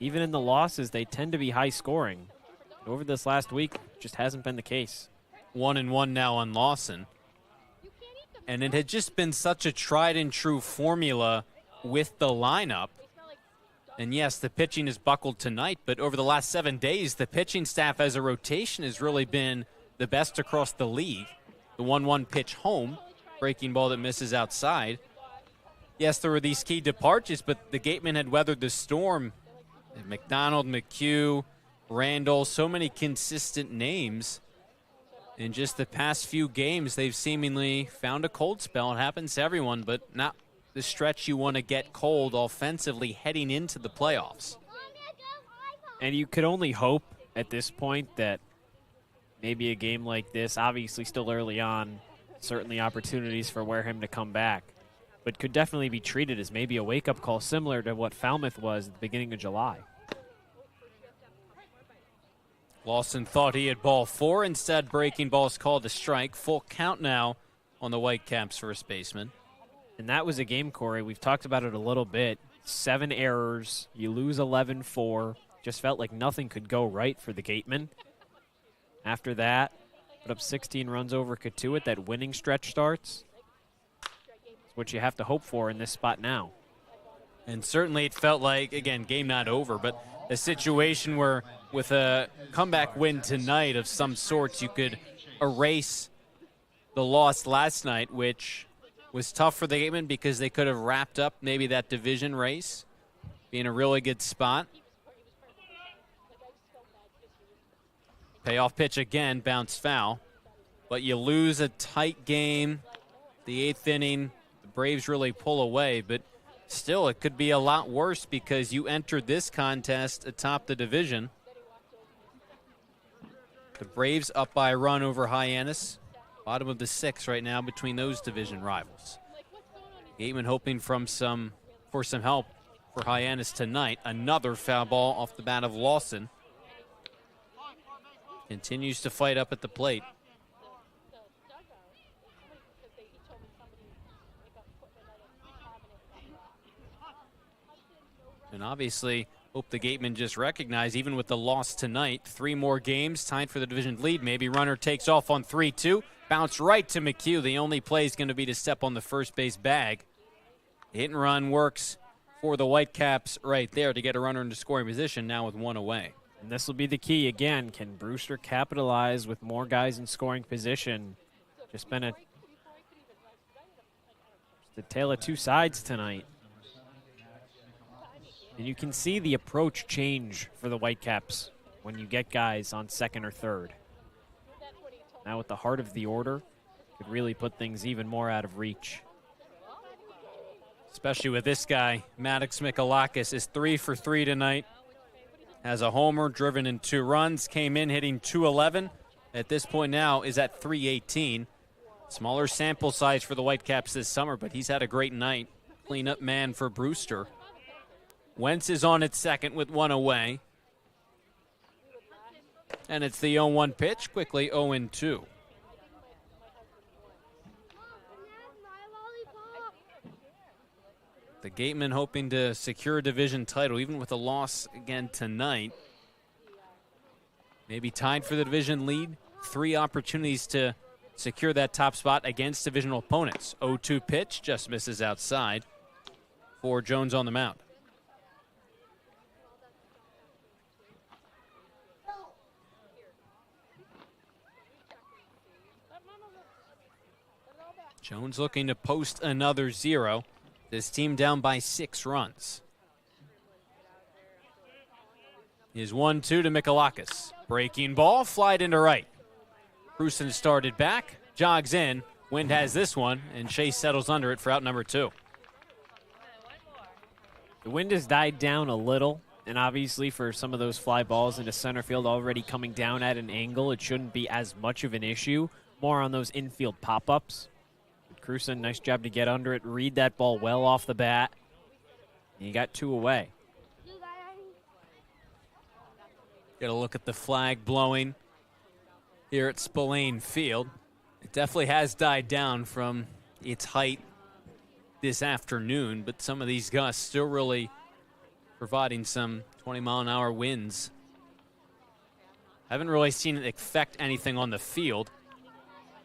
Speaker 7: Even in the losses, they tend to be high scoring. Over this last week, just hasn't been the case.
Speaker 2: 1-1 now on Lawson. And it had just been such a tried and true formula with the lineup. And yes, the pitching is buckled tonight, but over the last 7 days, the pitching staff as a rotation has really been the best across the league. The 1-1 pitch home, breaking ball that misses outside. Yes, there were these key departures, but the Gatemen had weathered the storm. McDonald, McHugh, Randall, so many consistent names. In just the past few games, they've seemingly found a cold spell. It happens to everyone, but not the stretch you want to get cold offensively heading into the playoffs.
Speaker 7: And you could only hope at this point that maybe a game like this, obviously still early on, certainly opportunities for Wareham to come back, but could definitely be treated as maybe a wake-up call similar to what Falmouth was at the beginning of July.
Speaker 2: Lawson thought he had ball 4. Instead, breaking ball's called a strike. Full count now on the Whitecaps first baseman.
Speaker 7: And that was a game, Cory. We've talked about it a little bit. 7 errors. You lose 11-4. Just felt like nothing could go right for the Gatemen. After that, put up 16 runs over Katuitt. That winning stretch starts. It's what you have to hope for in this spot now.
Speaker 2: And certainly it felt like, again, game not over, but a situation where with a comeback win tonight of some sorts, you could erase the loss last night, which was tough for the Gatemen because they could have wrapped up maybe that division race, be in a really good spot. Payoff pitch again, bounce foul. But you lose a tight game. The 8th inning, the Braves really pull away, but still it could be a lot worse because you entered this contest atop the division. The Braves up by a run over Hyannis. Bottom of the 6th right now between those division rivals. Gatemen hoping for some help for Hyannis tonight. Another foul ball off the bat of Lawson. Continues to fight up at the plate. And obviously, hope the Gatemen just recognize, even with the loss tonight, 3 more games, tied for the division lead. Maybe runner takes off on 3-2. Bounce right to McHugh. The only play is going to be to step on the first base bag. Hit and run works for the Whitecaps right there to get a runner into scoring position now with 1 away.
Speaker 7: And this will be the key again. Can Brewster capitalize with more guys in scoring position? Just been a tale of 2 sides tonight. And you can see the approach change for the Whitecaps when you get guys on 2nd or 3rd. Now with the heart of the order, could really put things even more out of reach.
Speaker 2: Especially with this guy, Maddox Mikalakis is 3 for 3 tonight. Has a homer, driven in 2 runs, came in hitting .211. At this point now is at .318. Smaller sample size for the Whitecaps this summer, but he's had a great night. Cleanup man for Brewster. Wentz is on at 2nd with 1 away. And it's the 0-1 pitch, quickly 0-2. The Gatemen hoping to secure a division title, even with a loss again tonight. Maybe tied for the division lead. 3 opportunities to secure that top spot against divisional opponents. 0-2 pitch, just misses outside for Jones on the mound. Jones looking to post another 0. This team down by 6 runs. Is 1-2 to Mikalakis. Breaking ball, flied into right. Richardson started back, jogs in. Wind has this one, and Chase settles under it for out number 2.
Speaker 7: The wind has died down a little, and obviously for some of those fly balls into center field already coming down at an angle, it shouldn't be as much of an issue. More on those infield pop-ups. Richardson, nice job to get under it, read that ball well off the bat. And you got 2 away.
Speaker 2: Get a look at the flag blowing here at Spillane Field. It definitely has died down from its height this afternoon, but some of these gusts still really providing some 20-mile-an-hour winds. Haven't really seen it affect anything on the field.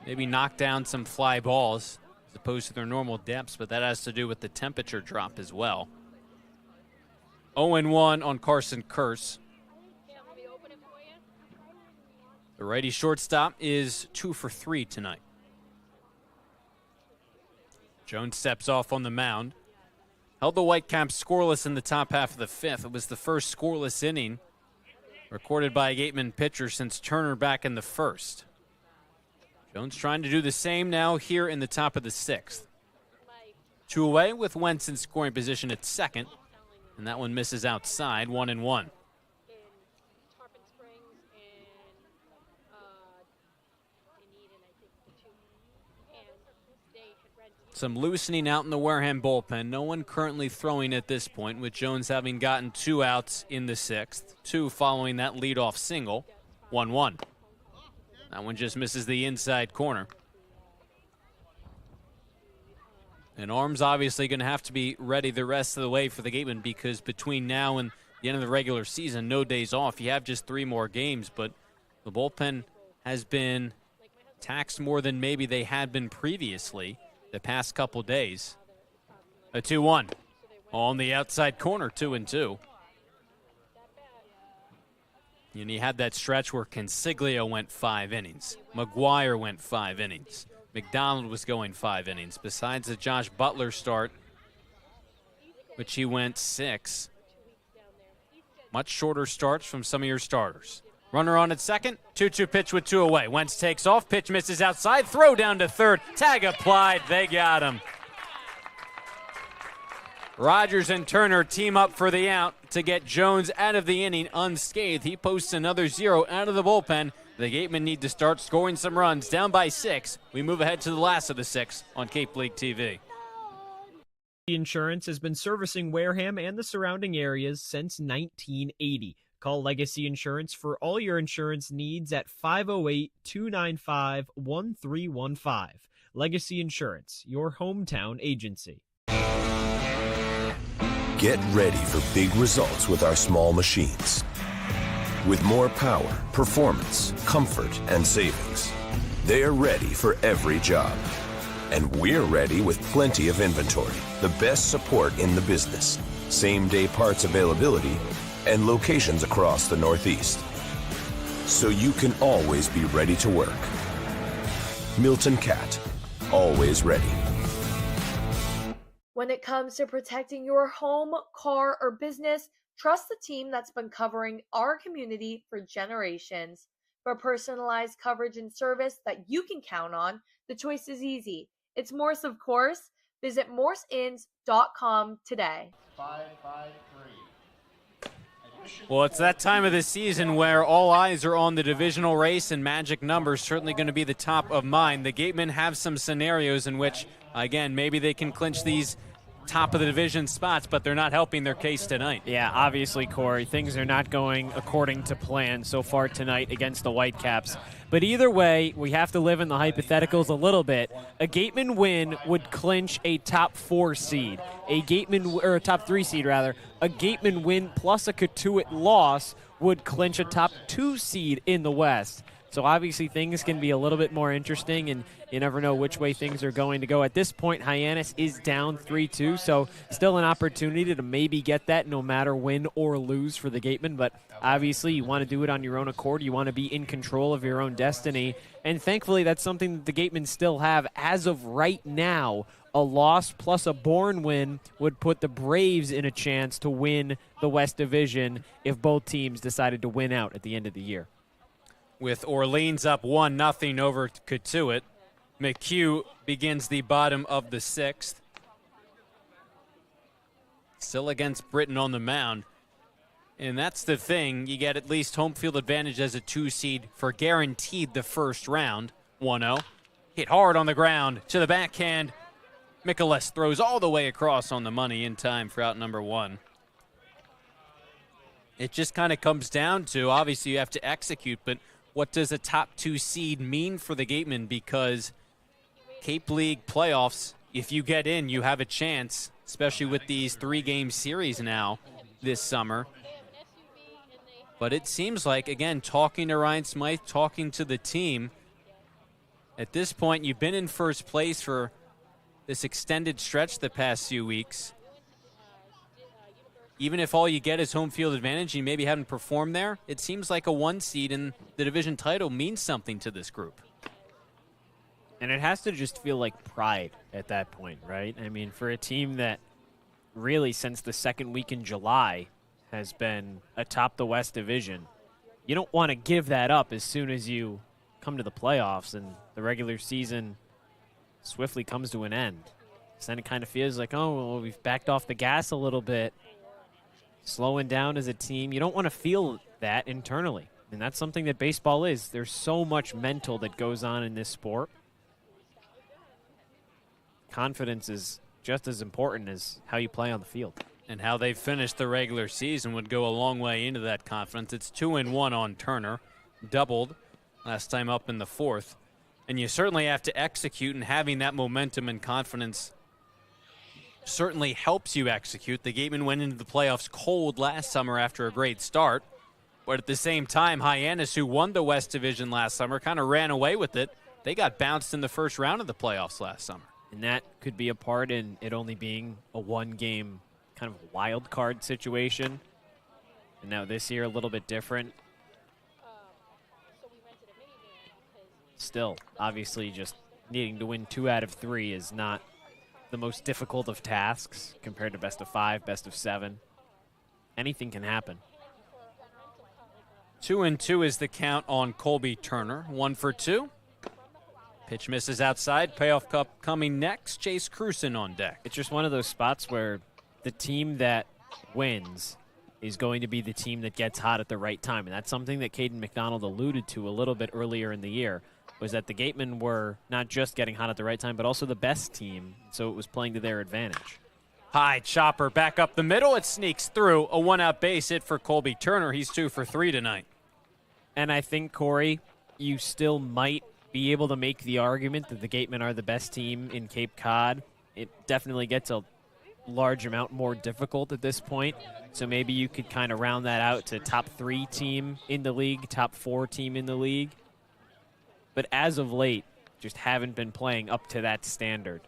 Speaker 2: Maybe knock down some fly balls as opposed to their normal depths, but that has to do with the temperature drop as well. 0-1 on Carson Curse. The righty shortstop is 2 for 3 tonight. Jones steps off on the mound. Held the Whitecaps scoreless in the top half of the 5th. It was the first scoreless inning recorded by a Gatemen pitcher since Turner back in the 1st. Jones trying to do the same now here in the top of the 6th. 2 away with Wentz in scoring position at 2nd. And that one misses outside, 1-1. Some loosening out in the Wareham bullpen. No one currently throwing at this point, with Jones having gotten 2 outs in the 6th. 2 following that leadoff single. 1-1. That one just misses the inside corner. And Arm's obviously going to have to be ready the rest of the way for the Gatemen, because between now and the end of the regular season, no days off. You have just 3 more games, but the bullpen has been taxed more than maybe they had been previously the past couple days. A 2-1 on the outside corner, 2-2. And you had that stretch where Consiglio went 5 innings. McGuire went 5 innings. McDonald was going 5 innings. Besides the Josh Butler start, which he went 6. Much shorter starts from some of your starters. Runner on at second, 2-2 pitch with 2 away. Wentz takes off, pitch misses outside, throw down to third, tag applied, they got him. Rogers and Turner team up for the out to get Jones out of the inning unscathed. He posts another 0 out of the bullpen. The Gatemen need to start scoring some runs. Down by 6. We move ahead to the last of the 6 on Cape League TV.
Speaker 1: Insurance has been servicing Wareham and the surrounding areas since 1980. Call Legacy Insurance for all your insurance needs at 508-295-1315. Legacy Insurance, your hometown agency.
Speaker 8: Get ready for big results with our small machines. With more power, performance, comfort, and savings. They're ready for every job. And we're ready with plenty of inventory, the best support in the business, same-day parts availability, and locations across the Northeast. So you can always be ready to work. Milton Cat, always ready.
Speaker 3: When it comes to protecting your home, car, or business, trust the team that's been covering our community for generations. For personalized coverage and service that you can count on, the choice is easy. It's Morse, of course. Visit morseins.com today.
Speaker 11: 553.
Speaker 2: Well, it's that time of the season where all eyes are on the divisional race, and magic numbers certainly going to be the top of mind. The Gatemen have some scenarios in which, again, maybe they can clinch these top of the division spots, but they're not helping their case tonight.
Speaker 1: Yeah, obviously, Cory, things are not going according to plan so far tonight against the Whitecaps. But either way, we have to live in the hypotheticals a little bit. A Gatemen win would clinch a top 4 seed. A top 3 seed rather. A Gatemen win plus a Cotuit loss would clinch a top 2 seed in the West. So obviously things can be a little bit more interesting, and you never know which way things are going to go. At this point, Hyannis is down 3-2, so still an opportunity to maybe get that no matter win or lose for the Gatemen. But obviously you want to do it on your own accord. You want to be in control of your own destiny. And thankfully that's something that the Gatemen still have as of right now. A loss plus a Bourne win would put the Braves in a chance to win the West Division if both teams decided to win out at the end of the year.
Speaker 2: With Orleans up 1-0 over Cotuit, McHugh begins the bottom of the 6th. Still against Britain on the mound. And that's the thing. You get at least home field advantage as a 2 seed for guaranteed the first round. 1-0. Hit hard on the ground to the backhand. Maggelet throws all the way across on the money in time for out number 1. It just kind of comes down to, obviously you have to execute, but what does a top 2 seed mean for the Gatemen? Because Cape League playoffs, if you get in, you have a chance, especially with these 3-game series now this summer. But it seems like, again, talking to Ryan Smythe, talking to the team, at this point you've been in first place for this extended stretch the past few weeks. Even if all you get is home field advantage, you maybe haven't performed there, it seems like a 1 seed in the division title means something to this group.
Speaker 1: And it has to just feel like pride at that point, right? I mean, for a team that really since the second week in July has been atop the West Division, you don't want to give that up as soon as you come to the playoffs and the regular season swiftly comes to an end. So then it kind of feels like, oh, well, we've backed off the gas a little bit. Slowing down as a team. You don't want to feel that internally. And that's something that baseball is. There's so much mental that goes on in this sport. Confidence is just as important as how you play on the field.
Speaker 2: And how they finished the regular season would go a long way into that confidence. It's 2-1 on Turner. Doubled last time up in the 4th. And you certainly have to execute, and having that momentum and confidence certainly helps you execute. The Gatemen went into the playoffs cold last summer after a great start. But at the same time, Hyannis, who won the West Division last summer, kind of ran away with it. They got bounced in the first round of the playoffs last summer.
Speaker 1: And that could be a part in it only being a 1-game kind of wild card situation. And now this year a little bit different. Still, obviously just needing to win 2 out of 3 is not the most difficult of tasks compared to best of 5, best of 7. Anything can happen.
Speaker 2: 2-2 is the count on Colby Turner. 1 for 2. Pitch misses outside. Payoff cup coming next. Chase Cruson on deck.
Speaker 7: It's just one of those spots where the team that wins is going to be the team that gets hot at the right time. And that's something that Caden McDonald alluded to a little bit earlier in the year, was that the Gatemen were not just getting hot at the right time, but also the best team, so it was playing to their advantage.
Speaker 2: High chopper back up the middle. It sneaks through. A one-out base hit for Colby Turner. He's 2 for 3 tonight.
Speaker 7: And I think, Cory, you still might be able to make the argument that the Gatemen are the best team in Cape Cod. It definitely gets a large amount more difficult at this point. So maybe you could kind of round that out to top 3 team in the league, top 4 team in the league. But as of late, just haven't been playing up to that standard.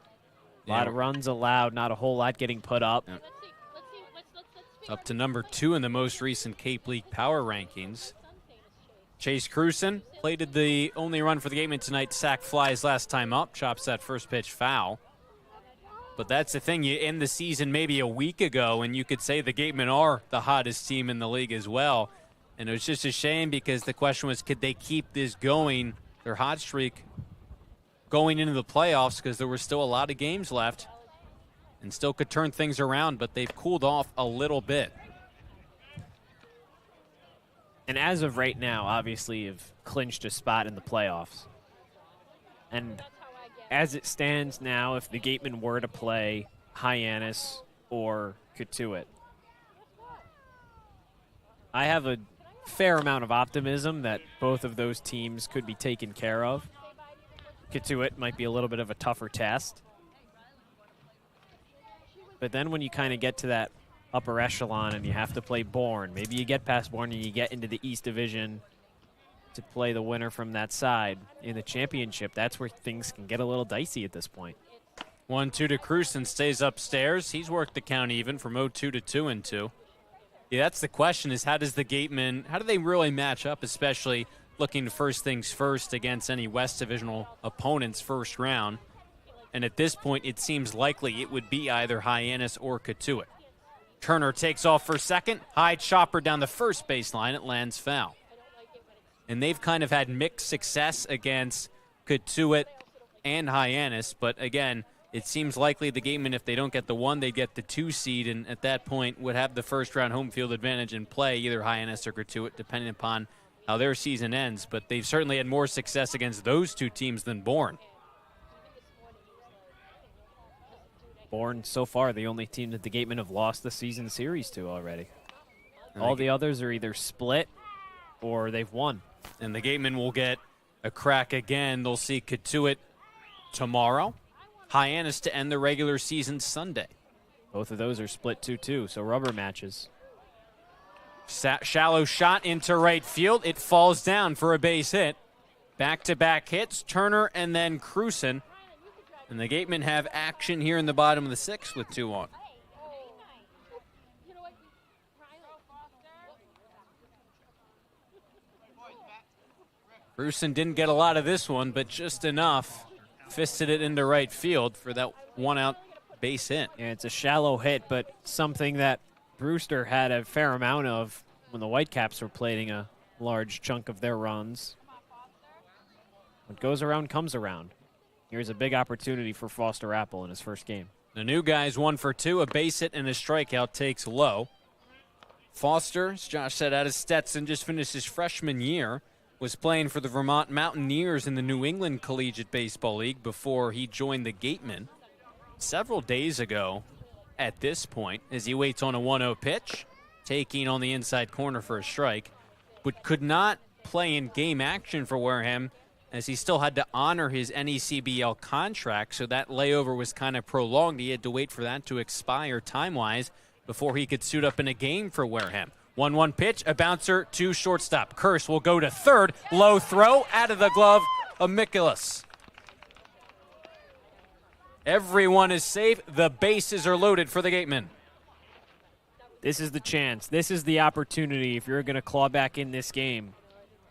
Speaker 7: A lot of runs allowed, not a whole lot getting put up.
Speaker 2: Yeah. Up to number 2 in the most recent Cape League power rankings. Chase Cruson plated the only run for the Gatemen tonight. Sack flies last time up, chops that first pitch foul. But that's the thing, you end the season maybe a week ago, and you could say the Gatemen are the hottest team in the league as well. And it was just a shame because the question was, could they keep this going, their hot streak, going into the playoffs, because there were still a lot of games left and still could turn things around, but they've cooled off a little bit.
Speaker 7: And as of right now, obviously, you've clinched a spot in the playoffs. And as it stands now, if the Gatemen were to play Hyannis or Katuitt, I have a fair amount of optimism that both of those teams could be taken care of. Katuitt might be a little bit of a tougher test. But then when you kind of get to that upper echelon and you have to play Bourne, maybe you get past Bourne and you get into the East Division to play the winner from that side in the championship, that's where things can get a little dicey at this point.
Speaker 2: 1-2 to Cruson, stays upstairs. He's worked the count even from 0-2 to 2-2. Yeah, that's the question, is how does the Gatemen, how do they really match up, especially looking to first things first against any West Divisional opponents first round? And at this point, it seems likely it would be either Hyannis or Katuitt. Turner takes off for second. High chopper down the first baseline. It lands foul. And they've kind of had mixed success against Katuitt and Hyannis. But again, it seems likely the Gatemen, if they don't get the 1, they get the 2 seed. And at that point, would have the first round home field advantage and play either Hyannis or Katuitt, depending upon how their season ends. But they've certainly had more success against those 2 teams than Bourne.
Speaker 7: Bourne, so far, the only team that the Gatemen have lost the season series to already. All the others are either split or they've won.
Speaker 2: And the Gatemen will get a crack again. They'll see Katuitt tomorrow. Hyannis to end the regular season Sunday.
Speaker 7: Both of those are split 2-2, so rubber matches.
Speaker 2: Shallow shot into right field. It falls down for a base hit. Back-to-back hits, Turner and then Cruson. And the Gatemen have action here in the bottom of the 6th with 2 on. Cruson didn't get a lot of this one, but just enough. Fisted it into right field for that 1-out base hit.
Speaker 7: Yeah, it's a shallow hit, but something that Brewster had a fair amount of when the Whitecaps were playing a large chunk of their runs. What goes around comes around. Here's a big opportunity for Foster Apple in his first game.
Speaker 2: The new guy's 1 for 2, a base hit and a strikeout, takes low. Foster, as Josh said, out of Stetson, just finished his freshman year, was playing for the Vermont Mountaineers in the New England Collegiate Baseball League before he joined the Gatemen. Several days ago at this point, as he waits on a 1-0 pitch, taking on the inside corner for a strike, but could not play in game action for Wareham as he still had to honor his NECBL contract, so that layover was kind of prolonged. He had to wait for that to expire time-wise before he could suit up in a game for Wareham. 1-1 pitch, a bouncer to shortstop. Curse will go to third. Low throw, out of the glove of Maggelet. Everyone is safe. The bases are loaded for the Gatemen.
Speaker 7: This is the chance. This is the opportunity if you're going to claw back in this game.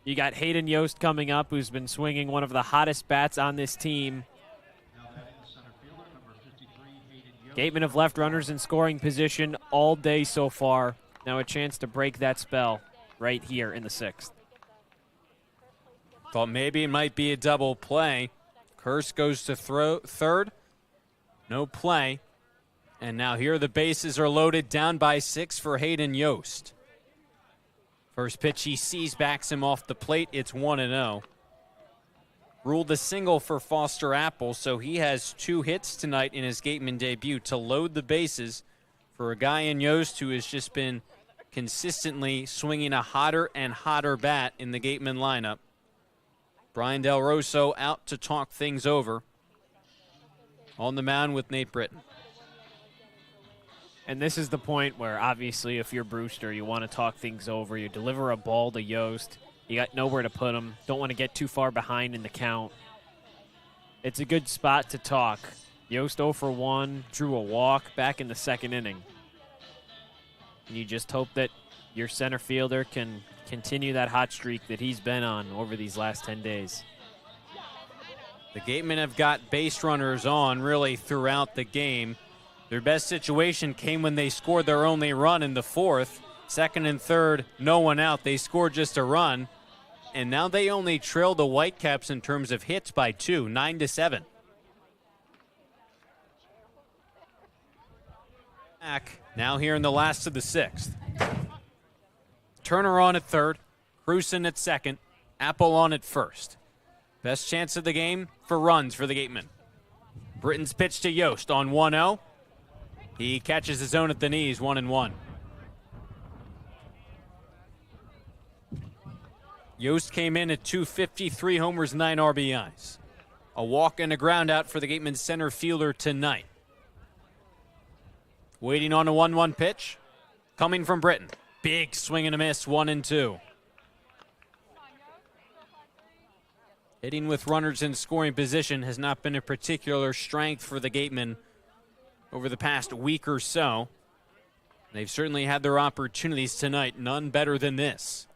Speaker 7: You got Hayden Yost coming up, who's been swinging one of the hottest bats on this team. Gatemen have left runners in scoring position all day so far. Now a chance to break that spell right here in the 6th.
Speaker 2: Thought maybe it might be a double play. Curse goes to third. No play. And now here the bases are loaded, down by 6 for Hayden Yost. First pitch he sees, backs him off the plate. It's 1-0. Ruled a single for Foster Apple, so he has 2 hits tonight in his Gatemen debut to load the bases for a guy in Yost who has just been consistently swinging a hotter and hotter bat in the Gatemen lineup. Brian Del Rosso out to talk things over on the mound with Nate Britton.
Speaker 7: And this is the point where, obviously, if you're Brewster, you want to talk things over. You deliver a ball to Yost. You got nowhere to put him. Don't want to get too far behind in the count. It's a good spot to talk. Yost 0 for 1, drew a walk back in the second inning. And you just hope that your center fielder can continue that hot streak that he's been on over these last 10 days.
Speaker 2: The Gatemen have got base runners on really throughout the game. Their best situation came when they scored their only run in the 4th. Second and third, no one out. They scored just a run. And now they only trail the Whitecaps in terms of hits by 2, 9-7. Back now here in the last of the 6th. Turner on at third, Cruson at second, Apple on at first. Best chance of the game for runs for the Gatemen. Britton's pitch to Yost on 1-0. He catches his own at the knees, 1-1. Yost came in at .250, 3 homers, 9 RBIs. A walk and a ground out for the Gatemen center fielder tonight. Waiting on a 1-1 pitch. Coming from Britton. Big swing and a miss, 1-2. Hitting with runners in scoring position has not been a particular strength for the Gatemen over the past week or so. They've certainly had their opportunities tonight, none better than this.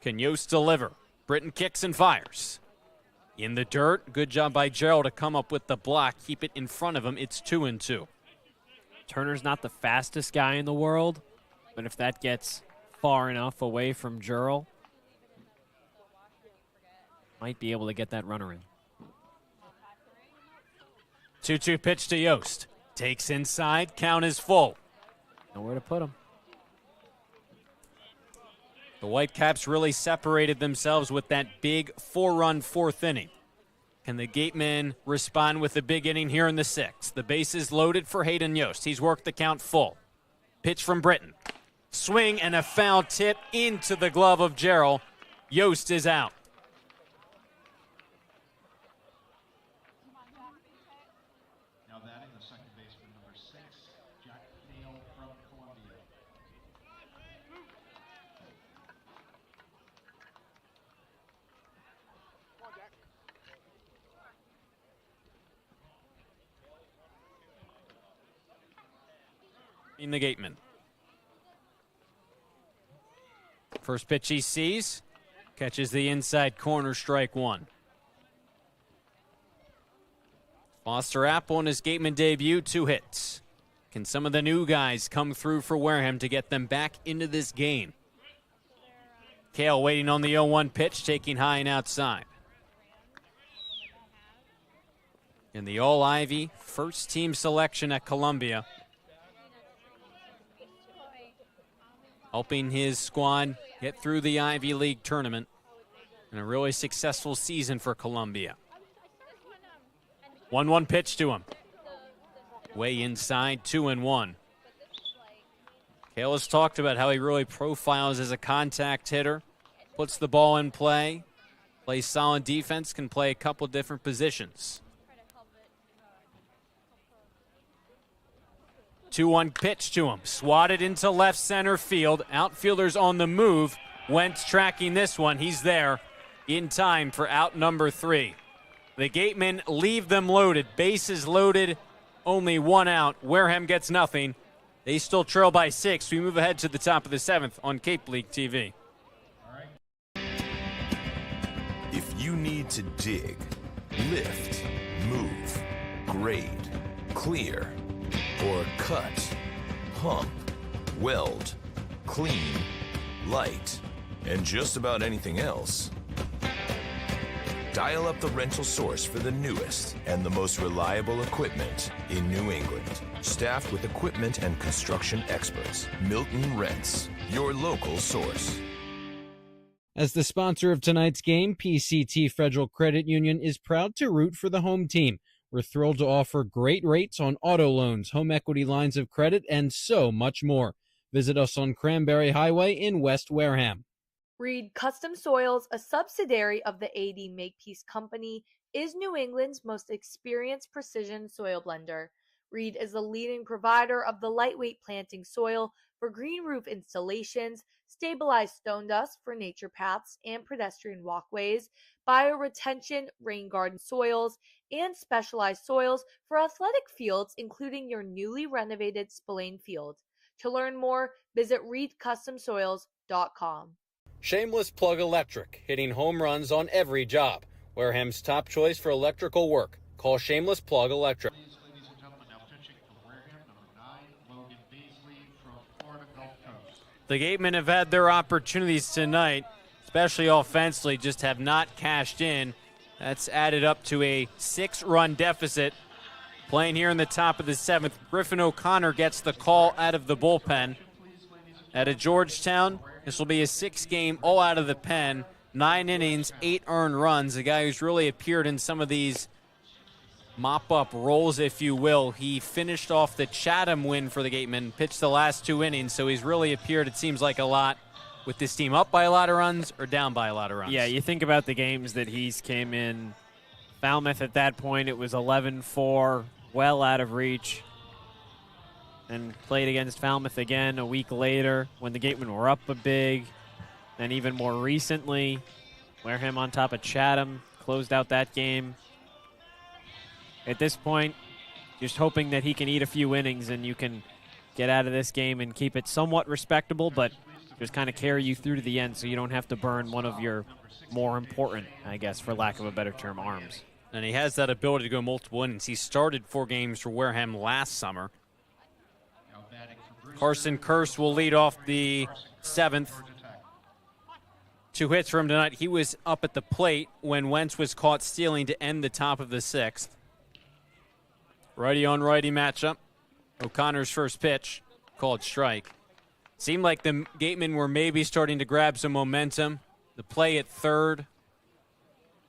Speaker 2: Can Yost deliver? Britton kicks and fires. In the dirt, good job by Gerald to come up with the block, keep it in front of him. It's 2-2.
Speaker 7: Turner's not the fastest guy in the world, but if that gets far enough away from Gerald, might be able to get that runner in.
Speaker 2: 2-2 pitch to Yost. Takes inside, count is full.
Speaker 7: Nowhere to put him.
Speaker 2: The Whitecaps really separated themselves with that big 4-run 4th inning. Can the Gatemen respond with a big inning here in the 6th? The bases loaded for Hayden Yost. He's worked the count full. Pitch from Britton. Swing and a foul tip into the glove of Gerald. Yost is out. In the Gatemen. First pitch he sees, catches the inside corner, strike 1. Foster Apple in his Gatemen debut, 2 hits. Can some of the new guys come through for Wareham to get them back into this game? Kale waiting on the 0-1 pitch, taking high and outside. In the All-Ivy first team selection at Columbia. Helping his squad get through the Ivy League tournament. And a really successful season for Columbia. 1-1 pitch to him. Way inside, 2-1. Kale has talked about how he really profiles as a contact hitter. Puts the ball in play. Plays solid defense, can play a couple different positions. 2-1 pitch to him. Swatted into left center field. Outfielders on the move. Wentz tracking this one. He's there in time for out number 3. The Gatemen leave them loaded. Bases loaded. Only 1 out. Wareham gets nothing. They still trail by 6. We move ahead to the top of the 7th on Cape League TV.
Speaker 8: If you need to dig, lift, move, grade, clear, or cut, pump, weld, clean, light, and just about anything else, Dial up the rental source for the newest and the most reliable equipment in New England. Staffed with equipment and construction experts. Milton Rents, your local source.
Speaker 9: As the sponsor of tonight's game, PCT Federal Credit Union is proud to root for the home team. We're thrilled to offer great rates on auto loans, home equity lines of credit, and so much more. Visit us on Cranberry Highway in West Wareham.
Speaker 3: Reed Custom Soils, a subsidiary of the AD Makepeace Company, is New England's most experienced precision soil blender. Reed is the leading provider of the lightweight planting soil for green roof installations, stabilized stone dust for nature paths and pedestrian walkways, bioretention rain garden soils, and specialized soils for athletic fields, including your newly renovated Spillane Field. To learn more, visit reedcustomsoils.com.
Speaker 9: Shameless Plug Electric, hitting home runs on every job. Wareham's top choice for electrical work. Call Shameless Plug Electric.
Speaker 2: The Gatemen have had their opportunities tonight, especially offensively, just have not cashed in. That's added up to a 6-run deficit. Playing here in the top of the 7th, Griffin O'Connor gets the call out of the bullpen. Out of Georgetown, this will be a 6-game all out of the pen, 9 innings, 8 earned runs. A guy who's really appeared in some of these mop-up roles, if you will. He finished off the Chatham win for the Gatemen, pitched the last 2 innings, so he's really appeared, it seems like, a lot with this team up by a lot of runs or down by a lot of runs.
Speaker 7: Yeah, you think about the games that he's came in. Falmouth at that point, it was 11-4, well out of reach. And played against Falmouth again a week later when the Gatemen were up a big. Then even more recently, Wareham on top of Chatham, closed out that game. At this point, just hoping that he can eat a few innings and you can get out of this game and keep it somewhat respectable, but just kind of carry you through to the end so you don't have to burn one of your more important, I guess, for lack of a better term, arms.
Speaker 2: And he has that ability to go multiple innings. He started 4 games for Wareham last summer. Carson Kearse will lead off the 7th. 2 hits for him tonight. He was up at the plate when Wentz was caught stealing to end the top of the 6th. Righty on righty matchup. O'Connor's first pitch, called strike. Seemed like the Gatemen were maybe starting to grab some momentum. The play at third,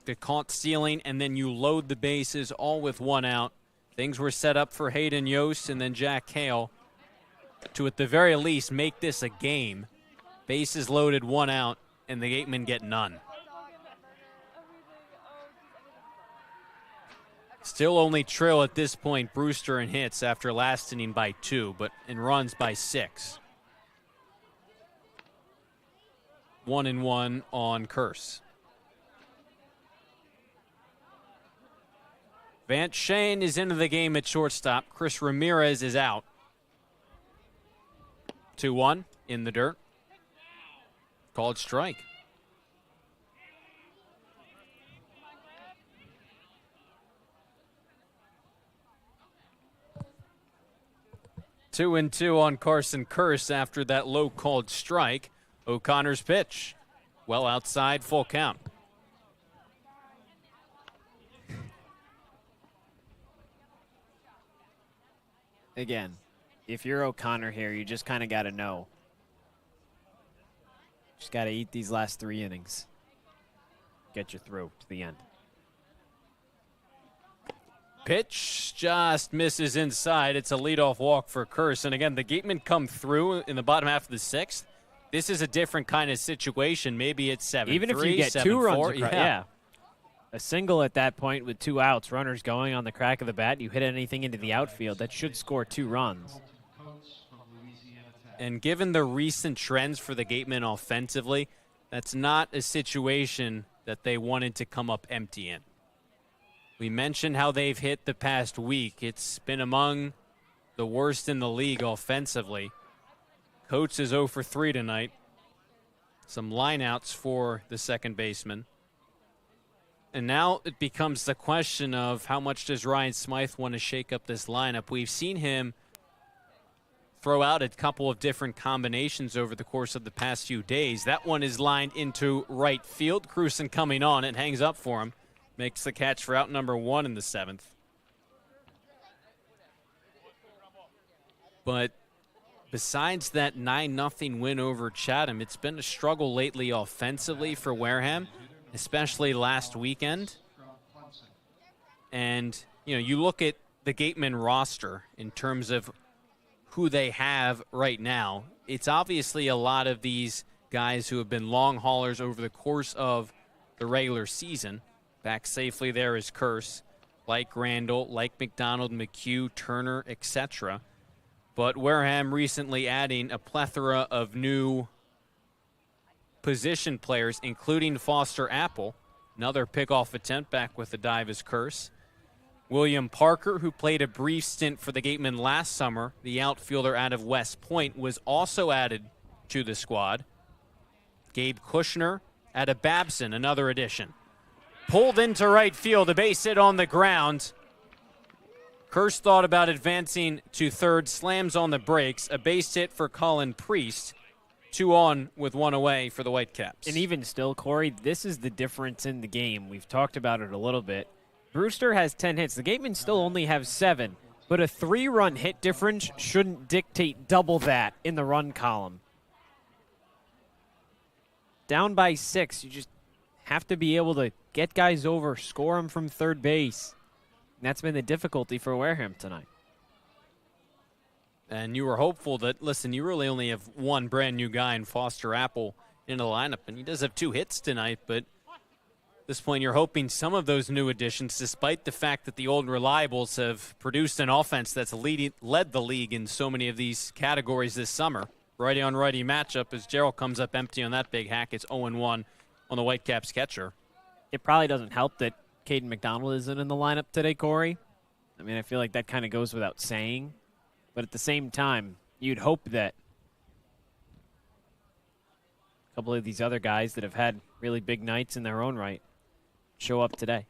Speaker 2: the caught stealing, and then you load the bases all with 1 out. Things were set up for Hayden Yost and then Jack Hale to, at the very least, make this a game. Bases loaded, 1 out, and the Gatemen get none. Still only trail at this point Brewster in hits after last inning by 2, but in runs by 6. 1-1 on Kearse. Vance Shane is into the game at shortstop. Chris Ramirez is out. 2-1 in the dirt. Called strike. Two and 2 on Carson Kearse after that low called strike. O'Connor's pitch. Well outside, full count.
Speaker 7: Again, if you're O'Connor here, you just kind of got to know. Just got to eat these last 3 innings. Get you through to the end.
Speaker 2: Pitch just misses inside. It's a leadoff walk for Kearse. And again, the Gatemen come through in the bottom half of the 6th. This is a different kind of situation. Maybe it's 7-3,
Speaker 7: even if you get 2 runs across,
Speaker 2: yeah.
Speaker 7: A single at that point with 2 outs, runners going on the crack of the bat, you hit anything into the outfield, that should score 2 runs.
Speaker 2: And given the recent trends for the Gatemen offensively, that's not a situation that they wanted to come up empty in. We mentioned how they've hit the past week. It's been among the worst in the league offensively. Coates is 0 for 3 tonight. Some lineouts for the second baseman. And now it becomes the question of how much does Ryan Smythe want to shake up this lineup. We've seen him throw out a couple of different combinations over the course of the past few days. That one is lined into right field. Cruzen coming on. It hangs up for him. makes the catch for out number 1 in the 7th. But besides that 9-0 win over Chatham, it's been a struggle lately offensively for Wareham, especially last weekend. And, you know, you look at the Gatemen roster in terms of who they have right now. It's obviously a lot of these guys who have been long haulers over the course of the regular season. Back safely there is Curse, like Randall, like McDonald, McHugh, Turner, etc. But Wareham recently adding a plethora of new position players, including Foster Apple. Another pickoff attempt, back with the dive is Curse. William Parker, who played a brief stint for the Gatemen last summer, the outfielder out of West Point, was also added to the squad. Gabe Kushner out of Babson, another addition. Pulled into right field, a base hit on the ground. Curse thought about advancing to third, slams on the brakes. A base hit for Colin Priest. 2 on with 1 away for the Whitecaps.
Speaker 7: And even still, Cory, this is the difference in the game. We've talked about it a little bit. Brewster has 10 hits. The Gatemen still only have 7. But a 3-run hit difference shouldn't dictate double that in the run column. Down by 6, you just have to be able to get guys over, score them from third base. And that's been the difficulty for Wareham tonight.
Speaker 2: And you were hopeful that, listen, you really only have one brand new guy in Foster Apple in the lineup, and he does have 2 hits tonight, but at this point you're hoping some of those new additions, despite the fact that the old reliables have produced an offense that's led the league in so many of these categories this summer. Righty-on-righty matchup as Gerald comes up empty on that big hack. It's 0-1 on the Whitecaps catcher.
Speaker 7: It probably doesn't help that Caden McDonald isn't in the lineup today, Cory. I mean, I feel like that kind of goes without saying. But at the same time, you'd hope that a couple of these other guys that have had really big nights in their own right show up today.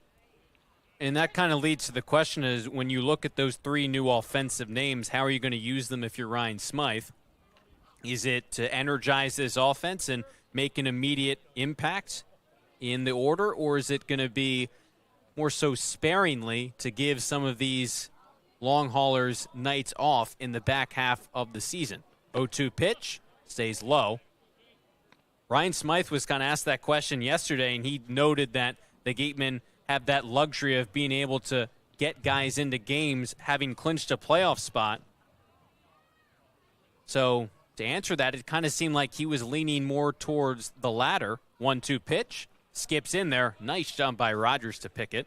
Speaker 2: And that kind of leads to the question is, when you look at those 3 new offensive names, how are you going to use them if you're Ryan Smythe? Is it to energize this offense and make an immediate impact in the order, or is it going to be more so sparingly to give some of these long haulers nights off in the back half of the season? 0-2 pitch, stays low. Ryan Smythe was kind of asked that question yesterday, and he noted that the Gatemen have that luxury of being able to get guys into games having clinched a playoff spot. So to answer that, it kind of seemed like he was leaning more towards the latter. 1-2 pitch, skips in there. Nice jump by Rogers to pick it.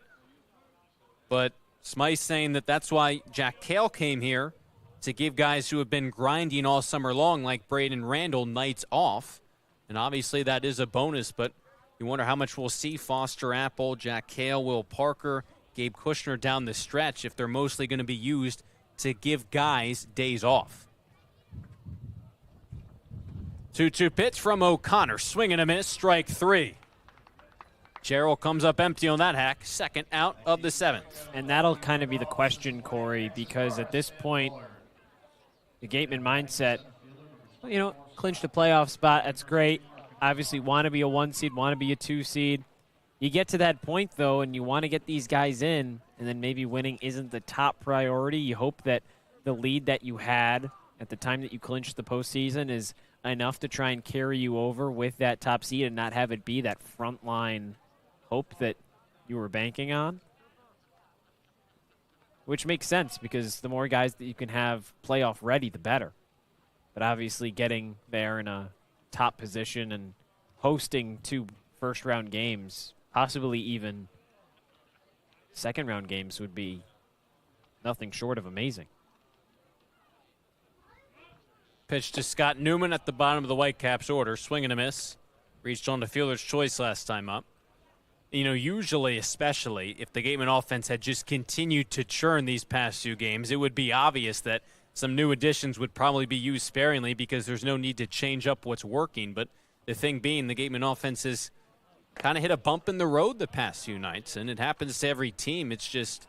Speaker 2: But Smythe saying that that's why Jack Cale came here, to give guys who have been grinding all summer long, like Braden Randall, nights off. And obviously that is a bonus, but you wonder how much we'll see Foster Apple, Jack Cale, Will Parker, Gabe Kushner down the stretch if they're mostly going to be used to give guys days off. 2-2 pitch from O'Connor. Swing and a miss, strike 3. Gerald comes up empty on that hack. Second out of the 7th.
Speaker 7: And that'll kind of be the question, Cory, because at this point, the Gateman mindset, you know, clinched a playoff spot. That's great. Obviously want to be a 1 seed, want to be a 2 seed. You get to that point, though, and you want to get these guys in, and then maybe winning isn't the top priority. You hope that the lead that you had at the time that you clinched the postseason is enough to try and carry you over with that top seed and not have it be that frontline hope that you were banking on. Which makes sense, because the more guys that you can have playoff ready, the better. But obviously getting there in a top position and hosting 2 first-round games, possibly even second-round games, would be nothing short of amazing.
Speaker 2: Pitch to Scott Newman at the bottom of the Whitecaps order. Swing and a miss. Reached on the fielder's choice last time up. You know, usually, especially, if the Gatemen offense had just continued to churn these past 2 games, it would be obvious that some new additions would probably be used sparingly because there's no need to change up what's working. But the thing being, the Gatemen offense has kind of hit a bump in the road the past few nights, and it happens to every team. It's just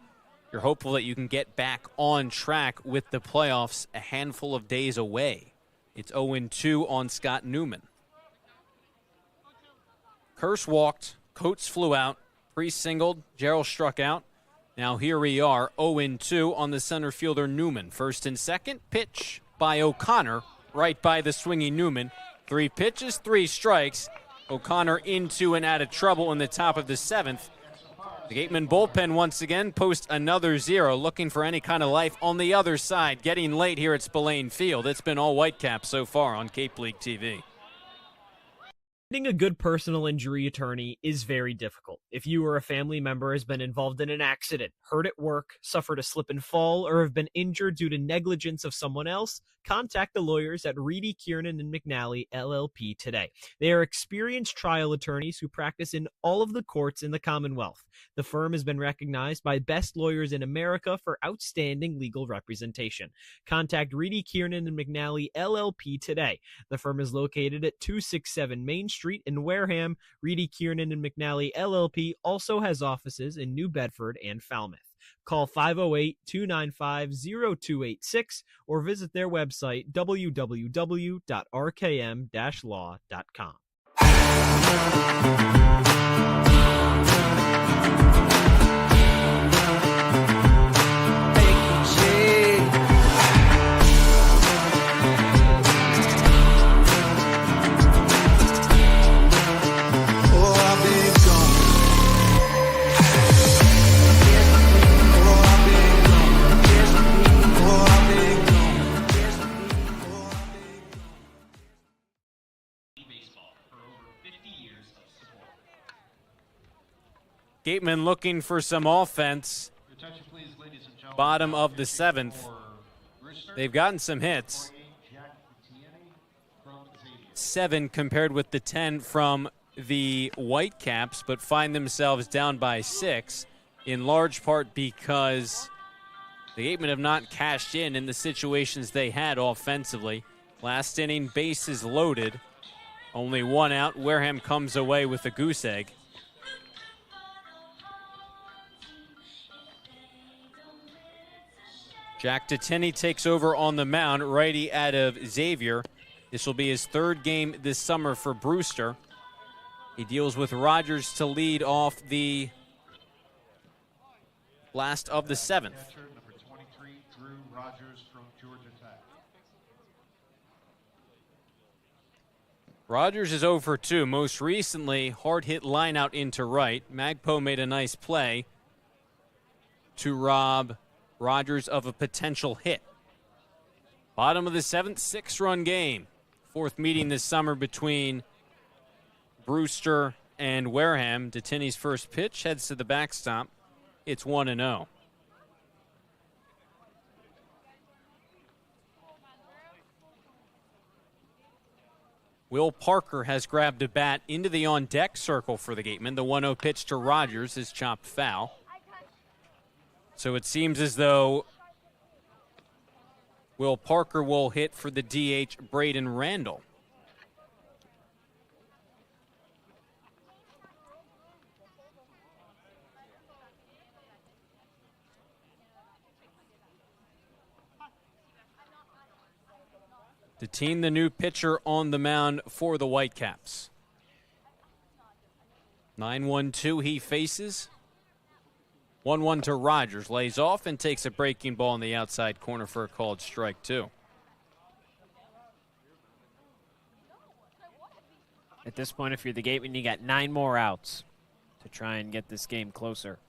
Speaker 2: you're hopeful that you can get back on track with the playoffs a handful of days away. It's 0-2 on Scott Newman. Curse walked. Coates flew out. Pre-singled, Gerald struck out. Now here we are, 0-2 on the center fielder Newman. First and second, pitch by O'Connor, right by the swinging Newman. 3 pitches, 3 strikes. O'Connor into and out of trouble in the top of the 7th. The Gatemen bullpen once again post another 0, looking for any kind of life on the other side. Getting late here at Spillane Field. It's been all Whitecaps so far on Cape League TV.
Speaker 1: Finding a good personal injury attorney is very difficult. If you or a family member has been involved in an accident, hurt at work, suffered a slip and fall, or have been injured due to negligence of someone else, contact the lawyers at Reedy, Kiernan, and McNally, LLP today. They are experienced trial attorneys who practice in all of the courts in the Commonwealth. The firm has been recognized by Best Lawyers in America for outstanding legal representation. Contact Reedy, Kiernan, and McNally, LLP today. The firm is located at 267 Main Street in Wareham. Reedy, Kiernan, and McNally, LLP also has offices in New Bedford and Falmouth. Call 508-295-0286 or visit their website, www.rkm-law.com.
Speaker 2: Gatemen looking for some offense. Bottom of the 7th. They've gotten some hits. 7 compared with the 10 from the Whitecaps, but find themselves down by 6, in large part because the Gatemen have not cashed in the situations they had offensively. Last inning, bases loaded. Only 1 out. Wareham comes away with a goose egg. Jack Detini takes over on the mound, righty out of Xavier. This will be his 3rd game this summer for Brewster. He deals with Rogers to lead off the last of the 7th. Rogers is 0 for 2. Most recently, hard hit line out into right. Magpo made a nice play to rob Rogers of a potential hit. Bottom of the 7th, 6-run game. 4th meeting this summer between Brewster and Wareham. Detini's first pitch heads to the backstop. It's 1-0. Will Parker has grabbed a bat into the on-deck circle for the Gatemen. The 1-0 pitch to Rogers is chopped foul. So it seems as though Will Parker will hit for the DH Braden Randall. Detini, the new pitcher on the mound for the Whitecaps. 9-1-2 he faces. 1-1 to Rogers. Lays off and takes a breaking ball in the outside corner for a called strike, 2.
Speaker 7: At this point, if you're the Gatemen, you got 9 more outs to try and get this game closer.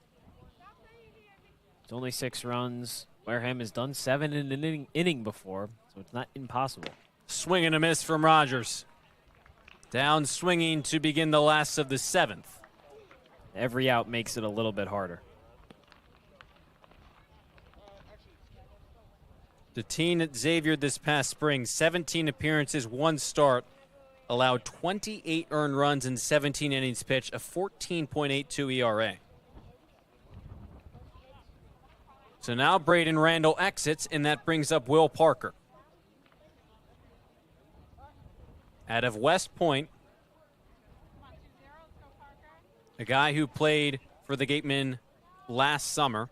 Speaker 7: It's only 6 runs. Wareham has done 7 in an inning before, so it's not impossible.
Speaker 2: Swing and a miss from Rogers. Down swinging to begin the last of the 7th.
Speaker 7: Every out makes it a little bit harder.
Speaker 2: Detini at Xavier this past spring, 17 appearances, 1 start, allowed 28 earned runs in 17 innings pitched, a 14.82 ERA. So now Braden Randall exits, and that brings up Will Parker. Out of West Point, a guy who played for the Gatemen last summer.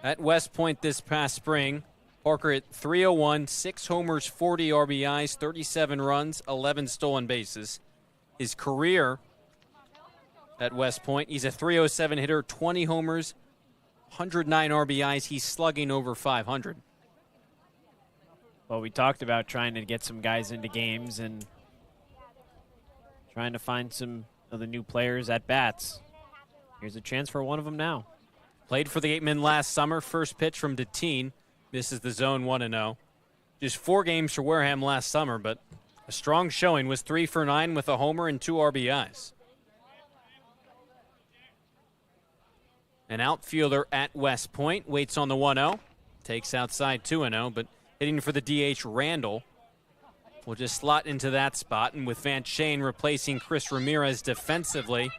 Speaker 2: At West Point this past spring, Parker at 301, 6 homers, 40 RBIs, 37 runs, 11 stolen bases. His career at West Point, he's a 307 hitter, 20 homers, 109 RBIs. He's slugging over 500.
Speaker 7: Well, we talked about trying to get some guys into games and trying to find some of the new players at bats. Here's a chance for one of them now.
Speaker 2: Played for the Gatemen last summer. First pitch from Deteen. Misses the zone 1-0. Just 4 games for Wareham last summer, but a strong showing. Was 3 for 9 with a homer and 2 RBIs. An outfielder at West Point waits on the 1-0. Takes outside 2-0, but hitting for the DH, Randall will just slot into that spot. And with Van Shane replacing Chris Ramirez defensively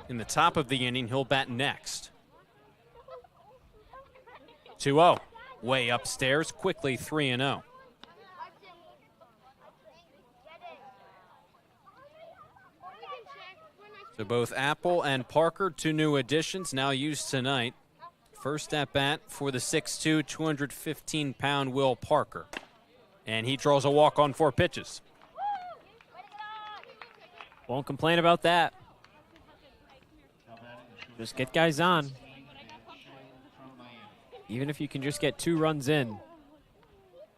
Speaker 2: in the top of the inning, he'll bat next. 2-0. Way upstairs, quickly 3-0. So both Apple and Parker, 2 new additions now used tonight. First at bat for the 6'2", 215-pound Will Parker. And he draws a walk on 4 pitches.
Speaker 7: Won't complain about that. Just get guys on. Even if you can just get 2 runs in,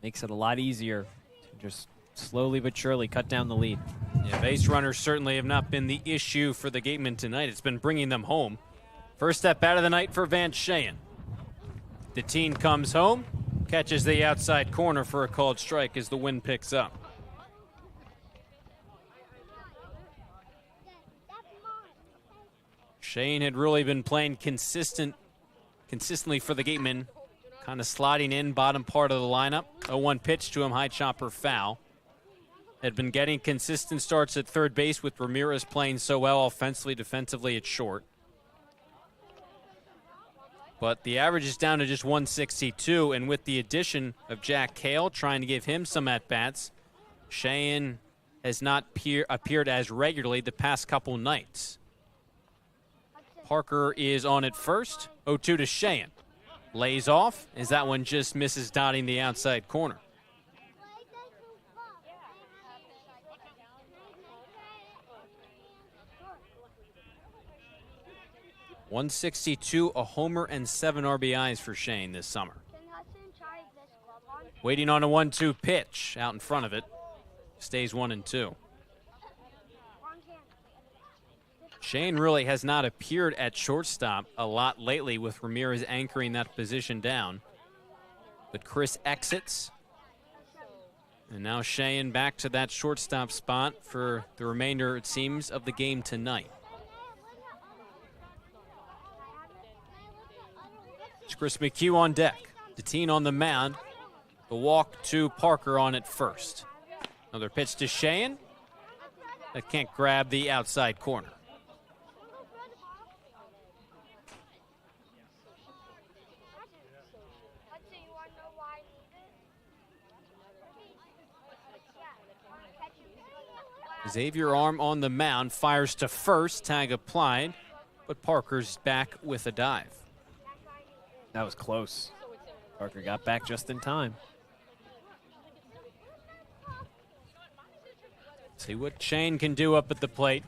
Speaker 7: makes it a lot easier to just slowly but surely cut down the lead.
Speaker 2: Yeah, base runners certainly have not been the issue for the Gatemen tonight. It's been bringing them home. First at bat of the night for Van Sheen. Deteen comes home, catches the outside corner for a called strike as the wind picks up. Shane had really been playing consistently for the Gatemen, kind of sliding in bottom part of the lineup. 0-1 pitch to him, high chopper foul. Had been getting consistent starts at third base with Ramirez playing so well offensively, defensively at short. But the average is down to just 162, and with the addition of Jack Cale trying to give him some at-bats, Shane has not appeared as regularly the past couple nights. Parker is on at first. 0-2 to Shane. Lays off as that one just misses dotting the outside corner. .162, a homer, and 7 RBIs for Shane this summer. Waiting on a 1-2 pitch out in front of it. Stays 1-2. Shane really has not appeared at shortstop a lot lately with Ramirez anchoring that position down. But Chris exits. And now Shane back to that shortstop spot for the remainder, it seems, of the game tonight. It's Chris McHugh on deck. Deteen on the mound. The walk to Parker on at first. Another pitch to Shane. That can't grab the outside corner. Xavier Arm on the mound, fires to first, tag applied, but Parker's back with a dive.
Speaker 7: That was close. Parker got back just in time.
Speaker 2: See what Shane can do up at the plate.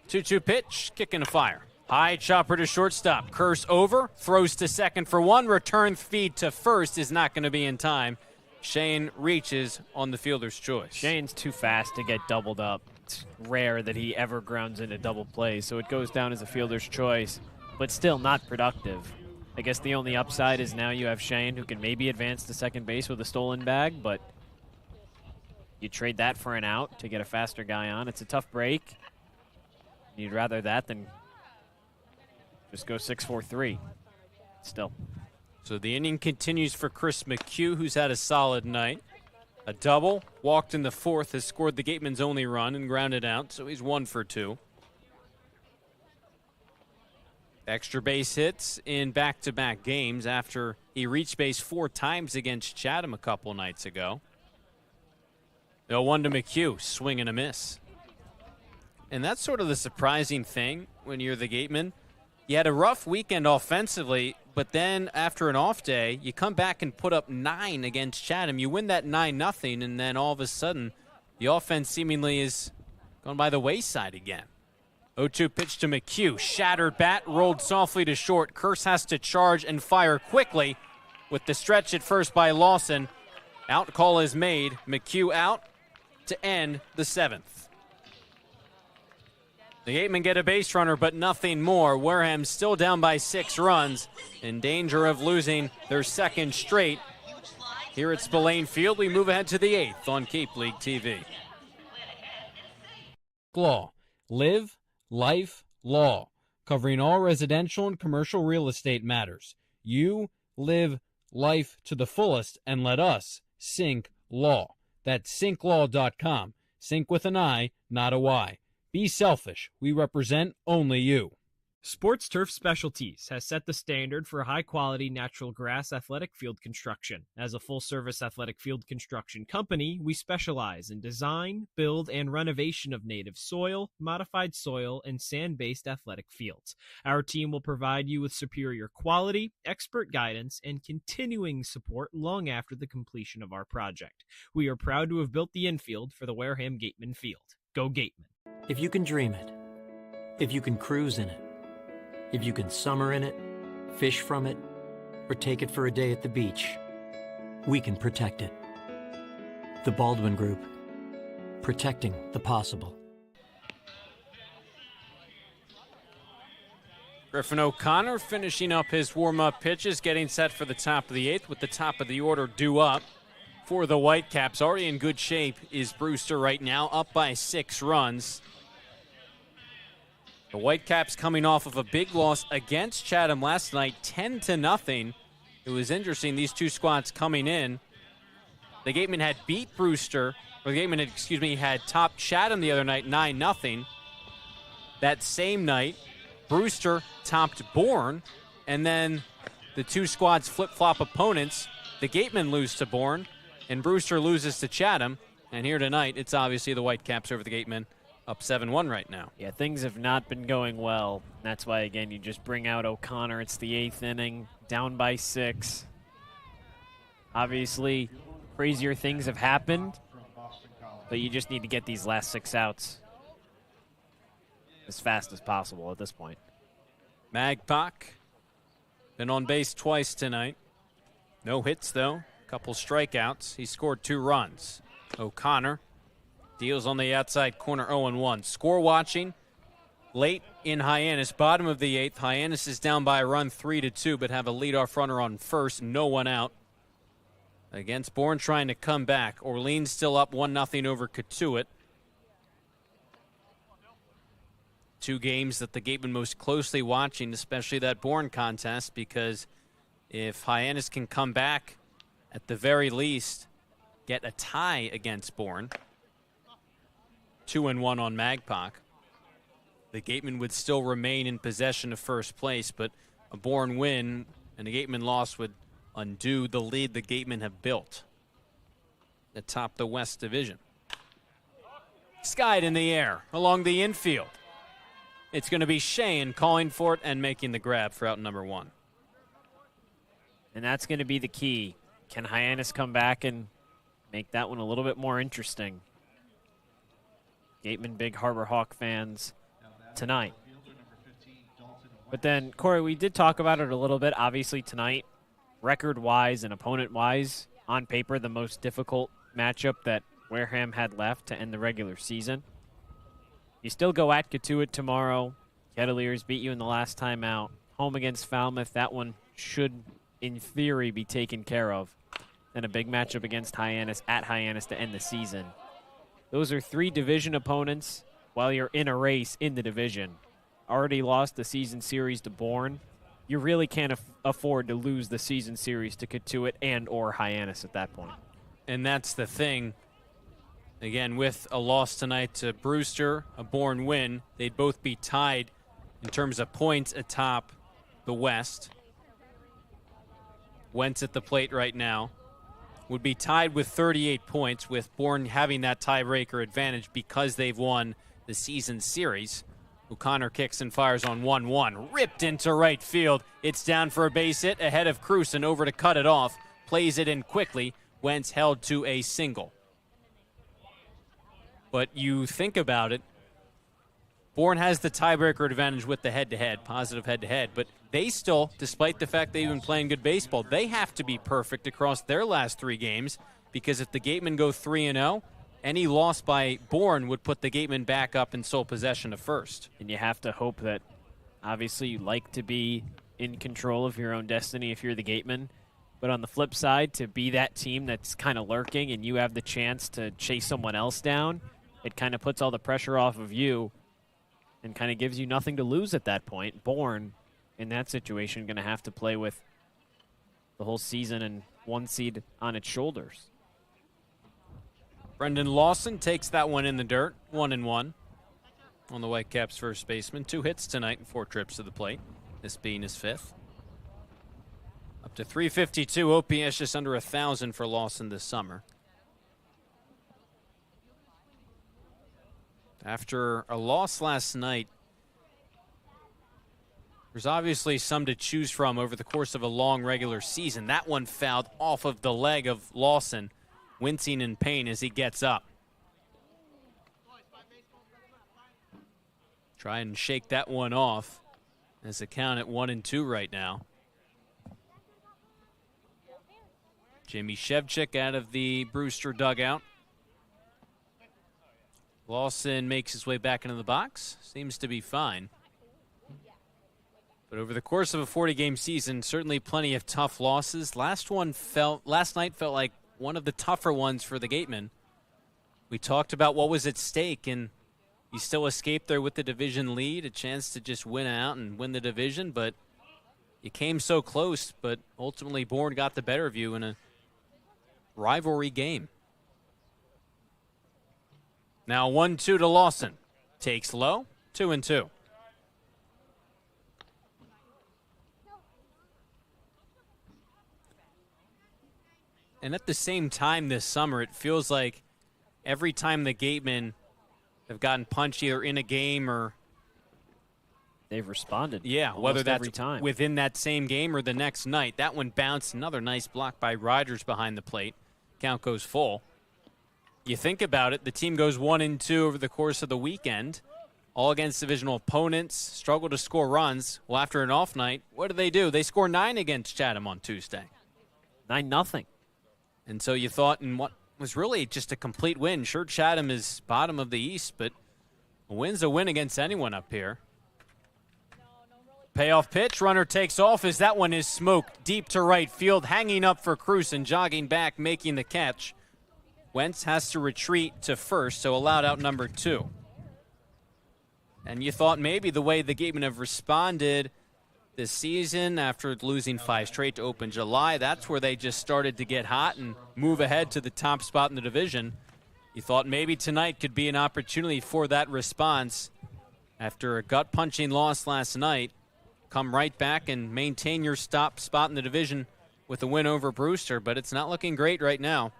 Speaker 2: 2-2 pitch, kick and a fire. High chopper to shortstop, curse over, throws to second for 1, return feed to first is not going to be in time. Shane reaches on the fielder's choice.
Speaker 7: Shane's too fast to get doubled up. It's rare that he ever grounds into double play, so it goes down as a fielder's choice, but still not productive. I guess the only upside is now you have Shane, who can maybe advance to second base with a stolen bag, but you trade that for an out to get a faster guy on. It's a tough break. You'd rather that than just go 6-4-3 still.
Speaker 2: So the inning continues for Chris McHugh, who's had a solid night. A double, walked in the 4th, has scored the Gatemen's only run and grounded out, so he's 1 for 2. Extra base hits in back-to-back games after he reached base 4 times against Chatham a couple nights ago. 0-1 to McHugh, swing and a miss. And that's sort of the surprising thing when you're the Gatemen. you had a rough weekend offensively, but then after an off day, you come back and put up 9 against Chatham. You win that 9-0, and then all of a sudden, the offense seemingly is gone by the wayside again. 0-2 pitch to McHugh. Shattered bat, rolled softly to short. Curse has to charge and fire quickly with the stretch at first by Lawson. Out call is made. McHugh out to end the 7th. The Gatemen get a base runner, but nothing more. Wareham still down by 6 runs, in danger of losing their 2nd straight. Here at Spillane Field, we move ahead to the 8th on Cape League TV.
Speaker 9: Law. Live, life, law. Covering all residential and commercial real estate matters. You live life to the fullest and let us Sync Law. That's synklaw.com. Sync with an I, not a Y. Be selfish. We represent only you.
Speaker 1: Sports Turf Specialties has set the standard for high-quality natural grass athletic field construction. As a full-service athletic field construction company, we specialize in design, build, and renovation of native soil, modified soil, and sand-based athletic fields. Our team will provide you with superior quality, expert guidance, and continuing support long after the completion of our project. We are proud to have built the infield for the Wareham Gatemen field. Go Gatemen.
Speaker 10: If you can dream it, if you can cruise in it, if you can summer in it, fish from it, or take it for a day at the beach, we can protect it. The Baldwin Group, protecting the possible.
Speaker 2: Griffin O'Connor finishing up his warm-up pitches, getting set for the top of the 8th with the top of the order due up for the Whitecaps. Already in good shape is Brewster right now, up by 6 runs. The Whitecaps coming off of a big loss against Chatham last night, 10-0. It was interesting, these two squads coming in. The Gatemen had beat Brewster, or the Gatemen had topped Chatham the other night, 9-0. That same night, Brewster topped Bourne, and then the two squads flip-flop opponents. The Gatemen lose to Bourne, and Brewster loses to Chatham. And here tonight, it's obviously the Whitecaps over the Gatemen, up 7-1 right now.
Speaker 7: Yeah, things have not been going well. That's why, again, you just bring out O'Connor. It's the 8th inning, down by 6. Obviously, crazier things have happened, but you just need to get these last 6 outs as fast as possible at this point.
Speaker 2: Magpak been on base twice tonight. No hits, though. Couple strikeouts. He scored 2 runs. O'Connor deals on the outside corner, 0-1. Score watching late in Hyannis, bottom of the 8th. Hyannis is down by a run, 3-2, but have a leadoff runner on first, no one out. Against Bourne trying to come back. Orleans still up 1-0 over Katuitt. 2 games that the Gatemen most closely watching, especially that Bourne contest, because if Hyannis can come back, at the very least, get a tie against Bourne, 2-1 on Magpak, the Gatemen would still remain in possession of first place, but a Bourne win and a Gatemen loss would undo the lead the Gatemen have built atop the West Division. Skied in the air along the infield. It's going to be Shane calling for it and making the grab for out number 1.
Speaker 7: And that's going to be the key. Can Hyannis come back and make that one a little bit more interesting? Gatemen big Harbor Hawk fans tonight. But then, Cory, we did talk about it a little bit. Obviously tonight, record-wise and opponent-wise, on paper, the most difficult matchup that Wareham had left to end the regular season. You still go at Katuitt tomorrow. Kettleers beat you in the last time out. Home against Falmouth, that one should, in theory, be taken care of. Then a big matchup against Hyannis at Hyannis to end the season. Those are 3 division opponents while you're in a race in the division. Already lost the season series to Bourne. You really can't afford to lose the season series to Katuitt and or Hyannis at that point.
Speaker 2: And that's the thing. Again, with a loss tonight to Brewster, a Bourne win, they'd both be tied in terms of points atop the West. Wentz at the plate right now would be tied with 38 points, with Bourne having that tiebreaker advantage because they've won the season series. O'Connor kicks and fires on 1-1. Ripped into right field. It's down for a base hit ahead of Cruson, over to cut it off. Plays it in quickly. Wentz held to a single. But you think about it, Bourne has the tiebreaker advantage with the head-to-head, positive head-to-head, but they still, despite the fact they've been playing good baseball, they have to be perfect across their last 3 games, because if the Gatemen go 3-0, any loss by Bourne would put the Gatemen back up in sole possession of first.
Speaker 7: And you have to hope that, obviously, you like to be in control of your own destiny if you're the Gatemen. But on the flip side, to be that team that's kind of lurking and you have the chance to chase someone else down, it kind of puts all the pressure off of you and kind of gives you nothing to lose at that point. Bourne, in that situation, going to have to play with the whole season and 1 seed on its shoulders.
Speaker 2: Brendan Lawson takes that one in the dirt, 1-1 on the Whitecaps first baseman. 2 hits tonight and 4 trips to the plate, this being his 5th. Up to 352 OPS, just under 1,000 for Lawson this summer. After a loss last night, there's obviously some to choose from over the course of a long regular season. That one fouled off of the leg of Lawson, wincing in pain as he gets up. Try and shake that one off as the count at 1-2 right now. Jamie Shevchik out of the Brewster dugout. Lawson makes his way back into the box. Seems to be fine. But over the course of a 40-game season, certainly plenty of tough losses. Last night felt like one of the tougher ones for the Gatemen. We talked about what was at stake, and you still escaped there with the division lead, a chance to just win out and win the division, but you came so close, but ultimately Bourne got the better of you in a rivalry game. Now 1-2 to Lawson. Takes low, 2-2. And at the same time this summer, it feels like every time the Gatemen have gotten punchy or in a game or
Speaker 7: they've responded.
Speaker 2: Yeah, whether that's
Speaker 7: every time
Speaker 2: within that same game or the next night. That one bounced. Another nice block by Rogers behind the plate. Count goes full. You think about it, the team goes 1-2 over the course of the weekend, all against divisional opponents, struggle to score runs. Well, after an off night, what do? They score 9 against Chatham on Tuesday.
Speaker 7: 9-0.
Speaker 2: And so you thought in what was really just a complete win. Sure, Chatham is bottom of the East, but a win's a win against anyone up here. Payoff pitch, runner takes off as that one is smoked deep to right field, hanging up for Cruson, jogging back, making the catch. Wentz has to retreat to first, so allowed out number 2. And you thought maybe the way the Gatemen have responded this season after losing 5 straight to open July, that's where they just started to get hot and move ahead to the top spot in the division. You thought maybe tonight could be an opportunity for that response after a gut-punching loss last night. Come right back and maintain your top spot in the division with a win over Brewster, but it's not looking great right now.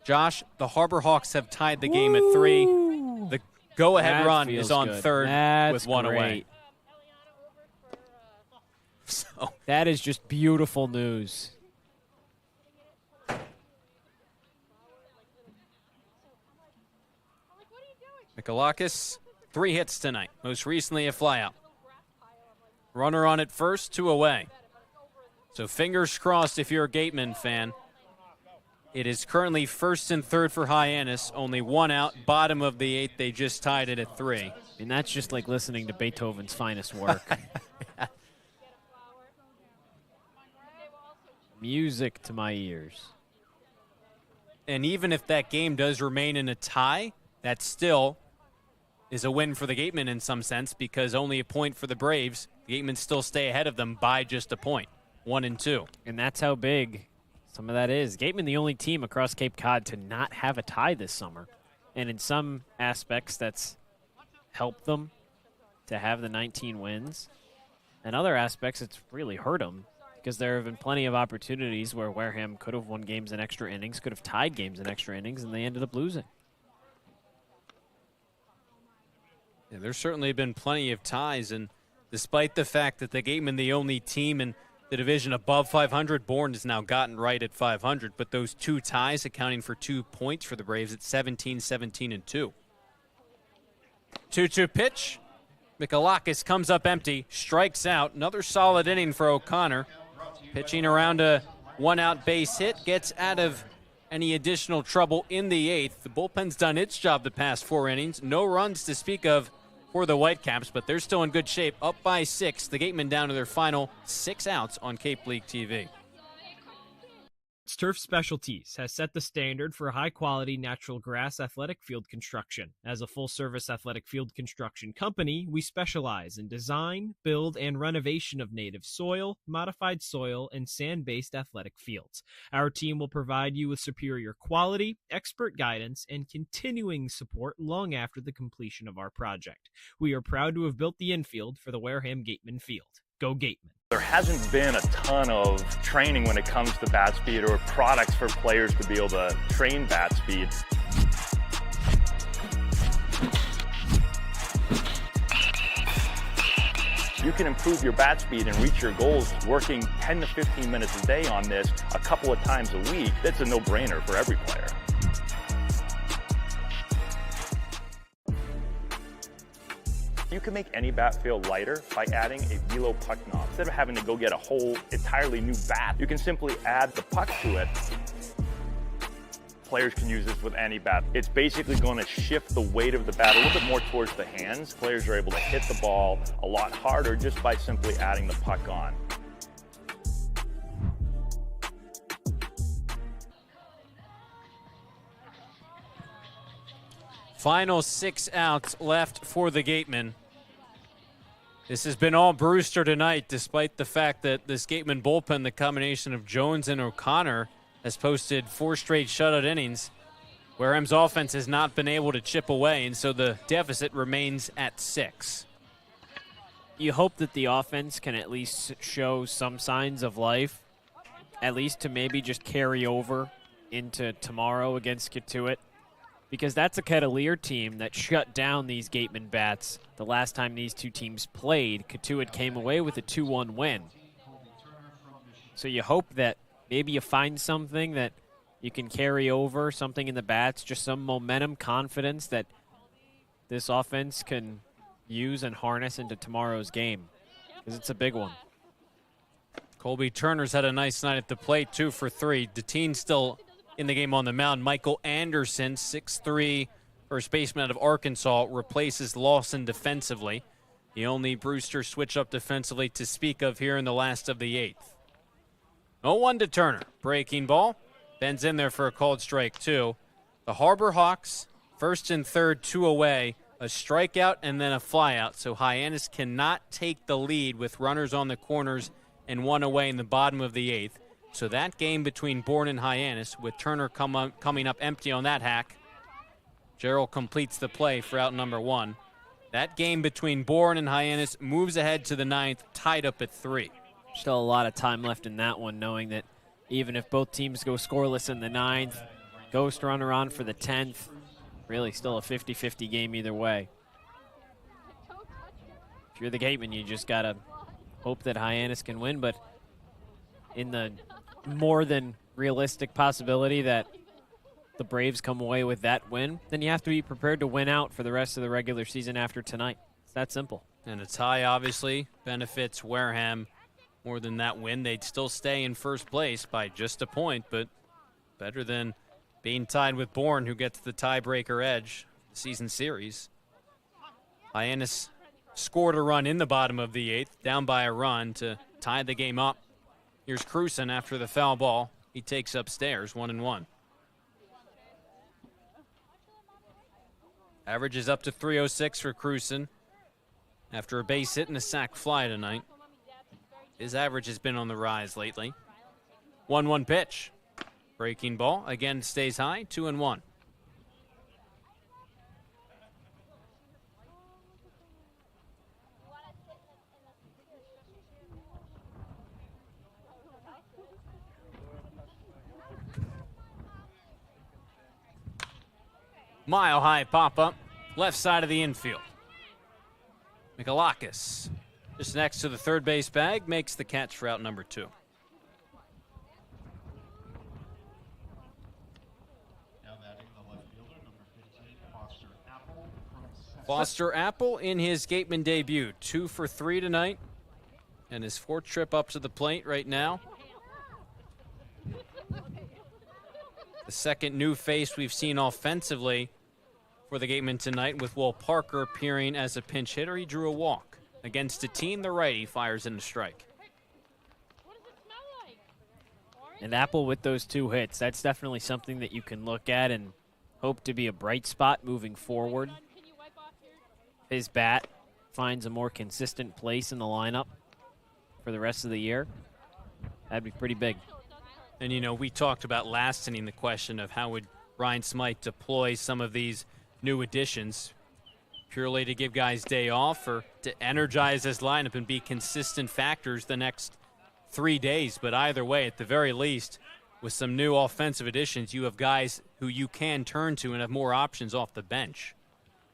Speaker 2: Josh, the Harbor Hawks have tied the game at 3. The go-ahead run is on
Speaker 7: good.
Speaker 2: third with 1 away.
Speaker 7: So that is just beautiful news.
Speaker 2: Mikalakis, 3 hits tonight, most recently a flyout. Runner on at first, 2 away. So fingers crossed if you're a Gatemen fan. It is currently first and third for Hyannis, only 1 out, bottom of the 8th. They just tied it at 3.
Speaker 7: And that's just like listening to Beethoven's finest work. Music to my ears.
Speaker 2: And even if that game does remain in a tie, that still is a win for the Gatemen in some sense, because only a point for the Braves. The Gatemen still stay ahead of them by just a point, 1-2.
Speaker 7: And that's how big some of that is. Gatemen the only team across Cape Cod to not have a tie this summer. And in some aspects, that's helped them to have the 19 wins. In other aspects, it's really hurt them, because there have been plenty of opportunities where Wareham could have won games in extra innings, could have tied games in extra innings, and they ended up losing.
Speaker 2: Yeah, there's certainly been plenty of ties, and despite the fact that the Gatemen the only team in the division above 500, Bourne has now gotten right at 500, but those two ties accounting for 2 points for the Braves at 17, 17, and 2. 2-2 pitch. Mikalakis comes up empty, strikes out. Another solid inning for O'Connor. Pitching around a one-out base hit, gets out of any additional trouble in the 8th. The bullpen's done its job the past 4 innings. No runs to speak of for the Whitecaps, but they're still in good shape. Up by 6. The Gatemen down to their final 6 outs on Cape League TV.
Speaker 1: Turf Specialties has set the standard for high-quality natural grass athletic field construction. As a full-service athletic field construction company, we specialize in design, build, and renovation of native soil, modified soil, and sand-based athletic fields. Our team will provide you with superior quality, expert guidance, and continuing support long after the completion of our project. We are proud to have built the infield for the Wareham Gatemen field. Go Gatemen!
Speaker 11: There hasn't been a ton of training when it comes to bat speed or products for players to be able to train bat speed. You can improve your bat speed and reach your goals working 10 to 15 minutes a day on this a couple of times a week. That's a no-brainer for every player. You can make any bat feel lighter by adding a velo puck knob. Instead of having to go get a whole entirely new bat, you can simply add the puck to it. Players can use this with any bat. It's basically going to shift the weight of the bat a little bit more towards the hands. Players are able to hit the ball a lot harder just by simply adding the puck on.
Speaker 2: Final 6 outs left for the Gatemen. This has been all Brewster tonight, despite the fact that this Gatemen bullpen, the combination of Jones and O'Connor, has posted 4 straight shutout innings. Wareham's offense has not been able to chip away, and so the deficit remains at 6.
Speaker 7: You hope that the offense can at least show some signs of life, at least to maybe just carry over into tomorrow against Cotuit, because that's a Kettleer team that shut down these Gatemen bats the last time these two teams played. Cotuit came away with a 2-1 win. So you hope that maybe you find something that you can carry over, something in the bats, just some momentum, confidence that this offense can use and harness into tomorrow's game, because it's a big one.
Speaker 2: Colby Turner's had a nice night at the plate, 2 for 3. Deteen still in the game on the mound. Michael Anderson, 6'3", first baseman out of Arkansas, replaces Lawson defensively. The only Brewster switch up defensively to speak of here in the last of the 8th. 0-1 to Turner. Breaking ball. Ben's in there for a called strike 2. The Harbor Hawks, first and third, 2 away. A strikeout and then a flyout. So Hyannis cannot take the lead with runners on the corners and 1 away in the bottom of the 8th. So that game between Bourne and Hyannis, with Turner coming up empty on that hack. Gerald completes the play for out number 1. That game between Bourne and Hyannis moves ahead to the 9th, tied up at 3.
Speaker 7: Still a lot of time left in that one, knowing that even if both teams go scoreless in the 9th, ghost runner on for the 10th, really still a 50-50 game either way. If you're the Gatemen, you just got to hope that Hyannis can win, but in the more than realistic possibility that the Braves come away with that win, then you have to be prepared to win out for the rest of the regular season after tonight. It's that simple.
Speaker 2: And a tie obviously benefits Wareham more than that win. They'd still stay in first place by just a point, but better than being tied with Bourne, who gets the tiebreaker edge the season series. Hyannis scored a run in the bottom of the 8th, down by a run to tie the game up. Here's Cruson after the foul ball. He takes upstairs, 1-1. Average is up to 306 for Cruson after a base hit and a sac fly tonight. His average has been on the rise lately. 1-1 pitch. Breaking ball again stays high, 2-1. Mile high pop up, left side of the infield. Maggelet, just next to the third base bag, makes the catch for out number 2. Foster Apple in his Gatemen debut, 2 for 3 tonight, and his 4th trip up to the plate right now. The second new face we've seen offensively for the Gatemen tonight, with Will Parker appearing as a pinch hitter. He drew a walk against a team. The righty fires in a strike.
Speaker 7: And Apple with those 2 hits, that's definitely something that you can look at and hope to be a bright spot moving forward. His bat finds a more consistent place in the lineup for the rest of the year. That'd be pretty big.
Speaker 2: And, you know, we talked about last inning the question of how would Ryan Smythe deploy some of these new additions, purely to give guys day off or to energize this lineup and be consistent factors the next 3 days. But either way, at the very least, with some new offensive additions, you have guys who you can turn to and have more options off the bench.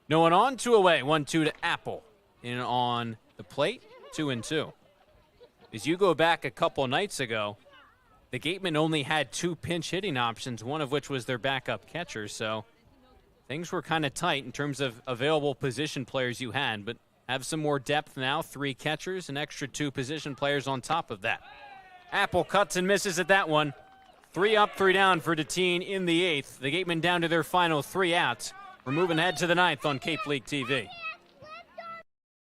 Speaker 2: No one on, 2 away, 1-2 to Apple. In on the plate, 2-2. As you go back a couple nights ago, the Gatemen only had 2 pinch hitting options, one of which was their backup catcher. So things were kind of tight in terms of available position players you had, but have some more depth now. 3 catchers, an extra 2 position players on top of that. Apple cuts and misses at that one. 3 up, 3 down for Deteen in the 8th. The Gatemen down to their final 3 outs. We're moving ahead to the 9th on Cape League TV.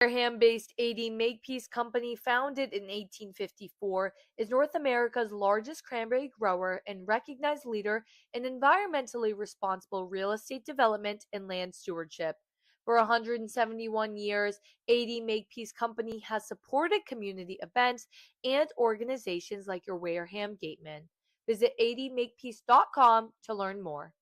Speaker 3: Wareham-based 80 Makepeace Company, founded in 1854, is North America's largest cranberry grower and recognized leader in environmentally responsible real estate development and land stewardship. For 171 years, 80 Makepeace Company has supported community events and organizations like your Wareham Gatemen. Visit 80makepeace.com to learn more.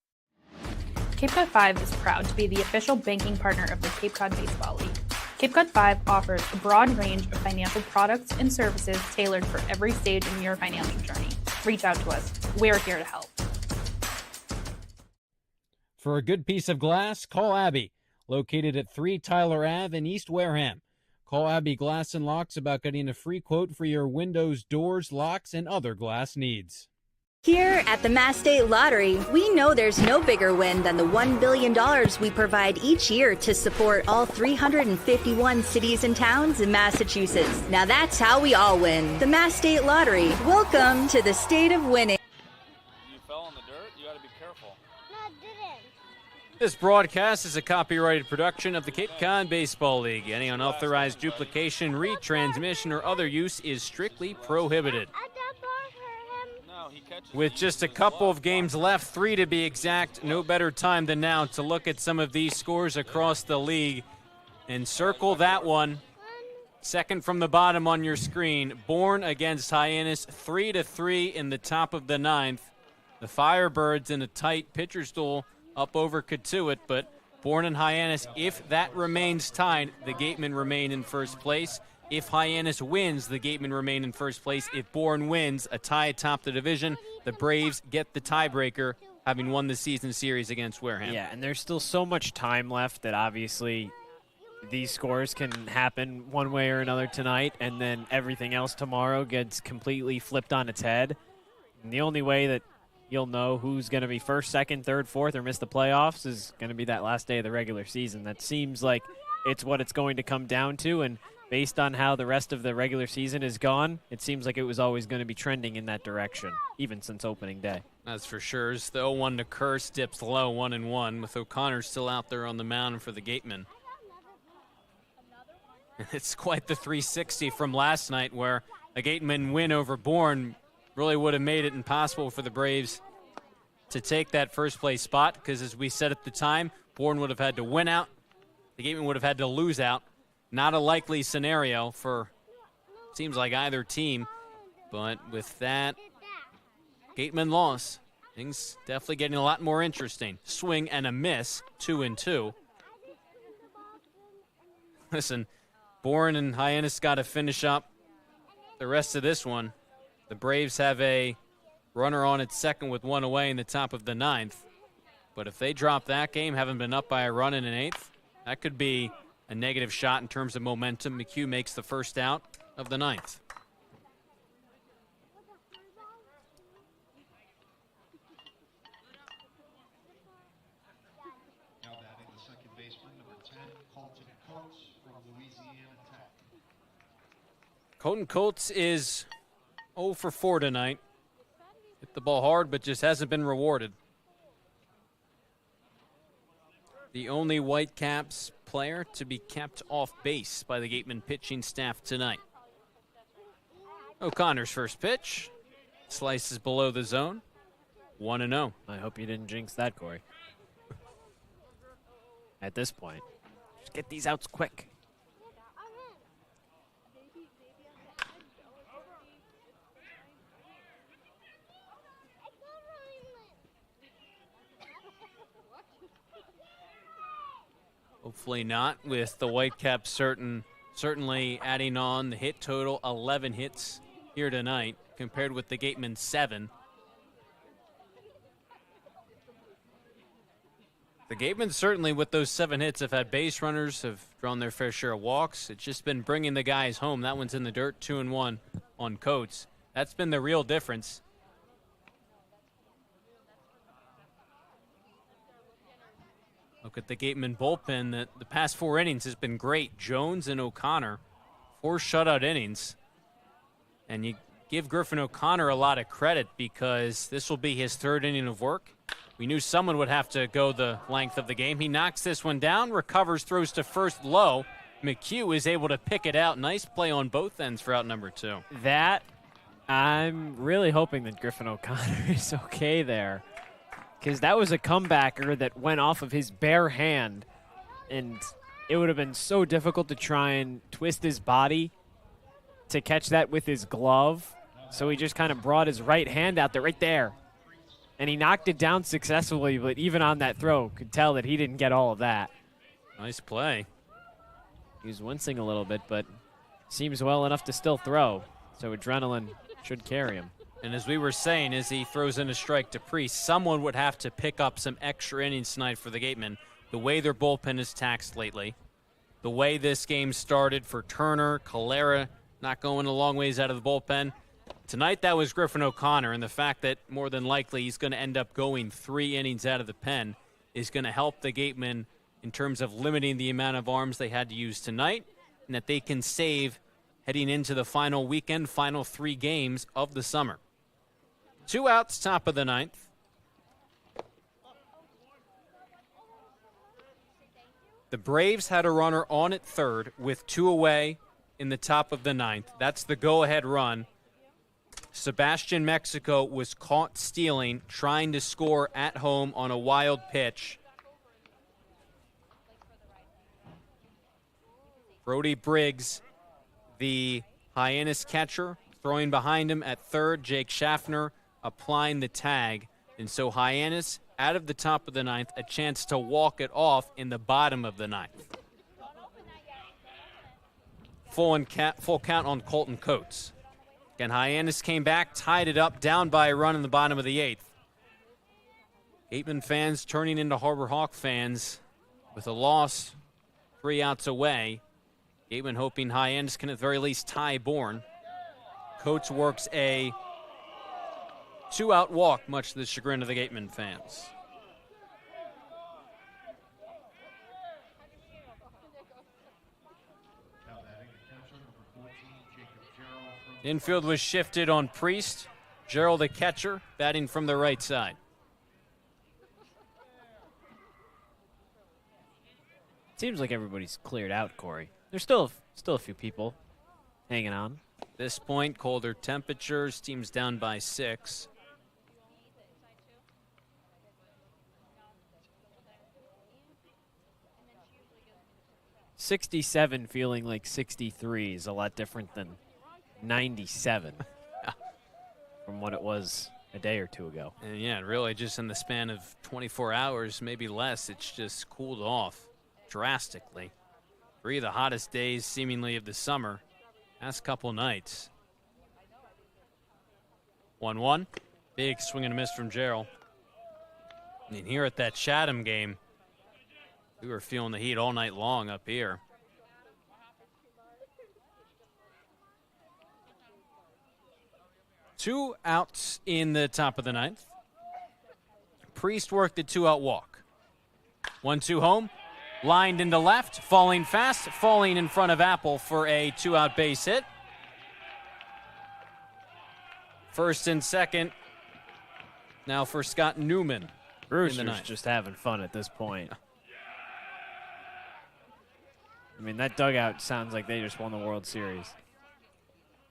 Speaker 5: Cape Cod 5 is proud to be the official banking partner of the Cape Cod Baseball League. Cape Cod 5 offers a broad range of financial products and services tailored for every stage in your financial journey. Reach out to us. We're here to help.
Speaker 9: For a good piece of glass, call Abby, located at 3 Tyler Ave in East Wareham. Call Abby Glass and Locks about getting a free quote for your windows, doors, locks, and other glass needs.
Speaker 6: Here at the Mass State Lottery, we know there's no bigger win than the $1 billion we provide each year to support all 351 cities and towns in Massachusetts. Now that's how we all win. The Mass State Lottery. Welcome to the state of winning.
Speaker 13: You fell in the dirt? You gotta be careful.
Speaker 14: No, I didn't.
Speaker 2: This broadcast is a copyrighted production of the Cape Cod Baseball League. Any unauthorized duplication, retransmission, or other use is strictly prohibited. With just a couple of games left, 3 to be exact, no better time than now to look at some of these scores across the league and circle that one. Second from the bottom on your screen, Bourne against Hyannis, 3-3 in the top of the 9th. The Firebirds in a tight pitcher's duel up over Katuitt, but Bourne and Hyannis, if that remains tied, the Gatemen remain in first place. If Hyannis wins, the Gatemen remain in first place. If Bourne wins, a tie atop the division, the Braves get the tiebreaker, having won the season series against Wareham.
Speaker 7: Yeah, and there's still so much time left that obviously these scores can happen one way or another tonight, and then everything else tomorrow gets completely flipped on its head. And the only way that you'll know who's going to be first, second, third, fourth, or miss the playoffs is going to be that last day of the regular season. That seems like it's what it's going to come down to, and based on how the rest of the regular season is gone, it seems like it was always going to be trending in that direction, even since opening day.
Speaker 2: That's for sure. As the 0-1 to Curse dips low, 1-1, with O'Connor still out there on the mound for the Gatemen. It's quite the 360 from last night, where a Gatemen win over Bourne really would have made it impossible for the Braves to take that first place spot, because as we said at the time, Bourne would have had to win out. The Gatemen would have had to lose out. Not a likely scenario for, seems like, either team. But with that Gatemen loss, things definitely getting a lot more interesting. Swing and a miss, 2-2. Listen, Bourne and Hyannis got to finish up the rest of this one. The Braves have a runner on at second with 1 away in the top of the 9th. But if they drop that game, haven't been up by a run in an 8th, that could be
Speaker 15: a negative shot in terms of momentum. McHugh makes the first out of the 9th.
Speaker 16: Now batting the second baseman, number 10, Colton Coates from Louisiana Tech.
Speaker 15: Colton Coates is 0 for 4 tonight. Hit the ball hard, but just hasn't been rewarded. The only Whitecaps player to be kept off base by the Gatemen pitching staff tonight. O'Connor's first pitch. Slices below the zone. 1-0.
Speaker 7: I hope you didn't jinx that, Cory. At this point, just get these outs quick.
Speaker 15: Hopefully not, with the Whitecaps certainly adding on the hit total, 11 hits here tonight, compared with the Gatemen 7. The Gatemen certainly, with those 7 hits, have had base runners, have drawn their fair share of walks. It's just been bringing the guys home. That one's in the dirt, 2-1 on Coates. That's been the real difference. Look at the Gatemen bullpen. The past 4 innings has been great. Jones and O'Connor, 4 shutout innings. And you give Griffin O'Connor a lot of credit because this will be his 3rd inning of work. We knew someone would have to go the length of the game. He knocks this one down, recovers, throws to first low. McHugh is able to pick it out. Nice play on both ends for out number 2.
Speaker 7: That, I'm really hoping that Griffin O'Connor is okay there, because that was a comebacker that went off of his bare hand, and it would have been so difficult to try and twist his body to catch that with his glove. So he just kind of brought his right hand out there, right there. And he knocked it down successfully, but even on that throw, could tell that he didn't get all of that.
Speaker 15: Nice play.
Speaker 7: He was wincing a little bit, but seems well enough to still throw. So adrenaline should carry him.
Speaker 15: And as we were saying, as he throws in a strike to Priest, someone would have to pick up some extra innings tonight for the Gatemen. The way their bullpen is taxed lately, the way this game started for Turner, Calera not going a long ways out of the bullpen. Tonight that was Griffin O'Connor, and the fact that more than likely he's going to end up going 3 innings out of the pen is going to help the Gatemen in terms of limiting the amount of arms they had to use tonight, and that they can save heading into the final weekend, final 3 games of the summer. 2 outs, top of the 9th. The Braves had a runner on at 3rd with 2 away in the top of the 9th. That's the go-ahead run. Sebastian Mexico was caught stealing, trying to score at home on a wild pitch. Brody Briggs, the Hyannis catcher, throwing behind him at 3rd. Jake Schaffner applying the tag. And so Hyannis, out of the top of the 9th, a chance to walk it off in the bottom of the 9th. Full count on Colton Coates. Again, Hyannis came back, tied it up, down by a run in the bottom of the 8th. Gatemen fans turning into Harbor Hawk fans with a loss 3 outs away. Gatemen hoping Hyannis can at the very least tie Bourne. Coates works a 2-out walk, much to the chagrin of the Gatemen fans. Infield was shifted on Priest. Gerald, the catcher, batting from the right side.
Speaker 7: Seems like everybody's cleared out, Cory. There's still a few people hanging on.
Speaker 15: At this point, colder temperatures, team's down by 6.
Speaker 7: '67 feeling like 63 is a lot different than 97 from what it was a day or 2 ago.
Speaker 15: And yeah, really just in the span of 24 hours, maybe less, it's just cooled off drastically. 3 of the hottest days seemingly of the summer, last couple nights. 1-1, big swing and a miss from Gerald. And here at that Chatham game, we were feeling the heat all night long up here. 2 outs in the top of the 9th. Priest worked the 2-out walk. 1-2 home. Lined into left. Falling fast. Falling in front of Apple for a 2-out base hit. First and second. Now for Scott Newman.
Speaker 7: Brewster's just having fun at this point. I mean, that dugout sounds like they just won the World Series.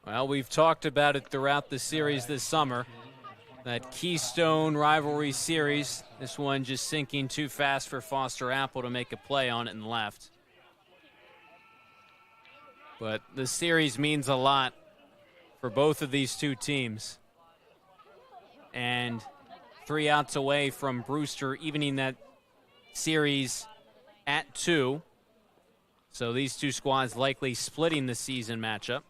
Speaker 15: Well, we've talked about it throughout the series this summer. That Keystone rivalry series. This one just sinking too fast for Foster Apple to make a play on it and left. But the series means a lot for both of these two teams. And 3 outs away from Brewster evening that series at 2. So these two squads likely splitting the season matchup.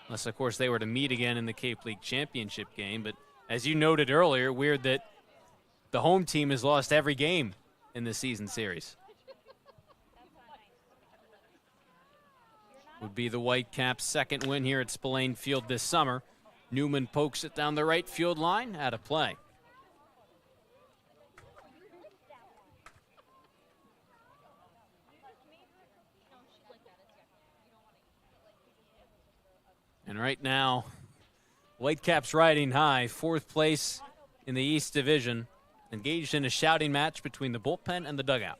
Speaker 15: Unless, of course, they were to meet again in the Cape League Championship game. But as you noted earlier, weird that the home team has lost every game in the season series. Would be the Whitecaps' second win here at Spillane Field this summer. Newman pokes it down the right field line, out of play. And right now, Whitecaps riding high, 4th place in the East Division, engaged in a shouting match between the bullpen and the dugout.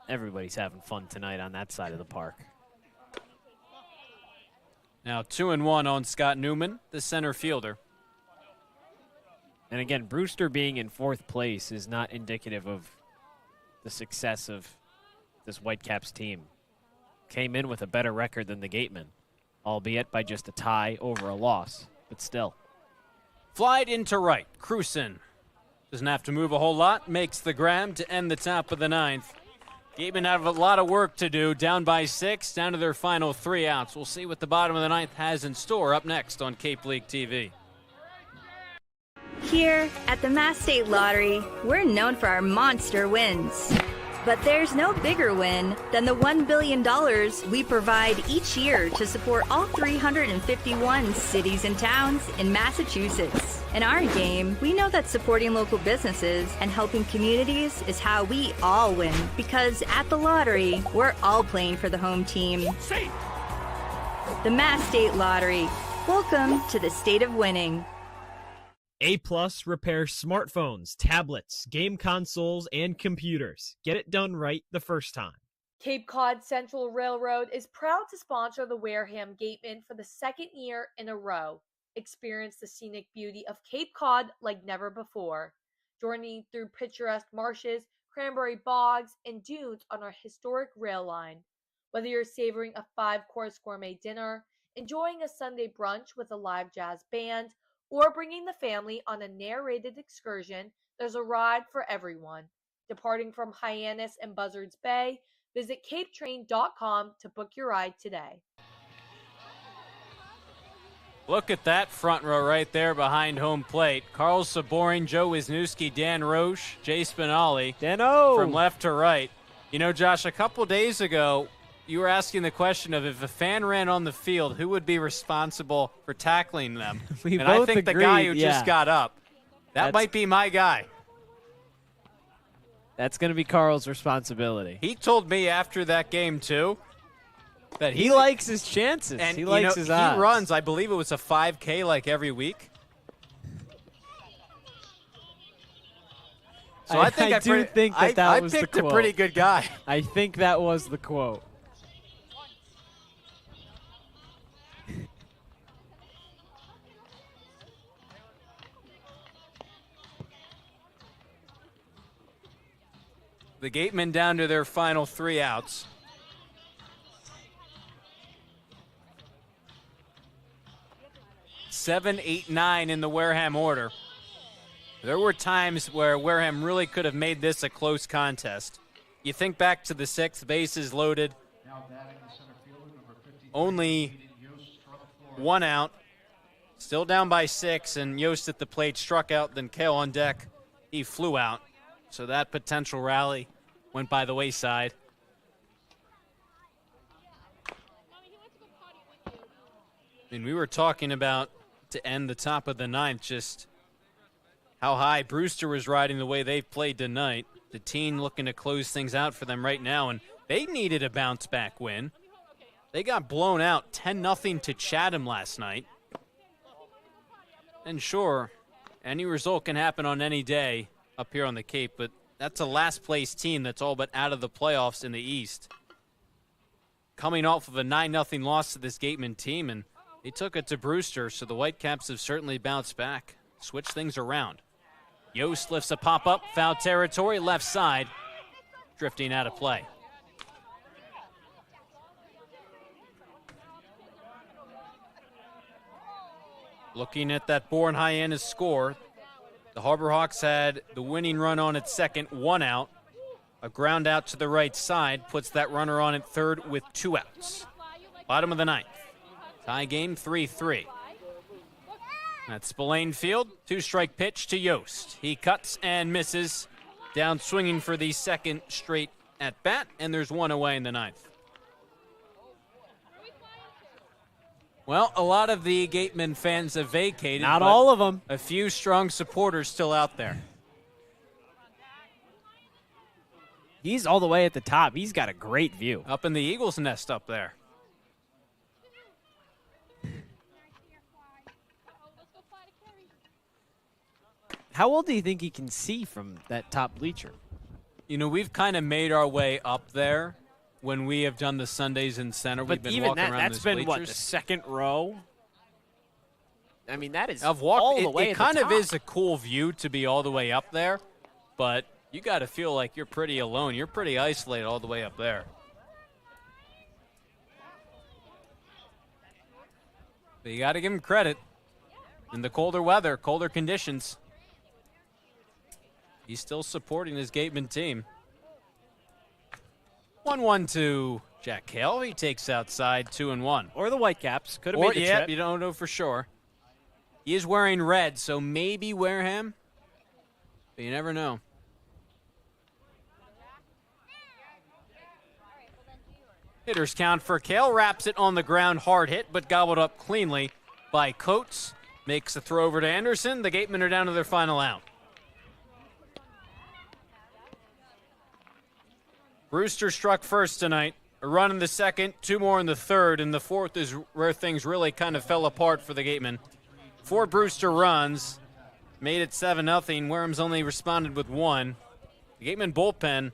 Speaker 7: Everybody's having fun tonight on that side of the park.
Speaker 15: Now 2-1 on Scott Newman, the center fielder.
Speaker 7: And again, Brewster being in 4th place is not indicative of the success of this Whitecaps team. Came in with a better record than the Gatemen, albeit by just a tie over a loss, but still.
Speaker 15: Flied into right. Cruson doesn't have to move a whole lot. Makes the grab to end the top of the 9th. Gatemen have a lot of work to do. Down by 6, down to their final 3 outs. We'll see what the bottom of the 9th has in store up next on Cape League TV.
Speaker 6: Here at the Mass State Lottery, we're known for our monster wins. But there's no bigger win than the $1 billion we provide each year to support all 351 cities and towns in Massachusetts. In our game, we know that supporting local businesses and helping communities is how we all win. Because at the lottery, we're all playing for the home team. The Mass State Lottery. Welcome to the state of winning.
Speaker 17: A+ repairs smartphones, tablets, game consoles, and computers. Get it done right the first time.
Speaker 3: Cape Cod Central Railroad is proud to sponsor the Wareham Gatemen for the 2nd year in a row. Experience the scenic beauty of Cape Cod like never before. Journey through picturesque marshes, cranberry bogs, and dunes on our historic rail line. Whether you're savoring a 5-course gourmet dinner, enjoying a Sunday brunch with a live jazz band, or bringing the family on a narrated excursion, there's a ride for everyone. Departing from Hyannis and Buzzards Bay, visit capetrain.com to book your ride today.
Speaker 15: Look at that front row right there behind home plate. Carl Saboring, Joe Wisniewski, Dan Roche, Jay Spinelli.
Speaker 7: Dano!
Speaker 15: From left to right. You know, Josh, a couple days ago, you were asking the question of if a fan ran on the field, who would be responsible for tackling them?
Speaker 7: We
Speaker 15: and
Speaker 7: both
Speaker 15: I think
Speaker 7: agreed,
Speaker 15: the guy who
Speaker 7: yeah.
Speaker 15: just got up, that might be my guy.
Speaker 7: That's going to be Carl's responsibility.
Speaker 15: He told me after that game, too, that
Speaker 7: he likes his chances.
Speaker 15: And
Speaker 7: he likes his odds.
Speaker 15: He runs, I believe it was a 5K like every week. So I think
Speaker 7: I do think that was the quote.
Speaker 15: I picked a pretty good guy.
Speaker 7: I think that was the quote.
Speaker 15: The Gatemen down to their final 3 outs. Seven, 8, 9 in the Wareham order. There were times where Wareham really could have made this a close contest. You think back to the 6th, bases loaded. Only 1 out. Still down by 6, and Yost at the plate struck out, then Kale on deck. He flew out. So that potential rally went by the wayside. I mean, we were talking about to end the top of the ninth. Just how high Brewster was riding the way they've played tonight. The team looking to close things out for them right now, and they needed a bounce-back win. They got blown out 10-0 to Chatham last night. And sure, any result can happen on any day up here on the Cape, but that's a last-place team that's all but out of the playoffs in the East. Coming off of a 9-0 loss to this Gatemen team, and they took it to Brewster, so the Whitecaps have certainly bounced back, switched things around. Yost lifts a pop-up, foul territory, left side, drifting out of play. Looking at that Bourne Hyannis score, the Harbor Hawks had the winning run on at second, 1 out. A ground out to the right side puts that runner on at third with 2 outs. Bottom of the ninth. Tie game 3-3. At Spillane Field, 2-strike pitch to Yost. He cuts and misses. Down swinging for the second straight at bat, and there's 1 away in the ninth. Well, a lot of the Gatemen fans have vacated.
Speaker 7: Not all of them.
Speaker 15: A few strong supporters still out there.
Speaker 7: He's all the way at the top. He's got a great view.
Speaker 15: Up in the Eagles' nest up there.
Speaker 7: How old do you think he can see from that top bleacher?
Speaker 15: You know, we've kind of made our way up there when we have done the Sundays in center.
Speaker 7: But
Speaker 15: We've been
Speaker 7: even
Speaker 15: walking
Speaker 7: that,
Speaker 15: around
Speaker 7: that's
Speaker 15: those
Speaker 7: been,
Speaker 15: bleachers.
Speaker 7: what, the second row? I mean, that is
Speaker 15: I've
Speaker 7: all the
Speaker 15: it,
Speaker 7: way
Speaker 15: it
Speaker 7: at
Speaker 15: kind
Speaker 7: the
Speaker 15: of
Speaker 7: top.
Speaker 15: is a cool view to be all the way up there, but you got to feel like you're pretty alone. You're pretty isolated all the way up there. But you got to give him credit. In the colder weather, colder conditions, he's still supporting his Gatemen team. 1-1 to Jack Hale. He takes outside 2-1.
Speaker 7: Or the Whitecaps. Could have made the trip.
Speaker 15: You don't know for sure. He is wearing red, so maybe Wareham. But you never know. Hitters count for Kale. Wraps it on the ground. Hard hit, but gobbled up cleanly by Coates. Makes the throw over to Anderson. The Gatemen are down to their final out. Brewster struck first tonight. A run in the second, 2 more in the third, and the fourth is where things really kind of fell apart for the Gatemen. 4 Brewster runs, made it 7-0. Wareham's only responded with 1. The Gatemen bullpen,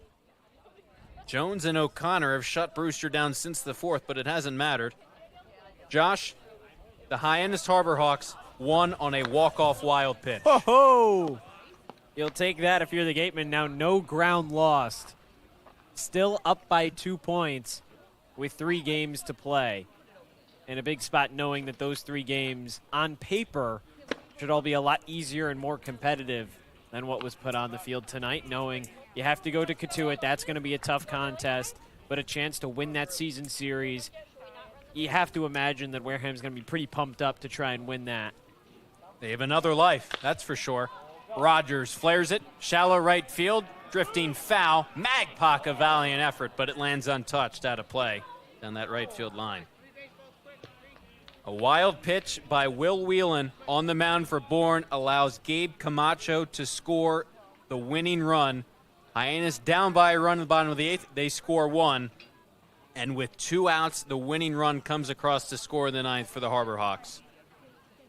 Speaker 15: Jones and O'Connor have shut Brewster down since the fourth, but it hasn't mattered. Josh, the Hyannis Harbor Hawks won on a walk-off wild pitch.
Speaker 7: Ho-ho! You'll take that if you're the Gatemen. Now no ground lost. Still up by 2 points with 3 games to play. In a big spot knowing that those 3 games on paper should all be a lot easier and more competitive than what was put on the field tonight, knowing you have to go to Katuitt. That's going to be a tough contest, but a chance to win that season series. You have to imagine that Wareham's going to be pretty pumped up to try and win that.
Speaker 15: They have another life, that's for sure. Rogers flares it, shallow right field, drifting foul. Magpok a valiant effort, but it lands untouched out of play down that right field line. A wild pitch by Will Whelan on the mound for Bourne allows Gabe Camacho to score the winning run. Hyannis down by a run at the bottom of the 8th. They score 1. And with 2 outs, the winning run comes across to score the 9th for the Harbor Hawks.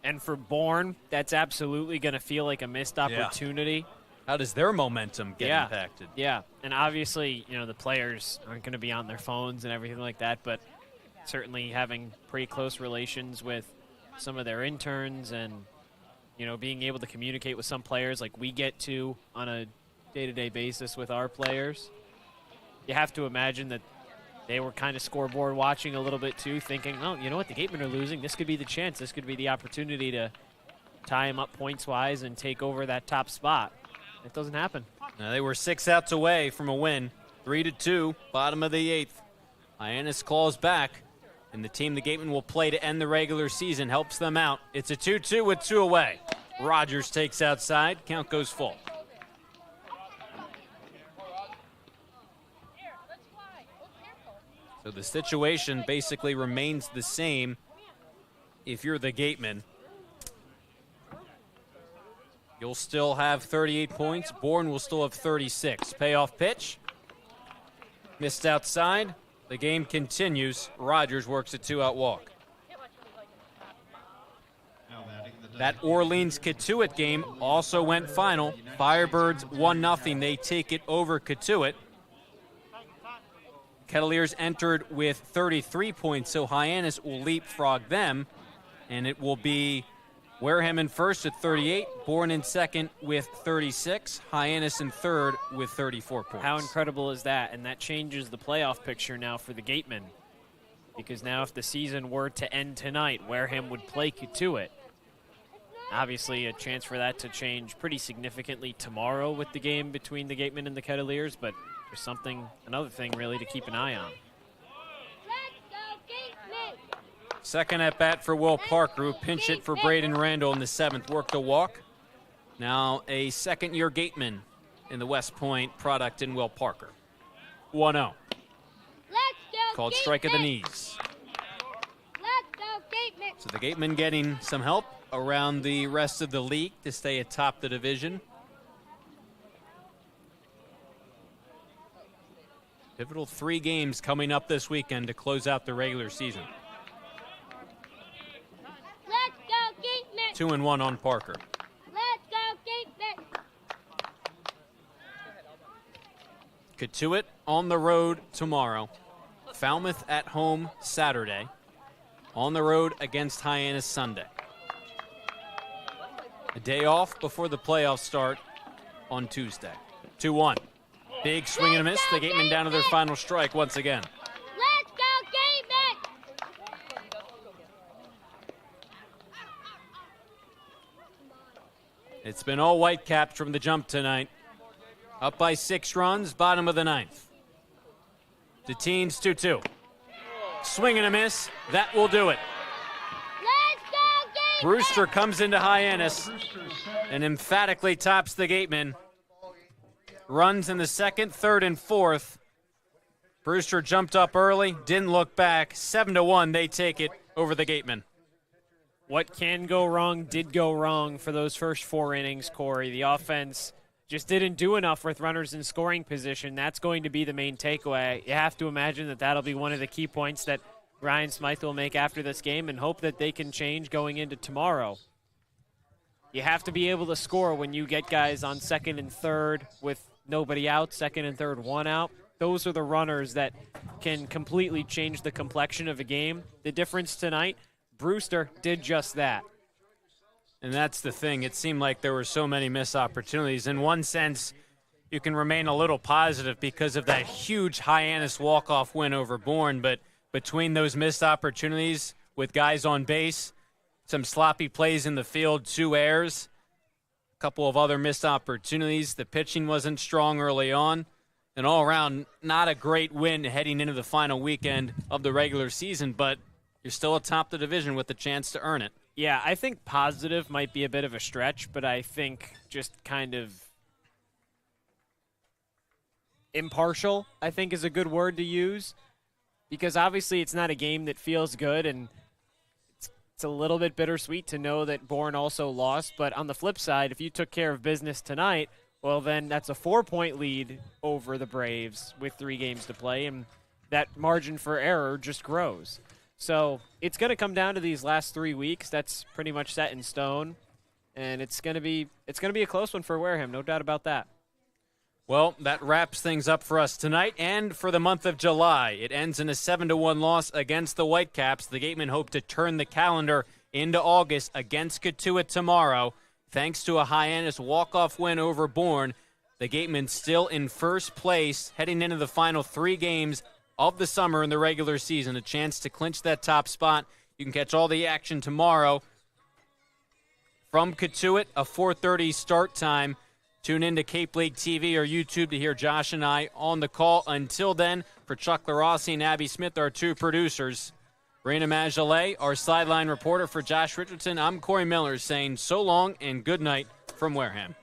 Speaker 7: And for Bourne, that's absolutely going to feel like a missed opportunity.
Speaker 15: Yeah. How does their momentum get impacted?
Speaker 7: Yeah, and obviously, you know, the players aren't going to be on their phones and everything like that, but certainly having pretty close relations with some of their interns and, you know, being able to communicate with some players like we get to on a day-to-day basis with our players. You have to imagine that they were kind of scoreboard watching a little bit too, thinking, oh, you know what, the Gatemen are losing. This could be the chance. This could be the opportunity to tie them up points-wise and take over that top spot. It doesn't happen.
Speaker 15: Now, they were 6 outs away from a win. 3-2, bottom of the 8th. Hyannis claws back, and the team the Gatemen will play to end the regular season helps them out. It's a 2-2 with 2 away. Rogers takes outside. Count goes full. So the situation basically remains the same if you're the Gatemen. You'll still have 38 points. Bourne will still have 36. Payoff pitch. Missed outside. The game continues. Rogers works a 2-out walk. That Orleans-Katuitt game also went final. Firebirds 1-0. They take it over Katuitt. Kettleers entered with 33 points, so Hyannis will leapfrog them, and it will be Wareham in first at 38, Bourne in second with 36, Hyannis in third with 34 points.
Speaker 1: How incredible is that? And that changes the playoff picture now for the Gatemen, because now if the season were to end tonight, Wareham would play Katuitt. Obviously, a chance for that to change pretty significantly tomorrow with the game between the Gatemen and the Kettleers, but there's another thing really to keep an eye on.
Speaker 15: Second at bat for Will Parker, who pinch hit for Braden Randall in the seventh, worked a walk. Now a second-year Gateman in the West Point product in Will Parker. 1-0. Called strike at the knees. So the Gatemen getting some help around the rest of the league to stay atop the division. Pivotal 3 games coming up this weekend to close out the regular season. 2-1 on Parker. Katuitt on the road tomorrow. Falmouth at home Saturday. On the road against Hyannis Sunday. A day off before the playoffs start on Tuesday. 2-1. Big swing and a miss. The Gatemen down to their final strike once again.
Speaker 14: Let's go, Gatemen!
Speaker 15: It's been all Whitecaps from the jump tonight. Up by 6 runs, bottom of the 9th. The Teens 2-2. Swing and a miss. That will do it.
Speaker 14: Let's go, Gatemen!
Speaker 15: Brewster comes into Hyannis and emphatically tops the Gatemen. Runs in the second, third, and fourth. Brewster jumped up early, didn't look back. 7-1, they take it over the Gatemen.
Speaker 1: What can go wrong did go wrong for those first 4 innings, Cory. The offense just didn't do enough with runners in scoring position. That's going to be the main takeaway. You have to imagine that that'll be one of the key points that Ryan Smythe will make after this game and hope that they can change going into tomorrow. You have to be able to score when you get guys on second and third with nobody out, second and third, 1 out. Those are the runners that can completely change the complexion of a game. The difference tonight, Brewster did just that.
Speaker 15: And that's the thing. It seemed like there were so many missed opportunities. In one sense, you can remain a little positive because of that huge Hyannis walk-off win over Bourne. But between those missed opportunities with guys on base, some sloppy plays in the field, 2 errors, a couple of other missed opportunities. The pitching wasn't strong early on. And all around, not a great win heading into the final weekend of the regular season, but you're still atop the division with the chance to earn it.
Speaker 1: Yeah, I think positive might be a bit of a stretch, but I think just kind of impartial, I think, is a good word to use, because obviously it's not a game that feels good, and it's a little bit bittersweet to know that Bourne also lost. But on the flip side, if you took care of business tonight, well, then that's a 4-point lead over the Braves with 3 games to play, and that margin for error just grows. So it's going to come down to these last 3 weeks. That's pretty much set in stone, and it's going to be a close one for Wareham, no doubt about that.
Speaker 15: Well, that wraps things up for us tonight and for the month of July. It ends in a 7-1 loss against the Whitecaps. The Gatemen hope to turn the calendar into August against Katuitt tomorrow. Thanks to a Hyannis walk-off win over Bourne, the Gatemen still in first place heading into the final 3 games of the summer in the regular season. A chance to clinch that top spot. You can catch all the action tomorrow from Katuitt, a 4:30 start time. Tune in to Cape League TV or YouTube to hear Josh and I on the call. Until then, for Chuck Luarasi and Abby Smith, our 2 producers, Rayna Maggelet, our sideline reporter, for Josh Richardson, I'm Cory Miller saying so long and good night from Wareham.